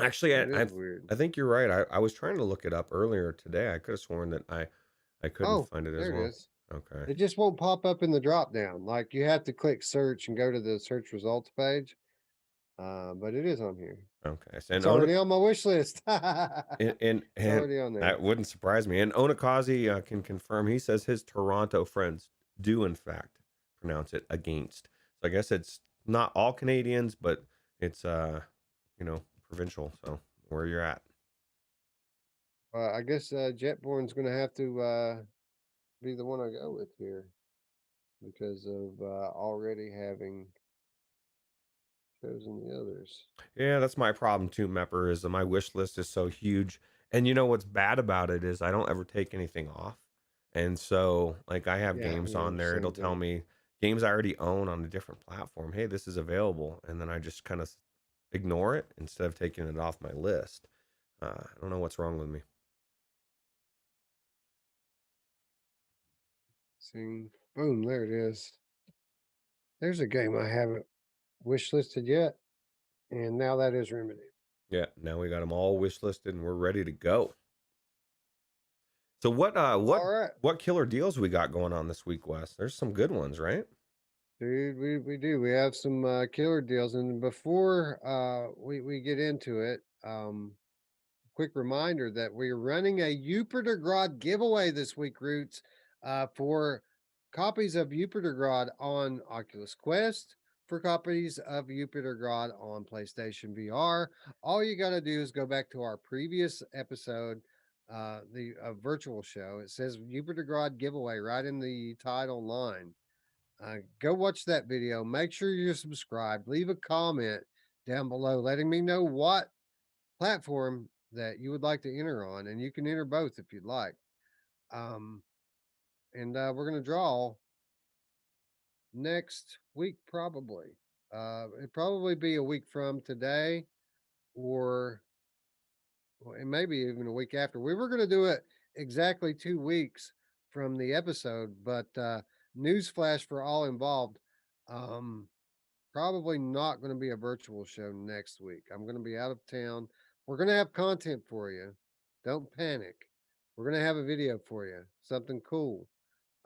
Actually, weird. I think you're right. I was trying to look it up earlier today. I could have sworn that I couldn't find it as well. There it is. Okay. It just won't pop up in the drop down. Like you have to click search and go to the search results page. But it is on here. Okay. It's already on my wish list. and It's already on there. That wouldn't surprise me. And Onakazi can confirm. He says his Toronto friends do in fact pronounce it against. So I guess it's not all Canadians, but it's provincial. So where you're at. I guess Jetborne's going to have to be the one I go with here because of already having chosen the others. Yeah, that's my problem too, Mepper, is that my wish list is so huge. And you know what's bad about it is I don't ever take anything off. And so like I have games on there, it'll tell me games I already own on a different platform. Hey, this is available. And then I just kind of ignore it instead of taking it off my list. I don't know what's wrong with me. See, boom, there it is. There's a game I haven't wish listed yet, and now that is remedied. Yeah, now we got them all wish listed and we're ready to go. So All right, what killer deals we got going on this week, Wes? There's some good ones, right? dude. We do. We have some killer deals, and before we get into it, quick reminder that we're running a Jupitergrad giveaway this week, Roots, for copies of Jupitergrad on Oculus Quest, for copies of Jupitergrad on PlayStation VR. All you got to do is go back to our previous episode, the virtual show. It says Jupitergrad giveaway right in the title line. Go watch that video. Make sure you're subscribed. Leave a comment down below letting me know what platform that you would like to enter on, and you can enter both if you'd like. Um, and we're going to draw next week, probably. It'd probably be a week from today, or well, it may be even a week after. We were going to do it exactly 2 weeks from the episode, but newsflash for all involved. Um, Probably not going to be a virtual show next week. I'm going to be out of town. We're going to have content for you. Don't panic. We're going to have a video for you, something cool.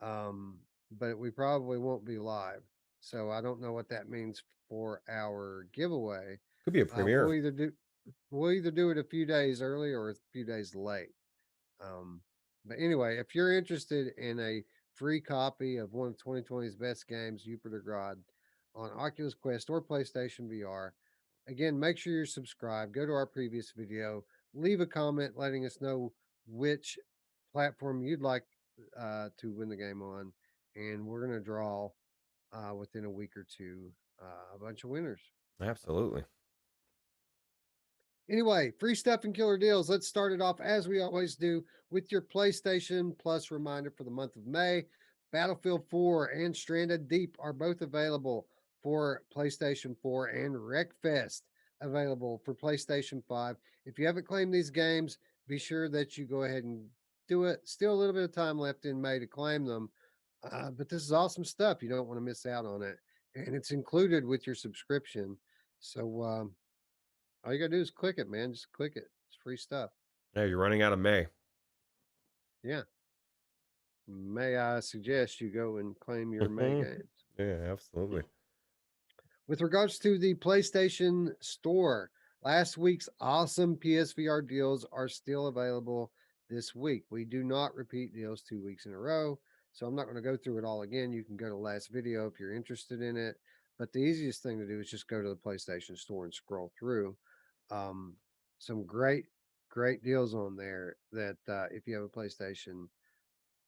But we probably won't be live. So I don't know what that means for our giveaway. Could be a Uh, premiere. we'll either do we'll either do it a few days early or a few days late. Um, but anyway, if you're interested in a free copy of one of 2020's best games, Jupitergrad, on Oculus Quest or PlayStation VR, again, make sure you're subscribed. Go to our previous video, leave a comment letting us know which platform you'd like to win the game on, and we're going to draw within a week or two a bunch of winners. Absolutely. Anyway, free stuff and killer deals. Let's start it off as we always do with your PlayStation Plus reminder for the month of May. Battlefield 4 and Stranded Deep are both available for PlayStation 4, and Wreckfest available for PlayStation 5. If you haven't claimed these games, be sure that you go ahead and do it. Still a little bit of time left in May to claim them. But this is awesome stuff. You don't want to miss out on it. And it's included with your subscription. So all you gotta do is click it, man. Just click it. It's free stuff. Yeah, you're running out of May. Yeah. May I suggest you go and claim your May games? Yeah, absolutely. With regards to the PlayStation Store, last week's awesome PSVR deals are still available this week. We do not repeat deals 2 weeks in a row, so I'm not going to go through it all again. You can go to the last video if you're interested in it. But the easiest thing to do is just go to the PlayStation Store and scroll through. Um, some great deals on there that if you have a PlayStation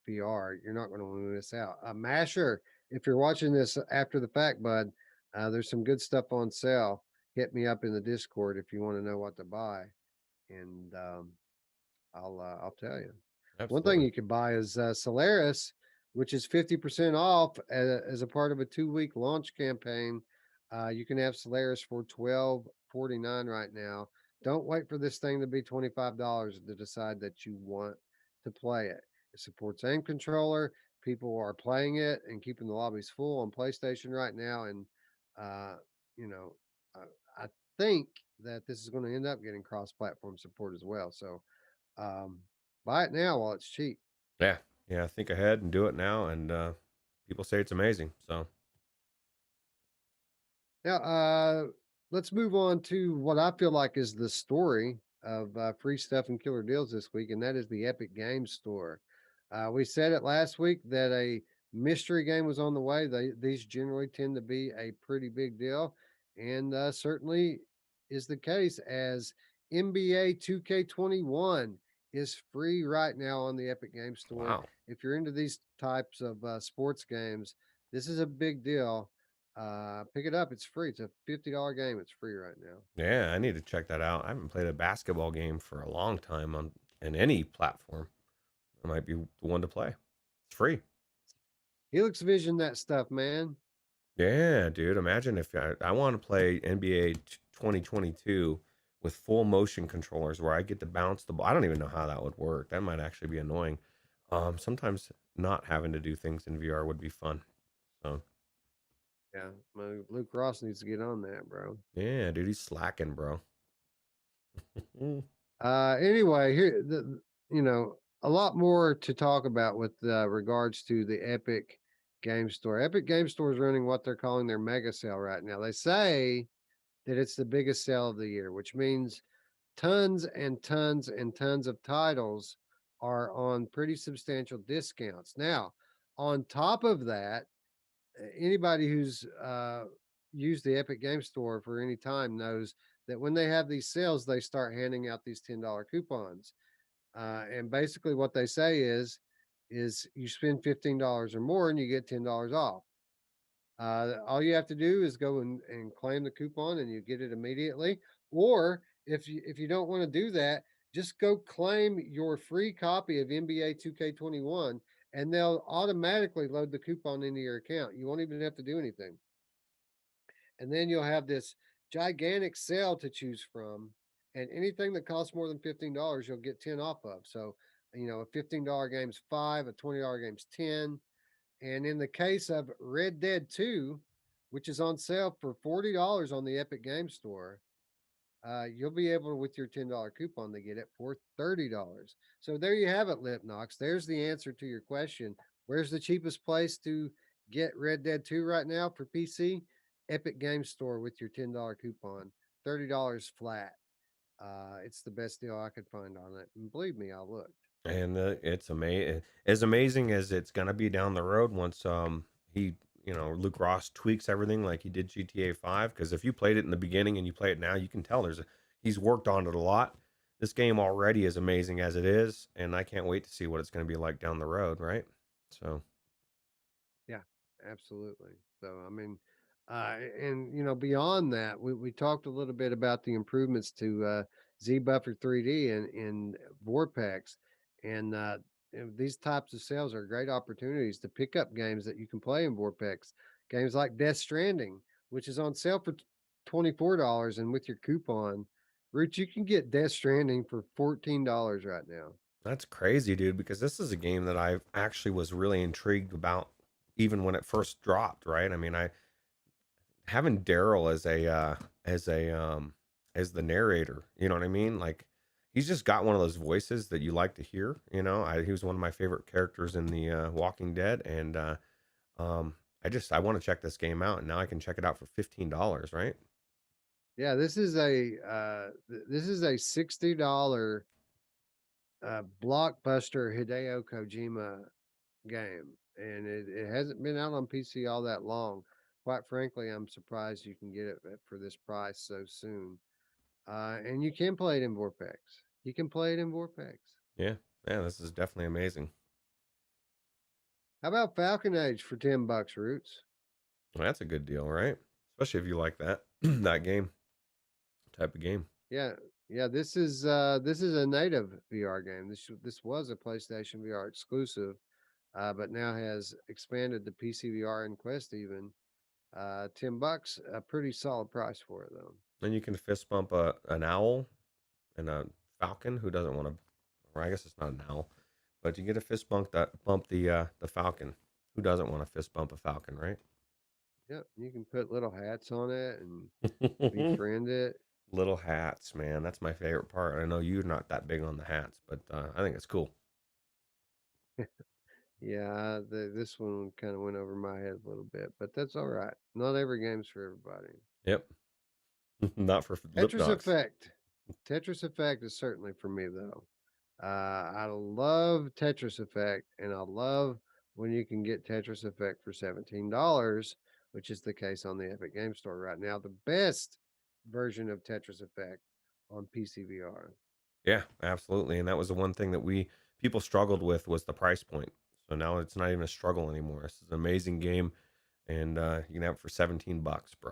VR, you're not going to miss out. Masher, if you're watching this after the fact, bud, there's some good stuff on sale. Hit me up in the Discord if you want to know what to buy, and I'll tell you. One thing Absolutely. you can buy is Solaris, which is 50% off as a part of a 2 week launch campaign. You can have Solaris for $12.49 right now. Don't wait for this thing to be $25 to decide that you want to play it. It supports aim controller. People are playing it and keeping the lobbies full on PlayStation right now. And, uh, you know, I think that this is going to end up getting cross platform support as well. So, um, buy it now while it's cheap. Yeah. Yeah, think ahead and do it now, and people say it's amazing. So Now, let's move on to what I feel like is the story of free stuff and killer deals this week, and that is the Epic Games Store. We said it last week that a mystery game was on the way. These generally tend to be a pretty big deal, and certainly is the case as NBA 2K21 is free right now on the Epic Games Store. wow. If you're into these types of sports games, this is a big deal. Pick it up. It's free. It's a $50 game. It's free right now. Yeah, I need to check that out. I haven't played a basketball game for a long time on any platform. It might be the one to play. It's free. Helix Vision that stuff, man. Yeah, dude. Imagine if I want to play NBA 2022 with full motion controllers where I get to bounce the ball. I don't even know how that would work. That might actually be annoying. Sometimes not having to do things in VR would be fun. So Yeah, Luke Ross needs to get on that, bro. Yeah, dude, he's slacking, bro. Anyway, here a lot more to talk about with regards to the Epic Game Store. Epic Game Store is running what they're calling their mega sale right now. They say that it's the biggest sale of the year, which means tons and tons and tons of titles are on pretty substantial discounts. Now, on top of that, anybody who's used the Epic Game Store for any time knows that when they have these sales, they start handing out these $10 coupons. And basically, what they say is you spend $15 or more and you get $10 off. All you have to do is go and claim the coupon and you get it immediately. Or if you don't want to do that, just go claim your free copy of NBA 2K21 and they'll automatically load the coupon into your account. You won't even have to do anything. And then you'll have this gigantic sale to choose from. And anything that costs more than $15, you'll get 10 off of. So, a $15 game's 5, a $20 game's 10. And in the case of Red Dead 2, which is on sale for $40 on the Epic Game Store, you'll be able to, with your $10 coupon, to get it for $30. So there you have it, Lipnox. There's the answer to your question. Where's the cheapest place to get Red Dead 2 right now for PC? Epic Game Store with your $10 coupon, $30 flat. It's the best deal I could find on it. And believe me, I looked. And it's amazing, as amazing as it's gonna be down the road once he Luke Ross tweaks everything like he did GTA 5. Because if you played it in the beginning and you play it now, you can tell he's worked on it a lot. This game already is amazing as it is, and I can't wait to see what it's going to be like down the road, right? So Yeah, absolutely. So I mean, and beyond that, we talked a little bit about the improvements to Z Buffer 3D and vorpx, and these types of sales are great opportunities to pick up games that you can play in vorpx. Games like Death Stranding, which is on sale for $24, and with your coupon, Rich, you can get Death Stranding for $14 right now. that's crazy, dude, because this is a game that I actually was really intrigued about even when it first dropped, right? I mean, I having Daryl as the narrator, you know what I mean? Like he's just got one of those voices that you like to hear, he was one of my favorite characters in the Walking Dead, and um I want to check this game out, and now I can check it out for $15, right? Yeah, this is a $60 blockbuster Hideo Kojima game, and it hasn't been out on PC all that long. Quite frankly, I'm surprised you can get it for this price so soon. And you can play it in vorpx. You can play it in vorpx. Yeah. Yeah, this is definitely amazing. How about Falcon Age for $10, Roots? Well, that's a good deal, right? Especially if you like that that game type of game. Yeah, yeah. This is a native VR game. This was a PlayStation VR exclusive, but now has expanded to PCVR and Quest even. $10, a pretty solid price for it though. And you can fist bump an owl and a falcon. Who doesn't want to? Or I guess it's not an owl, but you get a fist bump the falcon. Who doesn't want to fist bump a falcon, right? Yep, you can put little hats on it and befriend it. Little hats, man. That's my favorite part. I know you're not that big on the hats, but I think it's cool. Yeah, this one kind of went over my head a little bit, but that's all right. Not every game's for everybody. Yep. Not for lip Tetris knocks. Effect. Tetris Effect is certainly for me though. I love Tetris Effect, and I love when you can get Tetris Effect for $17, which is the case on the Epic Game Store right now. The best version of Tetris Effect on PCVR. Yeah, absolutely. And that was the one thing that people struggled with was the price point. So now it's not even a struggle anymore. This is an amazing game, and you can have it for $17, bro.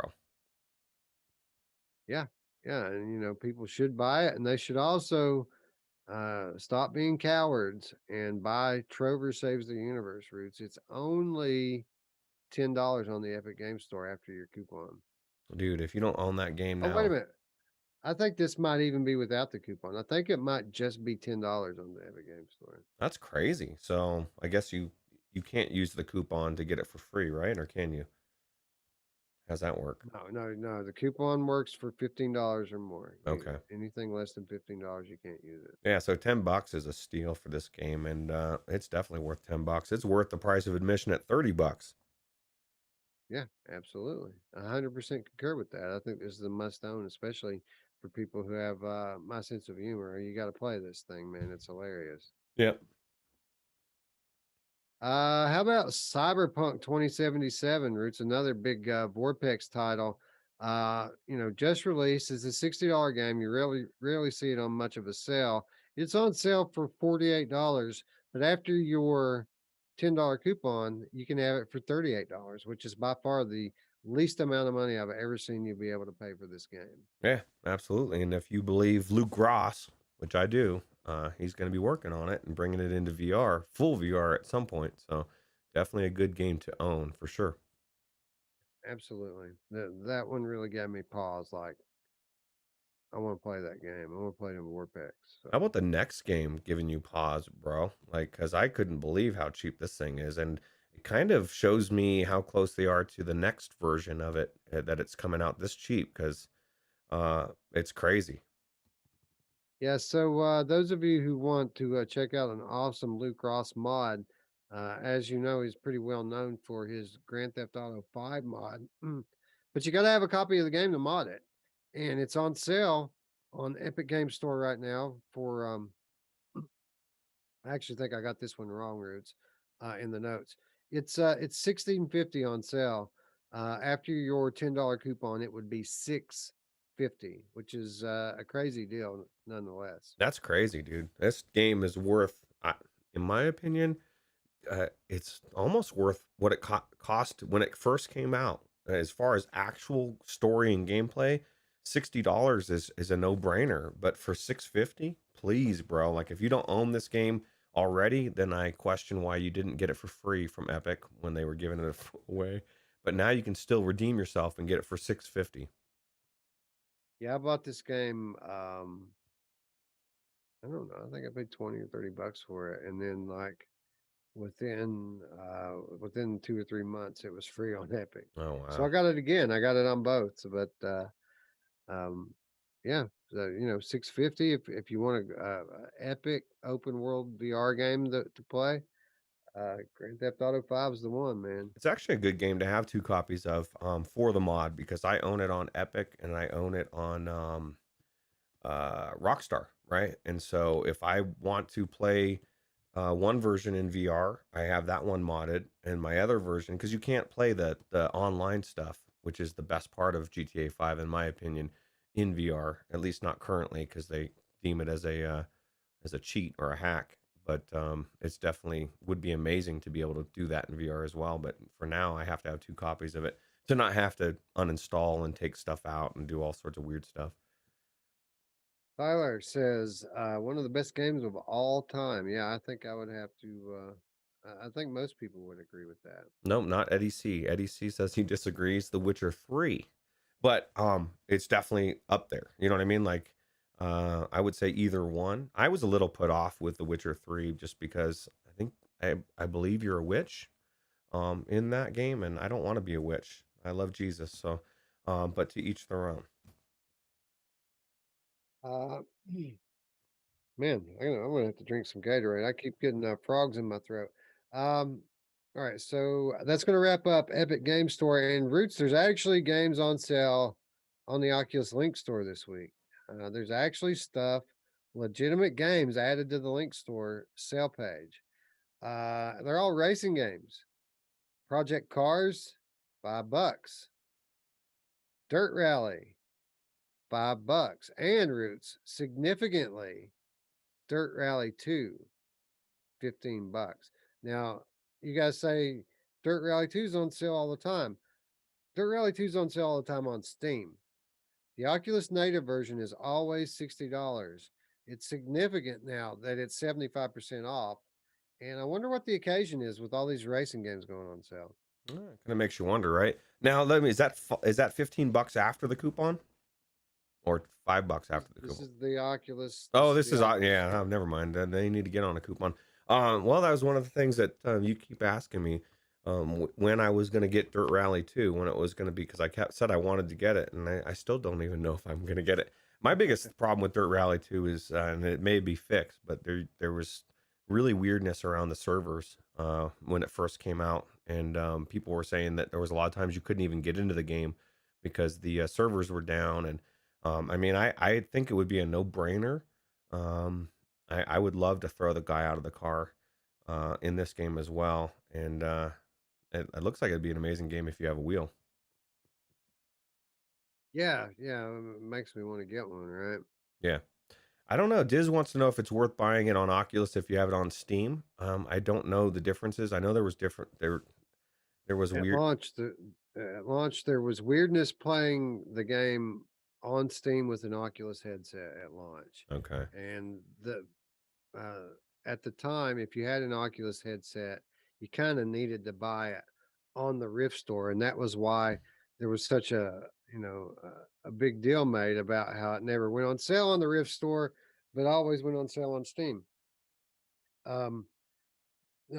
Yeah, yeah, and people should buy it, and they should also stop being cowards and buy Trover Saves the Universe Roots. It's only $10 on the Epic Game Store after your coupon. Dude, if you don't own that game Oh, wait a now, minute. I think this might even be without the coupon. I think it might just be $10 on the Epic Game Store. that's crazy. So I guess you can't use the coupon to get it for free, right? Or can you? How's that work? No. The coupon works for $15 or more. Okay. Anything less than $15, you can't use it. Yeah, so $10 is a steal for this game, and it's definitely worth $10. It's worth the price of admission at $30. Yeah, absolutely. 100% concur with that. I think this is a must own, especially for people who have my sense of humor. You got to play this thing, man. It's hilarious. Yep. How about Cyberpunk 2077, Roots? Another big vorpx title. Just released. It's a $60 game. You rarely see it on much of a sale. It's on sale for $48, but after your $10 coupon, you can have it for $38, which is by far the least amount of money I've ever seen you be able to pay for this game. Yeah, absolutely. And if you believe Luke Ross, which I do, he's going to be working on it and bringing it into VR, full VR at some point. So definitely a good game to own for sure. Absolutely. That one really gave me pause. Like, I want to play that game. I want to play it in vorpx. How So about the next game giving you pause, bro? Like, because I couldn't believe how cheap this thing is. And it kind of shows me how close they are to the next version of it, that it's coming out this cheap because it's crazy. yeah, so those of you who want to check out an awesome Luke Ross mod, as you know, he's pretty well known for his Grand Theft Auto 5 mod. But you got to have a copy of the game to mod it. And it's on sale on Epic Game Store right now for I actually think I got this one wrong, Roots, in the notes. It's 16.50 on sale. After your $10 coupon, it would be 6.50, which is a crazy deal nonetheless. That's crazy, dude. This game is worth, in my opinion, it's almost worth what it cost when it first came out. As far as actual story and gameplay, $60 is a no brainer. But for 650, please, bro. Like if you don't own this game already, then I question why you didn't get it for free from Epic when they were giving it away. But now you can still redeem yourself and get it for 650. Yeah, I bought this game. I don't know. I think I paid 20 or $30 for it, and then like within 2 or 3 months, it was free on Epic. Oh So I wow. got it again. I got it on both. But um, yeah, so 650 if you want a epic open world VR game to play. Grand Theft Auto 5 is the one, man. It's actually a good game to have two copies of for the mod because I own it on Epic and I own it on Rockstar, right? And so if I want to play one version in VR, I have that one modded, and my other version because you can't play the online stuff, which is the best part of GTA 5 in my opinion, in VR, at least not currently because they deem it as a cheat or a hack. But it's definitely would be amazing to be able to do that in VR as well. But for now, I have to have two copies of it to not have to uninstall and take stuff out and do all sorts of weird stuff. Tyler says one of the best games of all time. Yeah, I think I would have to. I think most people would agree with that. Nope, not Eddie C. Eddie C says he disagrees. The Witcher 3. But it's definitely up there. You know what I mean? Like I would say either one. I was a little put off with The Witcher 3 just because I believe you're a witch in that game and I don't want to be a witch. I love Jesus, so but to each their own. Uh, Man, I'm gonna have to drink some Gatorade. I keep getting frogs in my throat. Um, all right, so that's gonna wrap up Epic Game Store and Roots. There's actually games on sale on the Oculus Link Store this week. There's actually stuff, legitimate games added to the Link Store sale page. They're all racing games. Project Cars, $5. Dirt Rally, $5. And Roots, significantly, Dirt Rally 2, $15. Now, you guys say Dirt Rally 2 is on sale all the time. Dirt Rally 2 is on sale all the time on Steam. The Oculus native version is always $60. It's significant now that it's 75% off. And I wonder what the occasion is with all these racing games going on sale. Kind of makes you wonder, right? Now, let me is that $15 after the coupon? Or $5 after the This coupon? is the Oculus. Oh, This this is is the Oculus. yeah. Never mind. They need to get on a coupon. Well, that was one of the things that you keep asking me. when I was gonna get Dirt Rally 2, when it was gonna be, because I kept said I wanted to get it, and I still don't even know if I'm gonna get it. My biggest problem with Dirt Rally 2 is, and it may be fixed, but there was really weirdness around the servers when it first came out, and people were saying that there was a lot of times you couldn't even get into the game because the servers were down. And I mean, I think it would be a no brainer. Um, I would love to throw the guy out of the car in this game as well, and it looks like it'd be an amazing game if you have a wheel. Yeah, yeah, it makes me want to get one, right? Yeah. I don't know. Diz wants to know if it's worth buying it on Oculus if you have it on Steam. I don't know the differences. I know there was different there was At weird. launch, at launch, there was weirdness playing the game on Steam with an Oculus headset at launch, Okay. and the uh, at the time, if you had an Oculus headset, you kind of needed to buy it on the Rift store, and that was why there was such a big deal made about how it never went on sale on the Rift store, but always went on sale on Steam. Um,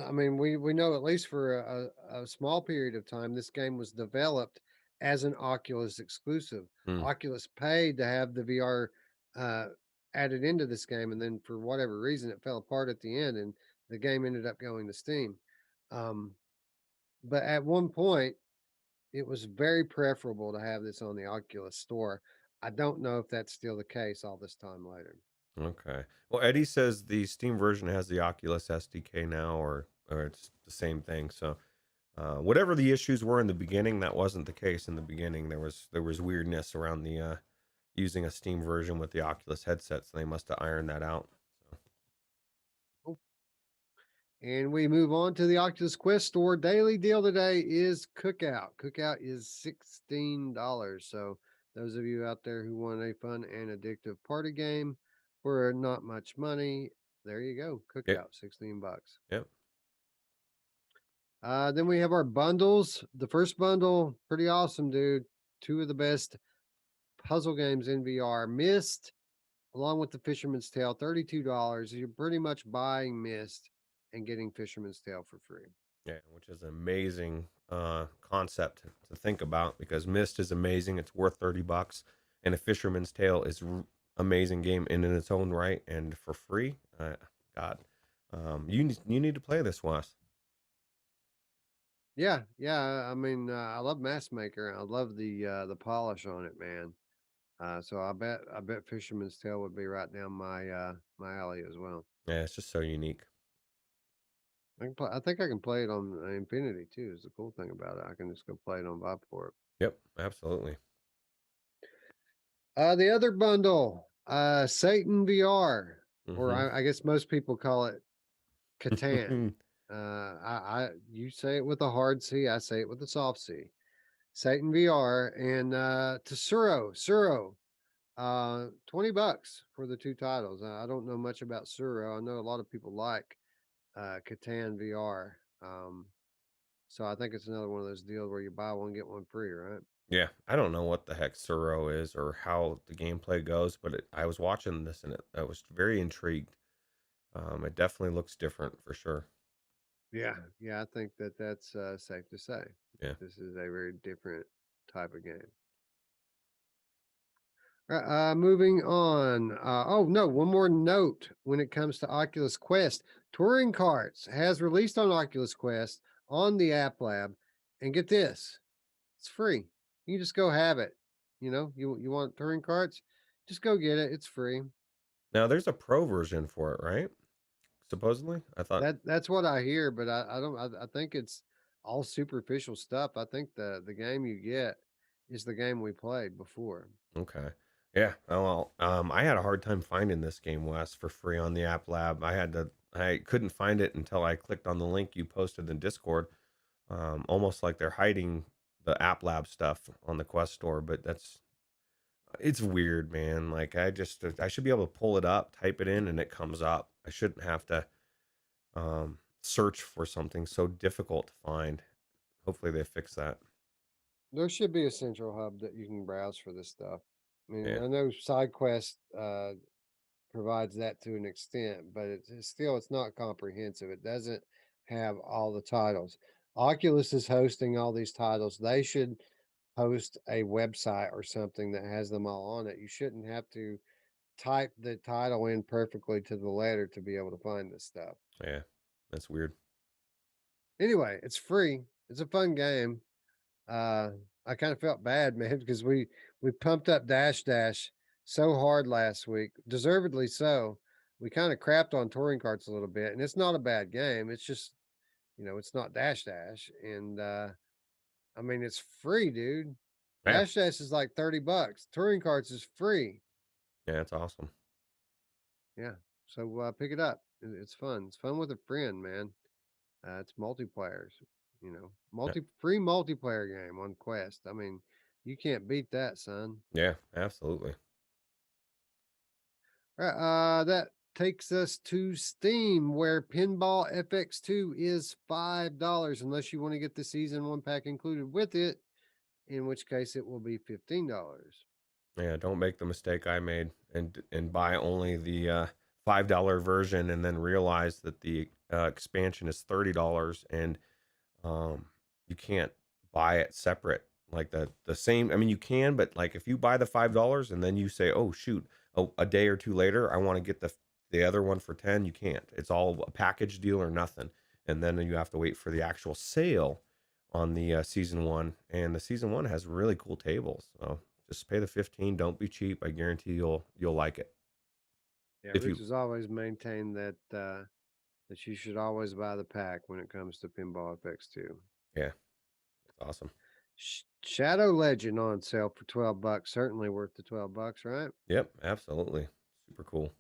I mean, we know at least for a small period of time, this game was developed as an Oculus exclusive. Hmm. Oculus paid to have the VR uh, added into this game, and then for whatever reason, it fell apart at the end, and the game ended up going to Steam. Um, but at one point, it was very preferable to have this on the Oculus store. I don't know if that's still the case all this time later. Okay. Well, Eddie says the Steam version has the Oculus SDK now, or it's the same thing. So whatever the issues were in the beginning, that wasn't the case in the beginning. There was weirdness around the using a Steam version with the Oculus headset, so they must have ironed that out. So, And we move on to the Oculus Quest store. Daily deal today is Cookout. Cookout is $16. So those of you out there who want a fun and addictive party game for not much money, there you go. yep, Cookout, 16 bucks. yep, Then we have our bundles. The first bundle, pretty awesome, dude. Two of the best puzzle games in VR. Mist, along with the Fisherman's Tale, $32. You're pretty much buying Mist and getting Fisherman's Tale for free. yeah, which is an amazing concept to think about, because Mist is amazing. It's worth $30, and A Fisherman's Tale is amazing game in its own right, and for free. God, you need to play this, Wes. Yeah, yeah. I mean, I love Mass Maker. I love the polish on it, man. So I bet Fisherman's Tale would be right down my alley as well. Yeah, it's just so unique. I think I can play it on Infinity too. Is the cool thing about it. I can just go play it on Viveport. Yep, absolutely. The other bundle, Satan VR, or Hmm. I guess most people call it Catan. You say it with a hard C. I say it with a soft C. Satan VR and Tsuro. 20 bucks for the two titles. I don't know much about Suro. I know a lot of people like Catan VR. So I think it's another one of those deals where you buy one, get one free, right? Yeah, I don't know what the heck Suro is or how the gameplay goes, but I was watching this and I was very intrigued. It definitely looks different for sure. Yeah. Yeah, I think that's safe to say. Yeah. This is a very different type of game. Moving on. Oh no, one more note when it comes to Oculus Quest. Touring Carts has released on Oculus Quest on the App Lab, and get this, it's free. You just go have it. You want touring carts, just go get it. It's free. Now there's a pro version for it, right? Supposedly, I thought. That's what I hear, but I don't. I think it's all superficial stuff. I think the game you get is the game we played before. Okay. Yeah. Oh, well, I had a hard time finding this game, Wes, for free on the App Lab. I couldn't find it until I clicked on the link you posted in Discord. Almost like they're hiding the App Lab stuff on the Quest store, but it's weird, man. Like I should be able to pull it up, type it in, and it comes up. I shouldn't have to search for something so difficult to find. Hopefully they fix that. There should be a central hub that you can browse for this stuff. I mean, Yeah. I know SideQuest provides that to an extent, but it's still it's not comprehensive. It doesn't have all the titles. Oculus is hosting all these titles. They should host a website or something that has them all on it. You shouldn't have to type the title in perfectly to the letter to be able to find this stuff. Yeah, that's weird. Anyway, it's free. It's a fun game. I kind of felt bad, man, because we pumped up Dash Dash so hard last week, deservedly so. We kind of crapped on touring carts a little bit, and it's not a bad game. It's just, it's not Dash Dash, and I mean, it's free, dude. Yeah, Dash Dash is like $30. Touring carts is free. yeah, it's awesome. Yeah, so pick it up. It's fun. It's fun with a friend, man. It's multiplayers, Yeah, free multiplayer game on Quest. I mean, you can't beat that, son. yeah, absolutely. All right, that takes us to Steam, where Pinball FX2 is $5, unless you want to get the season one pack included with it, in which case it will be $15. Yeah, don't make the mistake I made and buy only the $5 version and then realize that the expansion is $30 and um you can't buy it separate like the same. I mean, you can, but like if you buy the $5 and then you say, oh shoot, a day or two later I want to get the other one for 10, you can't. It's all a package deal or nothing, and then you have to wait for the actual sale on the season one. And the season one has really cool tables, so just pay the 15. Don't be cheap. I guarantee you'll like it. Yeah, If Rich you has always maintained that you should always buy the pack when it comes to Pinball FX2. Yeah, it's awesome. Shadow Legend on sale for $12. Certainly worth the $12, right? Yep, absolutely. Super cool.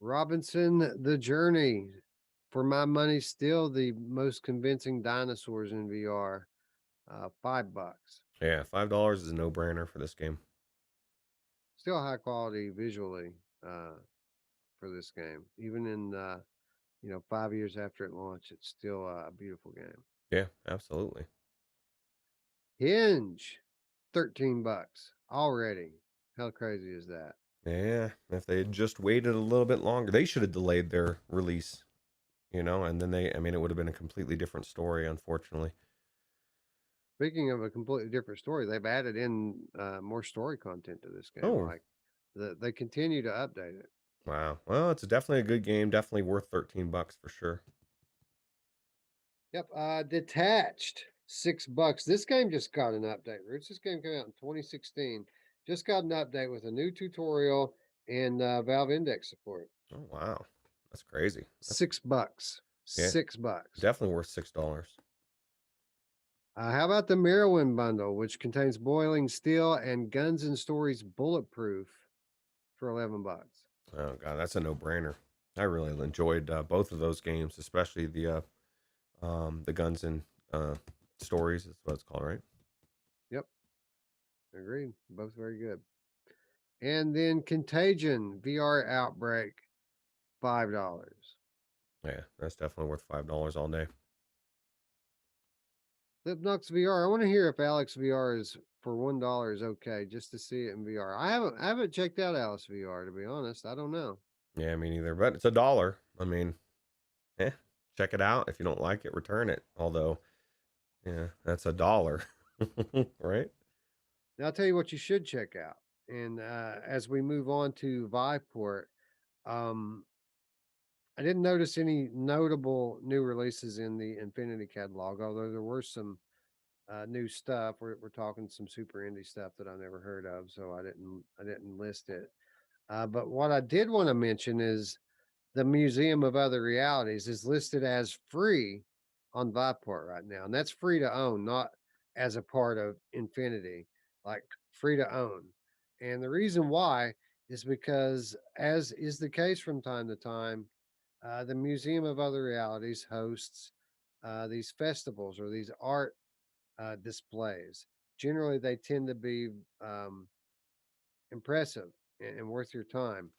Robinson the Journey. For my money, still the most convincing dinosaurs in VR. $5. Yeah, $5 is a no-brainer for this game. Still high quality visually for this game. Even in 5 years after it launched, it's still a beautiful game. Yeah, absolutely. Hinge, $13 already. How crazy is that? Yeah, if they had just waited a little bit longer, they should have delayed their release, and then I mean, it would have been a completely different story, unfortunately. Speaking of a completely different story, they've added in more story content to this game. Oh, Like they continue to update it. wow. Well, it's definitely a good game, definitely worth $13 for sure. Yep. Detached, $6. This game just got an update, Roots. This game came out in 2016. Just got an update with a new tutorial and Valve Index support. Oh, wow. That's crazy. That's $6. Yeah, $6. definitely worth $6. How about the Merowyn bundle, which contains Boiling Steel and Guns and Stories Bulletproof for $11? Oh god, that's a no-brainer. I really enjoyed both of those games, especially the Guns and Stories is what it's called, right? Yep, agreed. Both very good. And then Contagion VR Outbreak, $5. Yeah, that's definitely worth $5 all day. Lipnox VR. I want to hear if Alex VR is for $1 is okay, just to see it in VR. I haven't checked out Alex VR, to be honest. I don't know. Yeah, me neither, but it's $1. I mean, check it out. If you don't like it, return it. Although, yeah, that's $1, right? Now I'll tell you what you should check out. And as we move on to Viveport, um, I didn't notice any notable new releases in the Infinity catalog, although there were some new stuff. We're talking some super indie stuff that I never heard of, so I didn't list it. But what I did want to mention is the Museum of Other Realities is listed as free on Viveport right now, and that's free to own, not as a part of Infinity, like free to own. And the reason why is because, as is the case from time to time, the Museum of Other Realities hosts these festivals or these art displays. Generally, they tend to be um, impressive and worth your time.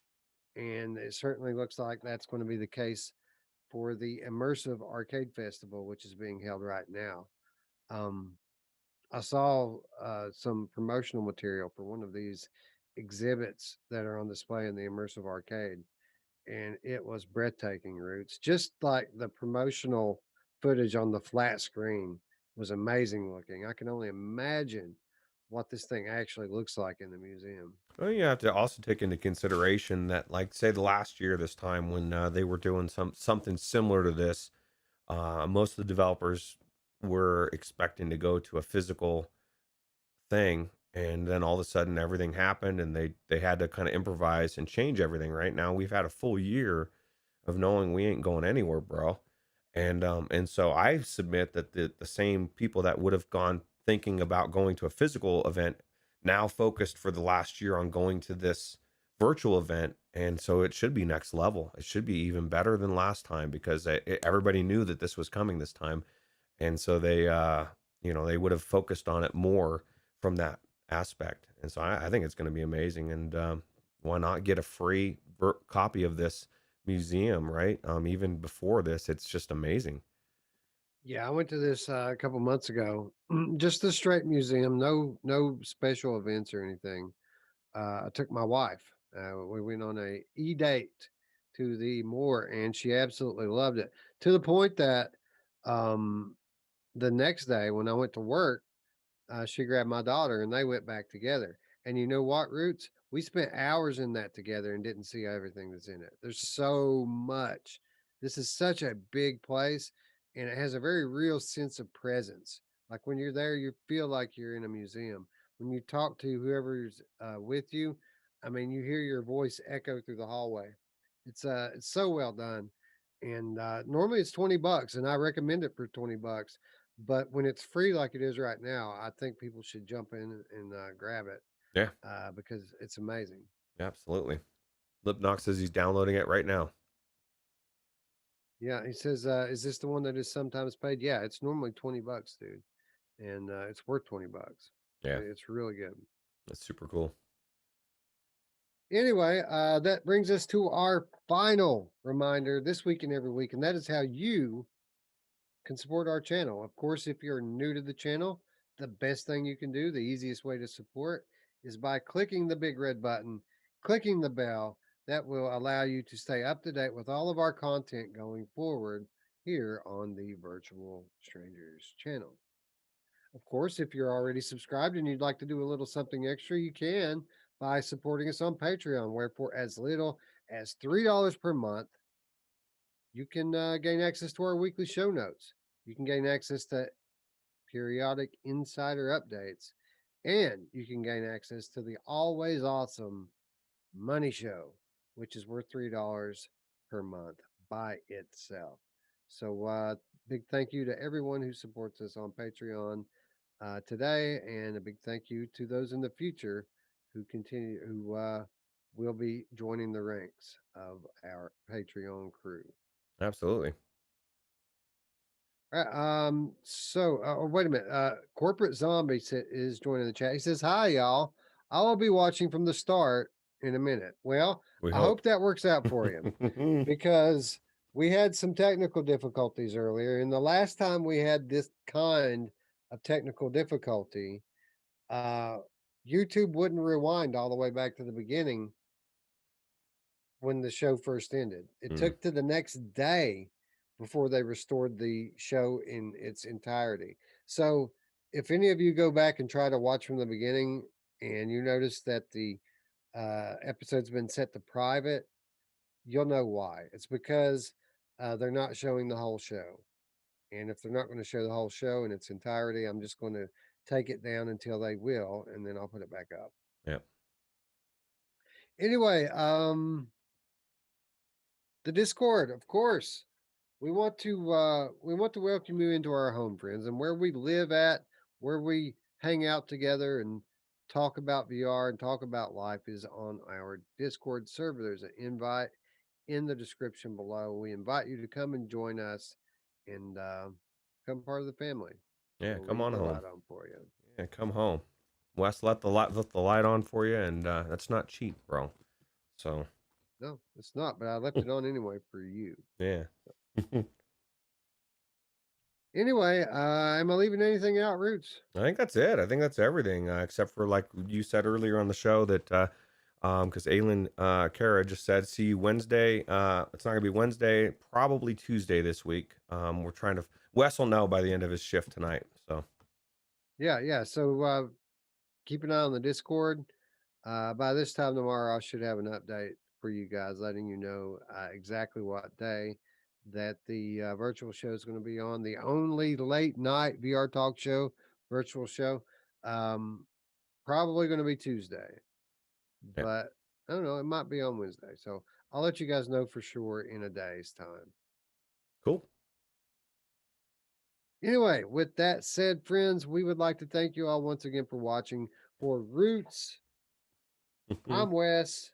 And it certainly looks like that's going to be the case for the Immersive Arcade Festival, which is being held right now. Um, I saw some promotional material for one of these exhibits that are on display in the Immersive Arcade, and it was breathtaking, Roots. Just like the promotional footage on the flat screen was amazing looking. I can only imagine what this thing actually looks like in the museum. Well, you have to also take into consideration that, like, say, the last year, this time when they were doing something similar to this, most of the developers were expecting to go to a physical thing, and then all of a sudden everything happened, and they had to kind of improvise and change everything. Right now, we've had a full year of knowing we ain't going anywhere, bro. And so I submit that the same people that would have gone thinking about going to a physical event now focused for the last year on going to this virtual event. And so it should be next level. It should be even better than last time because everybody knew that this was coming this time. And so they, they would have focused on it more from that aspect. And so I think it's going to be amazing. And why not get a free copy of this museum, right? Even before this, it's just amazing. Yeah, I went to this a couple months ago. Just a straight museum, no special events or anything. I took my wife. We went on a date to the moor, and she absolutely loved it to the point that um, the next day when I went to work, she grabbed my daughter and they went back together. And you know what, Roots? We spent hours in that together and didn't see everything that's in it. There's so much. This is such a big place and it has a very real sense of presence. Like when you're there, you feel like you're in a museum. When you talk to whoever's with you, I mean, you hear your voice echo through the hallway. It's so well done. And normally it's $20 and I recommend it for $20. But when it's free like it is right now, I think people should jump in and grab it Yeah, because it's amazing. absolutely. Lipnox says he's downloading it right now. Yeah, he says, "Is this the one that is sometimes paid?" Yeah, it's normally $20, dude, and it's worth $20. Yeah, It's really good. that's super cool. Anyway, that brings us to our final reminder this week and every week, and that is how you can support our channel. Of course, if you're new to the channel, the best thing you can do, the easiest way to support is by clicking the big red button, clicking the bell. That will allow you to stay up to date with all of our content going forward here on the Virtual Strangers channel. Of course, if you're already subscribed and you'd like to do a little something extra, you can by supporting us on Patreon, where for as little as $3 per month, you can gain access to our weekly show notes. You can gain access to periodic insider updates, and you can gain access to the always awesome Money Show, which is worth $3 per month by itself. So, big thank you to everyone who supports us on Patreon today, and a big thank you to those in the future who will be joining the ranks of our Patreon crew. Absolutely. All right, wait a minute. Corporate Zombie is joining the chat. He says, "Hi, y'all. I will be watching from the start in a minute." Well, We I hope. hope that works out for you because we had some technical difficulties earlier. And the last time we had this kind of technical difficulty, uh, YouTube wouldn't rewind all the way back to the beginning when the show first ended. It Mm, took to the next day before they restored the show in its entirety. So, if any of you go back and try to watch from the beginning and you notice that the episode's been set to private, you'll know why. It's because they're not showing the whole show. And if they're not going to show the whole show in its entirety, I'm just going to take it down until they will, and then I'll put it back up. yeah, Anyway, the Discord, of course. We want to welcome you into our home, friends, and where we live at, where we hang out together and talk about VR and talk about life is on our Discord server. There's an invite in the description below. We invite you to come and join us and become part of the family. yeah. We'll Come leave on the home. light on for you. Yeah, come home. Wes, let the light on for you, and that's not cheap, bro. So No, it's not, but I left it on anyway for you. yeah. Anyway, am I leaving anything out, Roots? I think that's it. I think that's everything, except for like you said earlier on the show that because Aylin Kara just said, see you Wednesday. It's not gonna be Wednesday, probably Tuesday this week. Wes will know by the end of his shift tonight. So Yeah. So keep an eye on the Discord. By this time tomorrow, I should have an update for you guys, letting you know exactly what day that the virtual show is going to be on. The only late night VR talk show, virtual show, um, probably going to be Tuesday, yeah, but I don't know. It might be on Wednesday. So I'll let you guys know for sure in a day's time. cool. Anyway, with that said, friends, we would like to thank you all once again for watching. For Roots, I'm Wes.